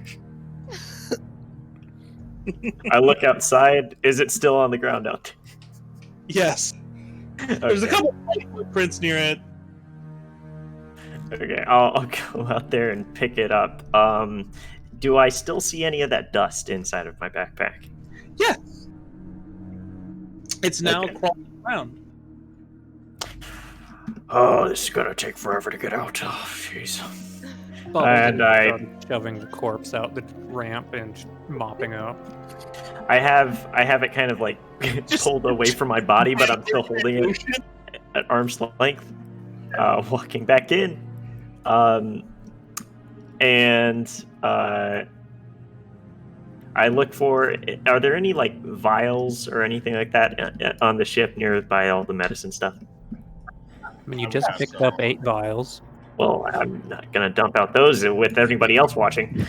I look outside. Is it still on the ground out there? Yes. There's a couple of footprints near it. Okay, I'll go out there and pick it up. Do I still see any of that dust inside of my backpack? Yeah. It's now Okay. crawling around. Oh, this is gonna take forever to get out. Oh, jeez. And I- start shoving the corpse out the ramp and mopping up. I have it kind of like Just- pulled away from my body, but I'm still holding it at arm's length. Walking back in, and I look for. Are there any like vials or anything like that on the ship nearby all the medicine stuff? I mean, you just picked up 8 vials. Well, I'm not gonna dump out those with everybody else watching.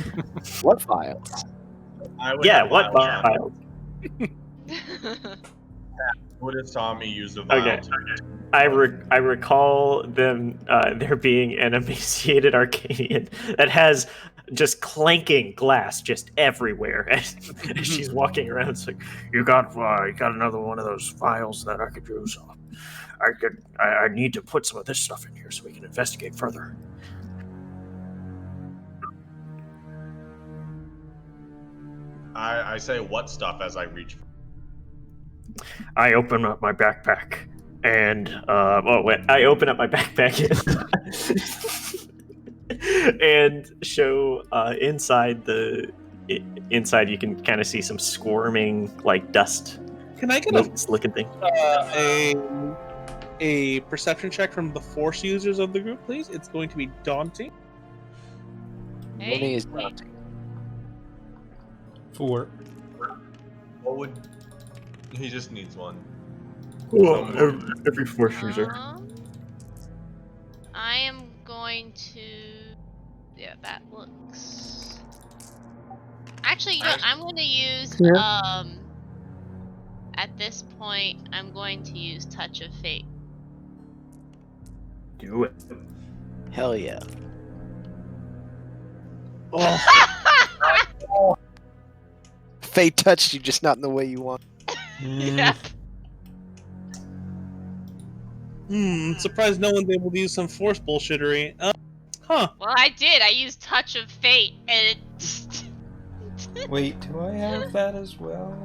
What files? I would Yeah, have what vials. vials? Would have saw me use the vial. Okay. I recall them there being an emaciated Arcadian that has just clanking glass just everywhere as she's walking around. It's like, You got another one of those files that I could use. I need to put some of this stuff in here so we can investigate further. I say what stuff as I reach. I open up my backpack and I open up my backpack and show inside inside you can kind of see some squirming like dust Can I get motes looking thing. a perception check from the Force users of the group, please? It's going to be daunting. Money is wait. daunting. 4. What would he just needs one? Well, every force user. I am going to. Yeah, that looks. Actually, you know, I'm going to use At this point, I'm going to use Touch of Fate. Do it. Hell yeah. Oh, Fate touched you, just not in the way you want. Yeah. surprised no one's able to use some Force bullshittery. Huh. Well, I did. I used Touch of Fate, and it. Wait, do I have that as well?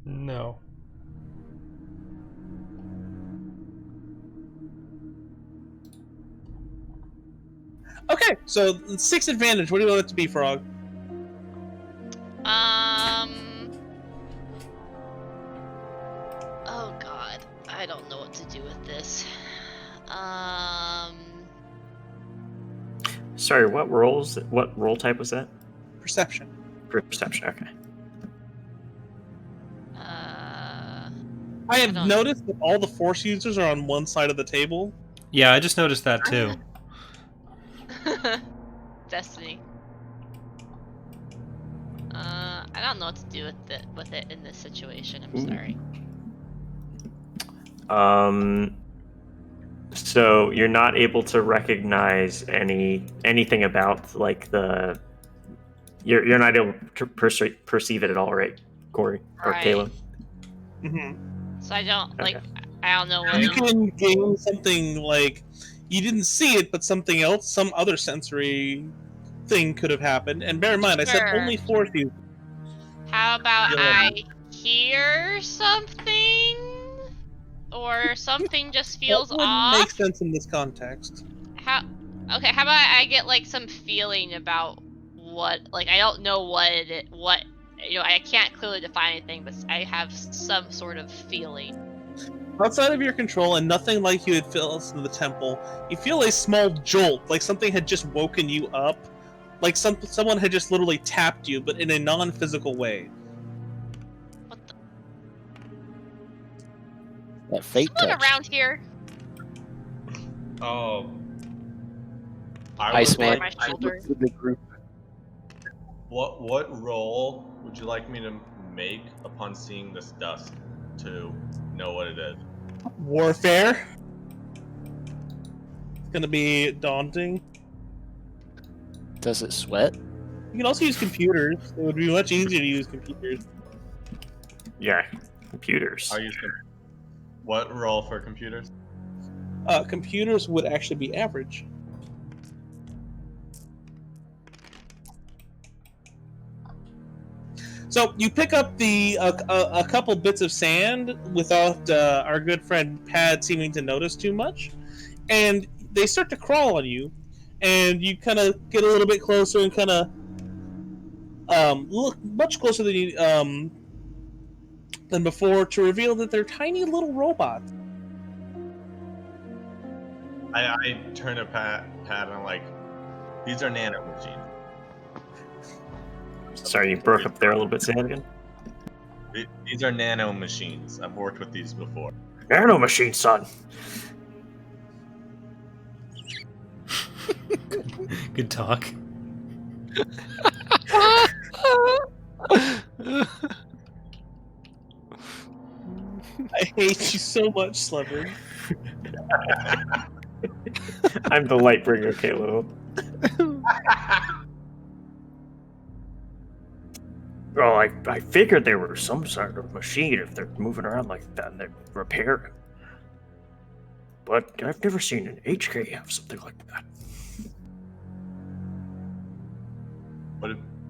No. Okay, so 6 advantage. What do you want it to be, Frog? Oh God, I don't know what to do with this. Sorry, what role type was that? Perception. Perception, okay. I have don't- noticed that all the Force users are on one side of the table. Yeah, I just noticed that too. Destiny. I don't know what to do with it in this situation. I'm sorry. So you're not able to recognize anything about like the. You're not able to perceive it at all, right, Corey or Right. Caleb? So I don't Okay. I don't know You what. can gain something like you didn't see it, but something else, some other sensory thing could have happened. And bear in mind, I said Sure. only 4 seasons. How about Yeah. I hear something, or something just feels That wouldn't off? make sense in this context. How about I get like some feeling about what, like, I don't know what I can't clearly define anything, but I have some sort of feeling. Outside of your control, and nothing like you had felt in the temple, you feel a small jolt, like something had just woken you up, like someone had just literally tapped you, but in a non-physical way. What the? That fate Someone touch. around here? Oh. I would Iceman. My like. shoulder. To the group. What role would you like me to make upon seeing this dust to know what it is? Warfare. It's gonna be daunting. Does it sweat? You can also use computers. It would be much easier to use computers. Yeah, computers. Are you? What role for computers? Computers would actually be average. So you pick up a couple bits of sand without our good friend Pad seeming to notice too much, and they start to crawl on you, and you kind of get a little bit closer and kind of look much closer than before to reveal that they're tiny little robots. I turn to Pat and I'm like, these are nano machines. Sorry, you broke up there a little bit. Say that again. These are nano machines. I've worked with these before. Nano machine, son. Good talk. I hate you so much, Slevin. I'm the light bringer, Caleb. Well, I figured they were some sort of machine if they're moving around like that and they're repairing. But I've never seen an HK have something like that.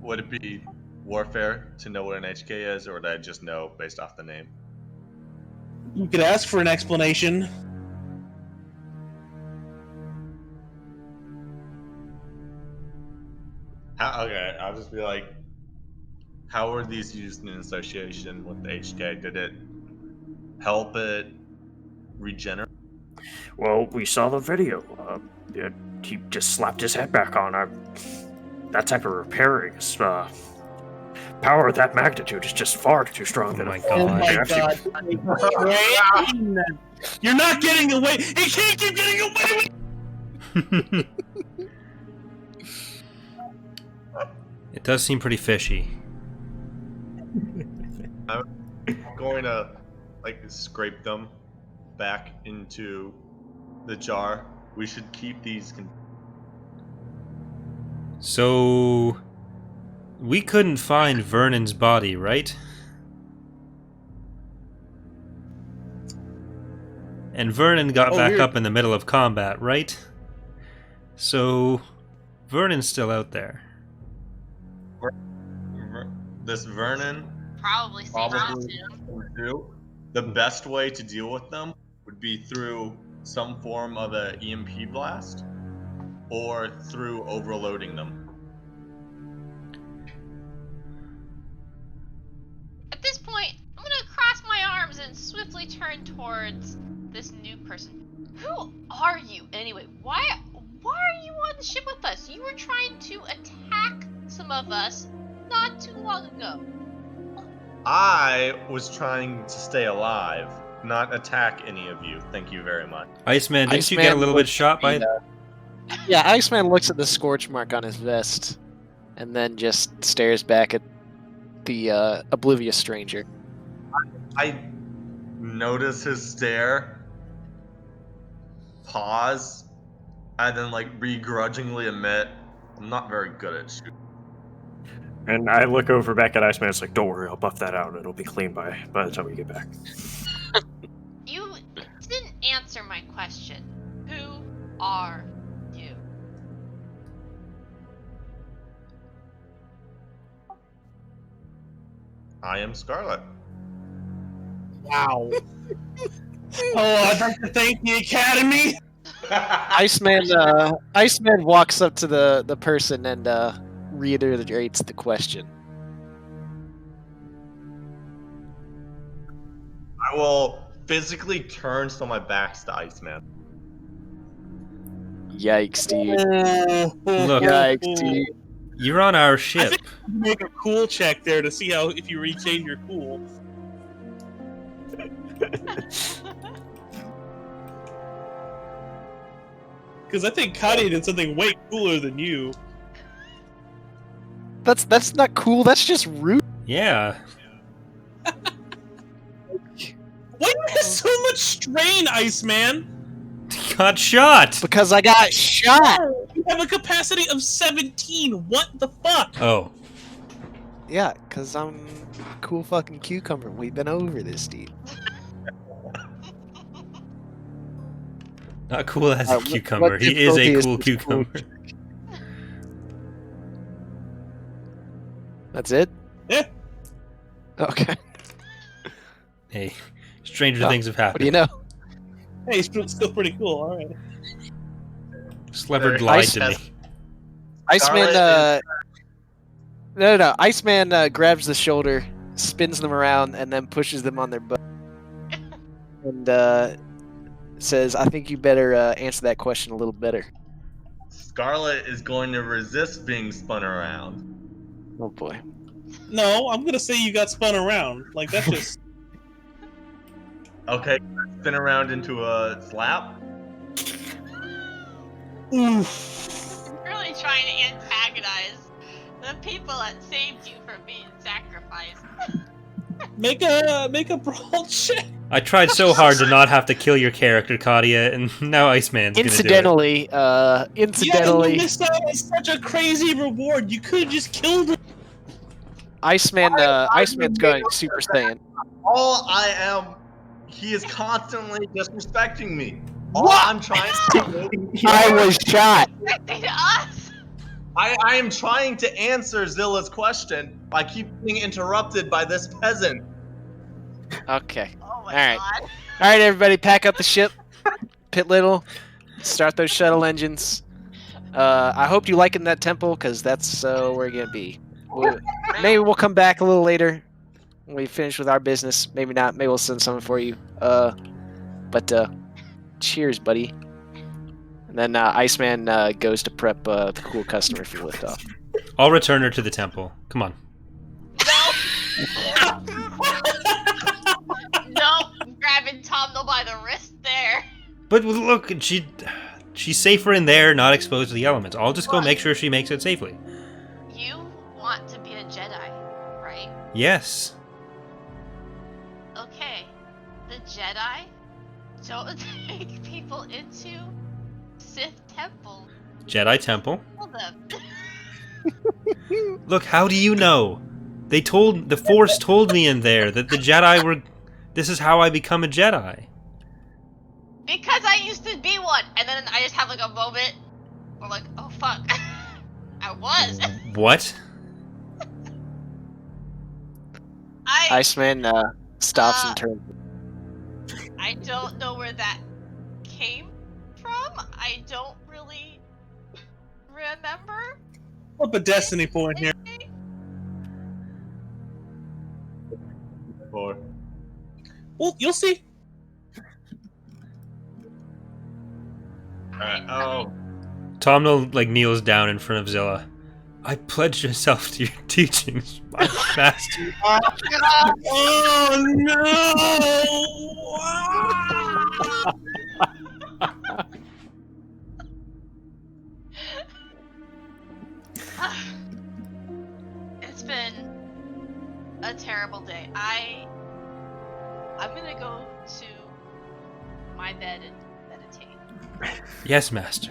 Would it be warfare to know what an HK is, or would I just know based off the name? You could ask for an explanation. Okay, I'll just be like, how were these used in association with the HK? Did it help it regenerate? Well, we saw the video. He just slapped his head back on. That type of repairing is, power of that magnitude is just far too strong. Oh my Oh God. my I've seen- god. You're not getting away! He can't keep getting away! It does seem pretty fishy. I'm going to scrape them back into the jar. We should keep these. So we couldn't find Vernon's body, right? And Vernon got back weird. up in the middle of combat, right? So Vernon's still out there. This Vernon Probably same probably costume. do. The best way to deal with them would be through some form of a EMP blast, or through overloading them. At this point, I'm gonna cross my arms and swiftly turn towards this new person. Who are you anyway? Why are you on the ship with us? You were trying to attack some of us not too long ago. I was trying to stay alive, not attack any of you. Thank you very much. Iceman, didn't you get a little bit shot by... Yeah, Iceman looks at the scorch mark on his vest and then just stares back at the oblivious stranger. I notice his stare, pause, and then like begrudgingly admit, I'm not very good at shooting. And I look over back at Iceman. It's like, don't worry, I'll buff that out. It'll be clean by the time we get back. You didn't answer my question. Who are you? I am Scarlet. Wow. I'd like to thank the Academy. Iceman walks up to the person and reiterates the question. I will physically turn so my back's to Iceman. Yikes, dude. Look. Yikes, dude. You're on our I ship. think you make a cool check there to see how if you retain your cool. Because I think Kahniji did something way cooler than you. That's not cool. That's just rude. Yeah. Why do you have so much strain, Iceman? Got shot! Because I got shot. You have a capacity of 17. What the fuck? Oh. Yeah, because I'm a cool fucking cucumber. We've been over this, dude. Not cool as a What cucumber. He is difficulty a is cool this cucumber. That's it? Yeah. Okay. Hey, stranger Oh, things have What do happened. you know? Hey, he's still pretty cool. All right. Slever lied to me. Ice- Iceman, Scarlet no. Iceman grabs the shoulder, spins them around, and then pushes them on their butt. And says, I think you better answer that question a little better. Scarlet is going to resist being spun around. Oh boy. No, I'm gonna say you got spun around. Like that's just. Okay, spin around into a slap. Oof. You're really trying to antagonize the people that saved you from being sacrificed. Make a brawl check. I tried so hard to not have to kill your character, Katia, and now Iceman's gonna do it. Incidentally, Yeah, you missed out on such a crazy reward. You could have just killed him. Iceman's going Super Saiyan. All I am, he is constantly disrespecting me. All What? I'm trying to do, I was shot. Expecting us. I am trying to answer Zilla's question by keep being interrupted by this peasant. Okay. Oh my Alright. god. Alright, everybody, pack up the ship. Pit Little. Start those shuttle engines. I hope you liking that temple, because that's where we're going to be. Maybe we'll come back a little later when we finish with our business. Maybe not. Maybe we'll send something for you. But cheers, buddy. And then Iceman goes to prep the cool customer for liftoff. I'll return her to the temple. Come on. No, I'm grabbing Tomno by the wrist there. But look, she's safer in there, not exposed to the elements. I'll just go make sure she makes it safely. You want to be a Jedi, right? Yes. Okay. The Jedi don't take people into Sith Temple. Jedi Temple. Kill them. Look, how do you know? The Force told me in there that the Jedi were... This is how I become a Jedi. Because I used to be one, and then I just have like a moment where like, oh fuck, I was. What? Iceman stops and turns. I don't know where that came from. I don't really remember. Flip a destiny point here. Or Well, you'll see. oh, Tomno kneels down in front of Zilla. I pledge myself to your teachings, my master. Oh no! It's been a terrible day. I'm gonna go to my bed and meditate. Yes, master.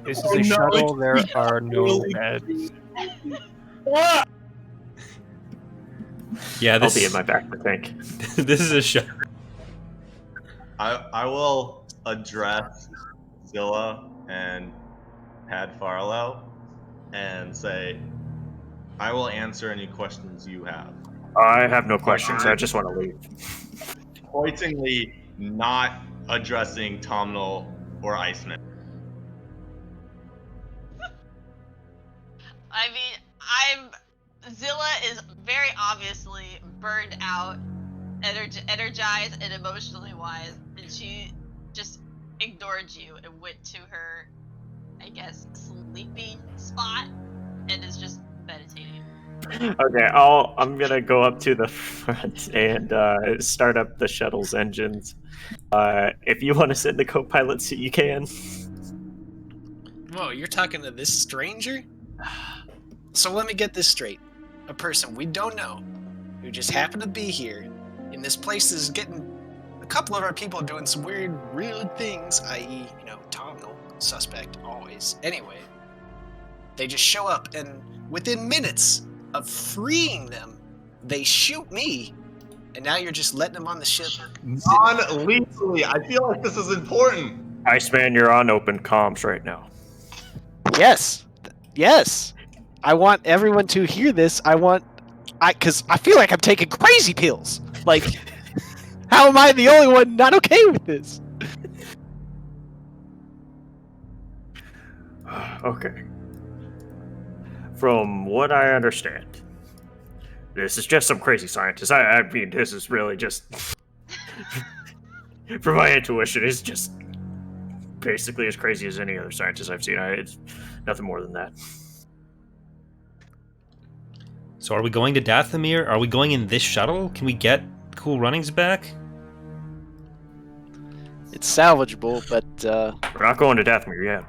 This is a shuttle. There are no beds. What? Yeah, I'll this be in my back, I think. this is a show. I will address Zilla and Pad Farlow and say, I will answer any questions you have. I have no questions. I just want to leave. Pointingly not addressing Tomnal or Iceman. I mean, Zilla is very obviously burned out, energized, and emotionally wise, and she just ignored you and went to her, I guess, sleeping spot, and is just meditating. Okay, I'm gonna go up to the front and start up the shuttle's engines. If you want to sit in the co-pilot seat, you can. Whoa, you're talking to this stranger? So let me get this straight. A person we don't know, who just happened to be here, in this place is getting a couple of our people doing some weird things, i.e., Tomnal, suspect, always. Anyway, they just show up, and within minutes of freeing them, they shoot me, and now you're just letting them on the ship. Non-lethally. I feel like this is important. Iceman, you're on open comms right now. Yes. I want everyone to hear this. Because I feel like I'm taking crazy pills. Like, how am I the only one not okay with this? Okay. From what I understand, this is just some crazy scientist. I mean, this is really just... From my intuition, it's just basically as crazy as any other scientist I've seen. It's nothing more than that. So are we going to Dathomir? Are we going in this shuttle? Can we get Cool Runnings back? It's salvageable, but We're not going to Dathomir yet.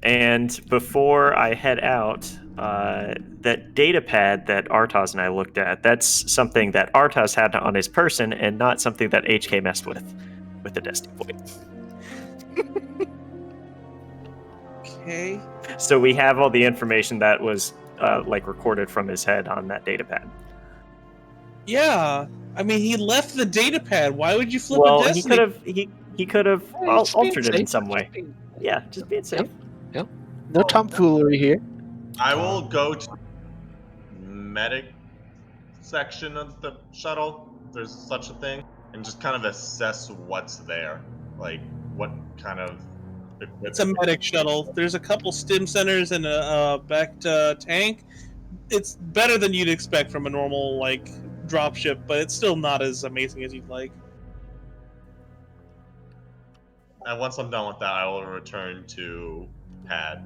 And before I head out, that data pad that Artaz and I looked at, that's something that Artaz had on his person and not something that HK messed with the Destiny Point. Okay. So we have all the information that was recorded from his head on that data pad. Yeah. I mean, he left the data pad. Why would you flip a Well, Destiny? he could have just being altered it in safe. some way. Yeah, just being safe. no tomfoolery here. I will go to medic section of the shuttle. There's such a thing, and just kind of assess what's there, like what kind of equipment. It's a medic shuttle. There's a couple stim centers and a backed tank. It's better than you'd expect from a normal dropship, but it's still not as amazing as you'd like. And once I'm done with that, I will return to Pad.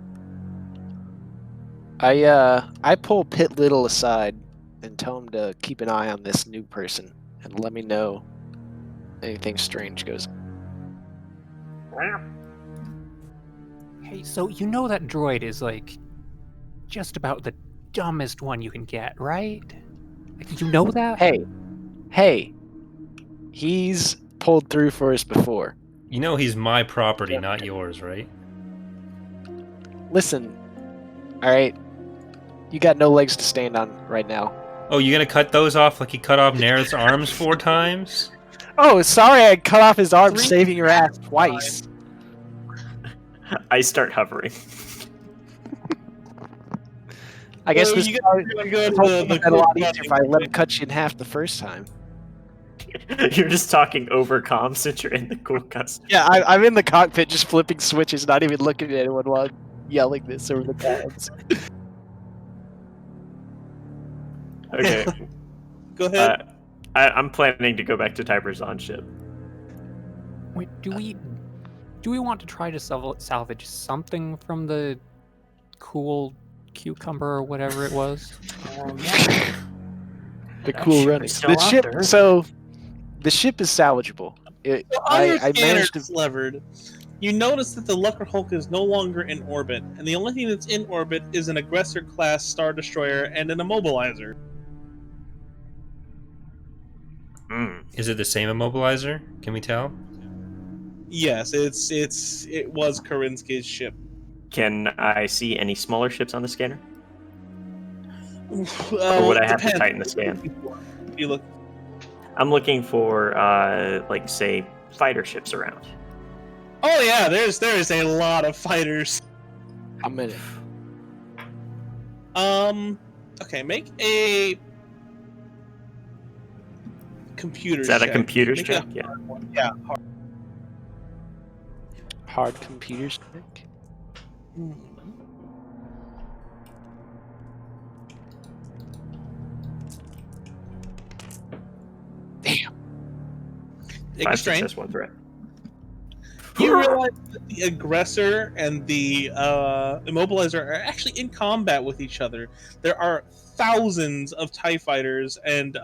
I pull Pit Little aside and tell him to keep an eye on this new person and let me know anything strange goes. Hey, so you know that droid is just about the dumbest one you can get, right? You know that? Hey, he's pulled through for us before. You know he's my property, not yours, right? Listen, all right, you got no legs to stand on right now. Oh, you gonna cut those off like you cut off Nerith's arms 4 times? Oh, sorry, I cut off his arm, 3 saving your ass twice. I start hovering. I guess Well, this you would gotta go to have the been a lot cool easier if I let him cut you in half the first time. You're just talking over comms since you're in the cool custom. Yeah, I'm in the cockpit just flipping switches, not even looking at anyone while yelling this over the comms. Okay. Go ahead. I'm planning to go back to Tiber's on ship. Wait, do we want to try to salvage something from the cool cucumber or whatever it was? The cool ship running. is still The out ship. there. So, the ship is salvageable. I managed to. Levered. You notice that the Lucker Hulk is no longer in orbit, and the only thing that's in orbit is an aggressor-class Star Destroyer and an immobilizer. Hmm. Is it the same immobilizer? Can we tell? Yes, it was Karinsky's ship. Can I see any smaller ships on the scanner? Or Well, would it I have to depends. tighten the scan? You look. I'm looking for, like, say, fighter ships around. Oh yeah, there's a lot of fighters. A minute. Okay, make a computer Is that check. a computer's Make check? a Yeah. hard one. Yeah. Hard computers check. Damn. Take a 5 strain. success, 1 threat. You realize that the aggressor and the immobilizer are actually in combat with each other. There are thousands of TIE fighters and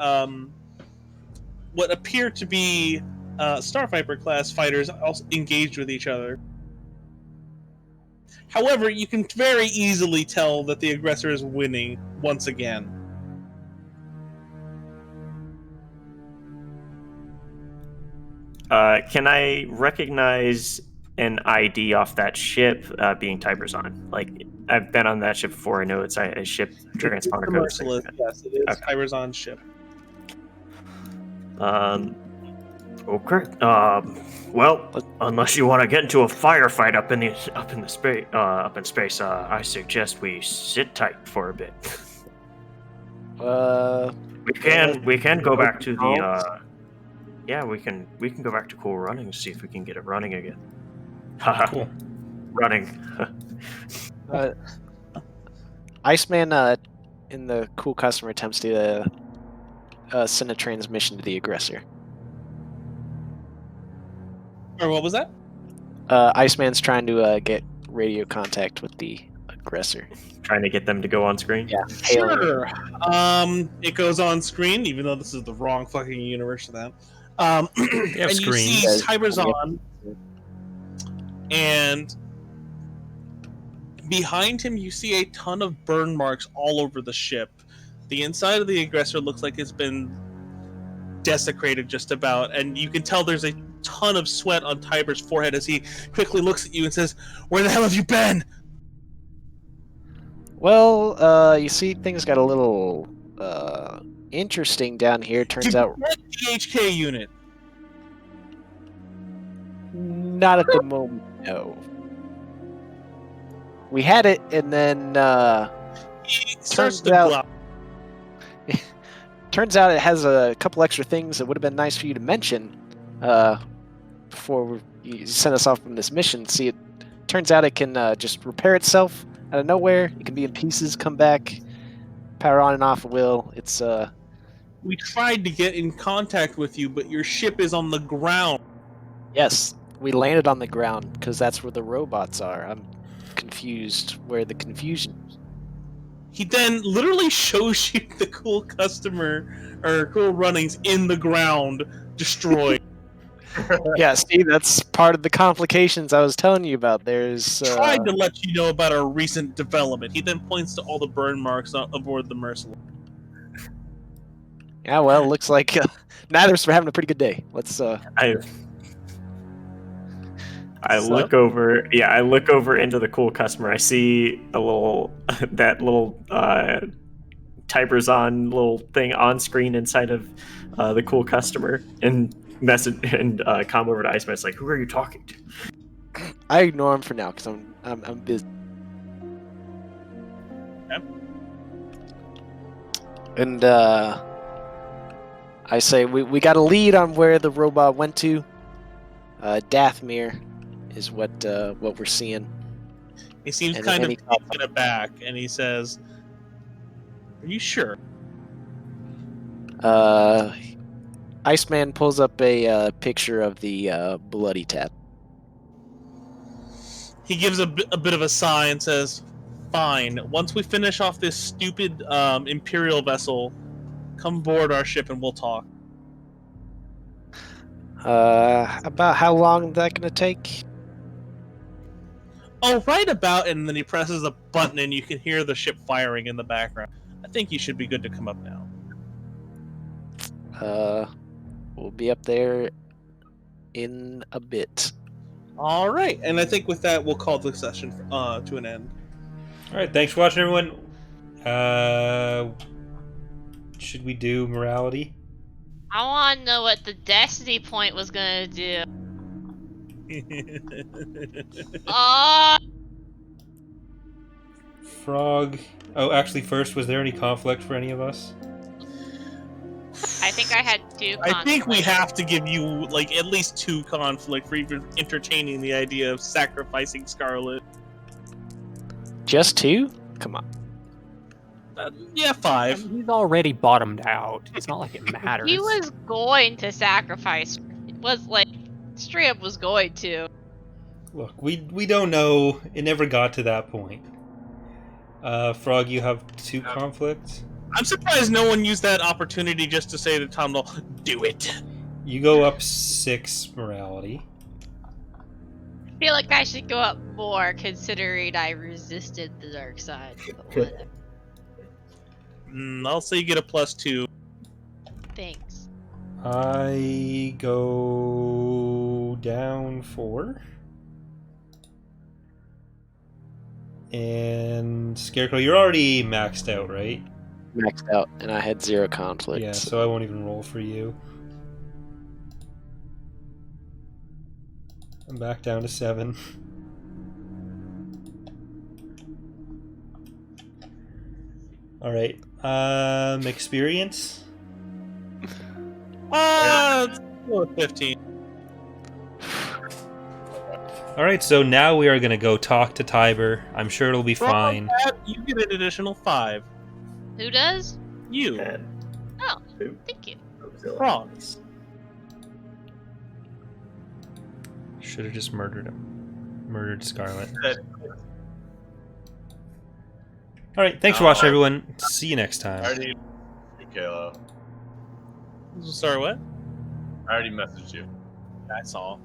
what appear to be Starfighter class fighters also engaged with each other. However, you can very easily tell that the aggressor is winning once again. Can I recognize an ID off that ship being Tiberzon? Like, I've been on that ship before. I know it's a ship transponder code. Merciless, yes, it is Okay. Tiberzon's ship. Okay. Well, unless you want to get into a firefight up in space, I suggest we sit tight for a bit. We can go back to the. Yeah, we can go back to Cool Running, see if we can get it running again. Haha. Cool. Running. Iceman, in the cool customer attempts to send a transmission to the aggressor. Or what was that? Iceman's trying to get radio contact with the aggressor. Trying to get them to go on screen. Yeah, hailing it. Sure. It goes on screen, even though this is the wrong fucking universe for that. have And you see screens. Tiberzon, and behind him you see a ton of burn marks all over the ship. The inside of the aggressor looks like it's been desecrated just about, and you can tell there's a ton of sweat on Tiber's forehead as he quickly looks at you and says, "Where the hell have you been?" Well, you see, things got a little interesting down here. Turns out, DHK unit. not at the moment. No, we had it, and then He starts Turns to out- glow. turns out it has a couple extra things that would have been nice for you to mention before you sent us off from this mission. See, it turns out it can just repair itself out of nowhere. It can be in pieces, come back, power on and off at will. It's We tried to get in contact with you, but your ship is on the ground. yes, we landed on the ground because that's where the robots are. I'm confused where the confusion is. He then literally shows you the cool customer or cool runnings in the ground, destroyed. Yeah, see, that's part of the complications I was telling you about. There's Tried to let you know about our recent development. He then points to all the burn marks aboard the Merciless. yeah, well, looks like neither of us are having a pretty good day. Let's I look over. Yeah, I look over into the cool customer. I see a little that little Tiberzon little thing on screen inside of the cool customer, and message and come over to Iceman. It's like, who are you talking to? I ignore him for now because I'm busy. Okay. And I say we got a lead on where the robot went to. Dathmere is what we're seeing. He seems And kind of any- taken aback, and he says, "Are you sure?" Iceman pulls up a picture of the bloody tap. He gives a bit of a sigh and says, "Fine. Once we finish off this stupid Imperial vessel, come board our ship and we'll talk." About how long is that gonna take? Oh, right about, and then he presses a button and you can hear the ship firing in the background. I think you should be good to come up now. We'll be up there in a bit. All right, and I think with that we'll call the session to an end. All right, thanks for watching, everyone. Should we do morality? I want to know what the destiny point was gonna do. Frog. Oh, actually, first, was there any conflict for any of us? I think I had 2 conflicts. I think we have to give you like at least 2 conflict for even entertaining the idea of sacrificing Scarlet. Just 2? Come on. Yeah, 5. He's already bottomed out. It's not like it matters. He was going to sacrifice. It was like straight up was going to. Look, we don't know. It never got to that point. Frog, you have 2 conflicts. I'm surprised no one used that opportunity just to say to Tom, do it. You go up 6 morality. I feel like I should go up more considering I resisted the dark side. But whatever. I'll say you get a +2. Thanks. I go down 4. And Scarecrow, you're already maxed out, right? Maxed out, and I had 0 conflicts. Yeah, so I won't even roll for you. I'm back down to 7. All right. Experience. 15. All right, so now we are gonna go talk to Tiber. I'm sure it'll be For fine. that, you get an additional 5. Who does? You. Oh, thank you. Frogs. Should have just murdered him. Murdered Scarlet. All right, thanks for watching, everyone. See you next time. I already, Kayla. Sorry, what? I already messaged you. I saw.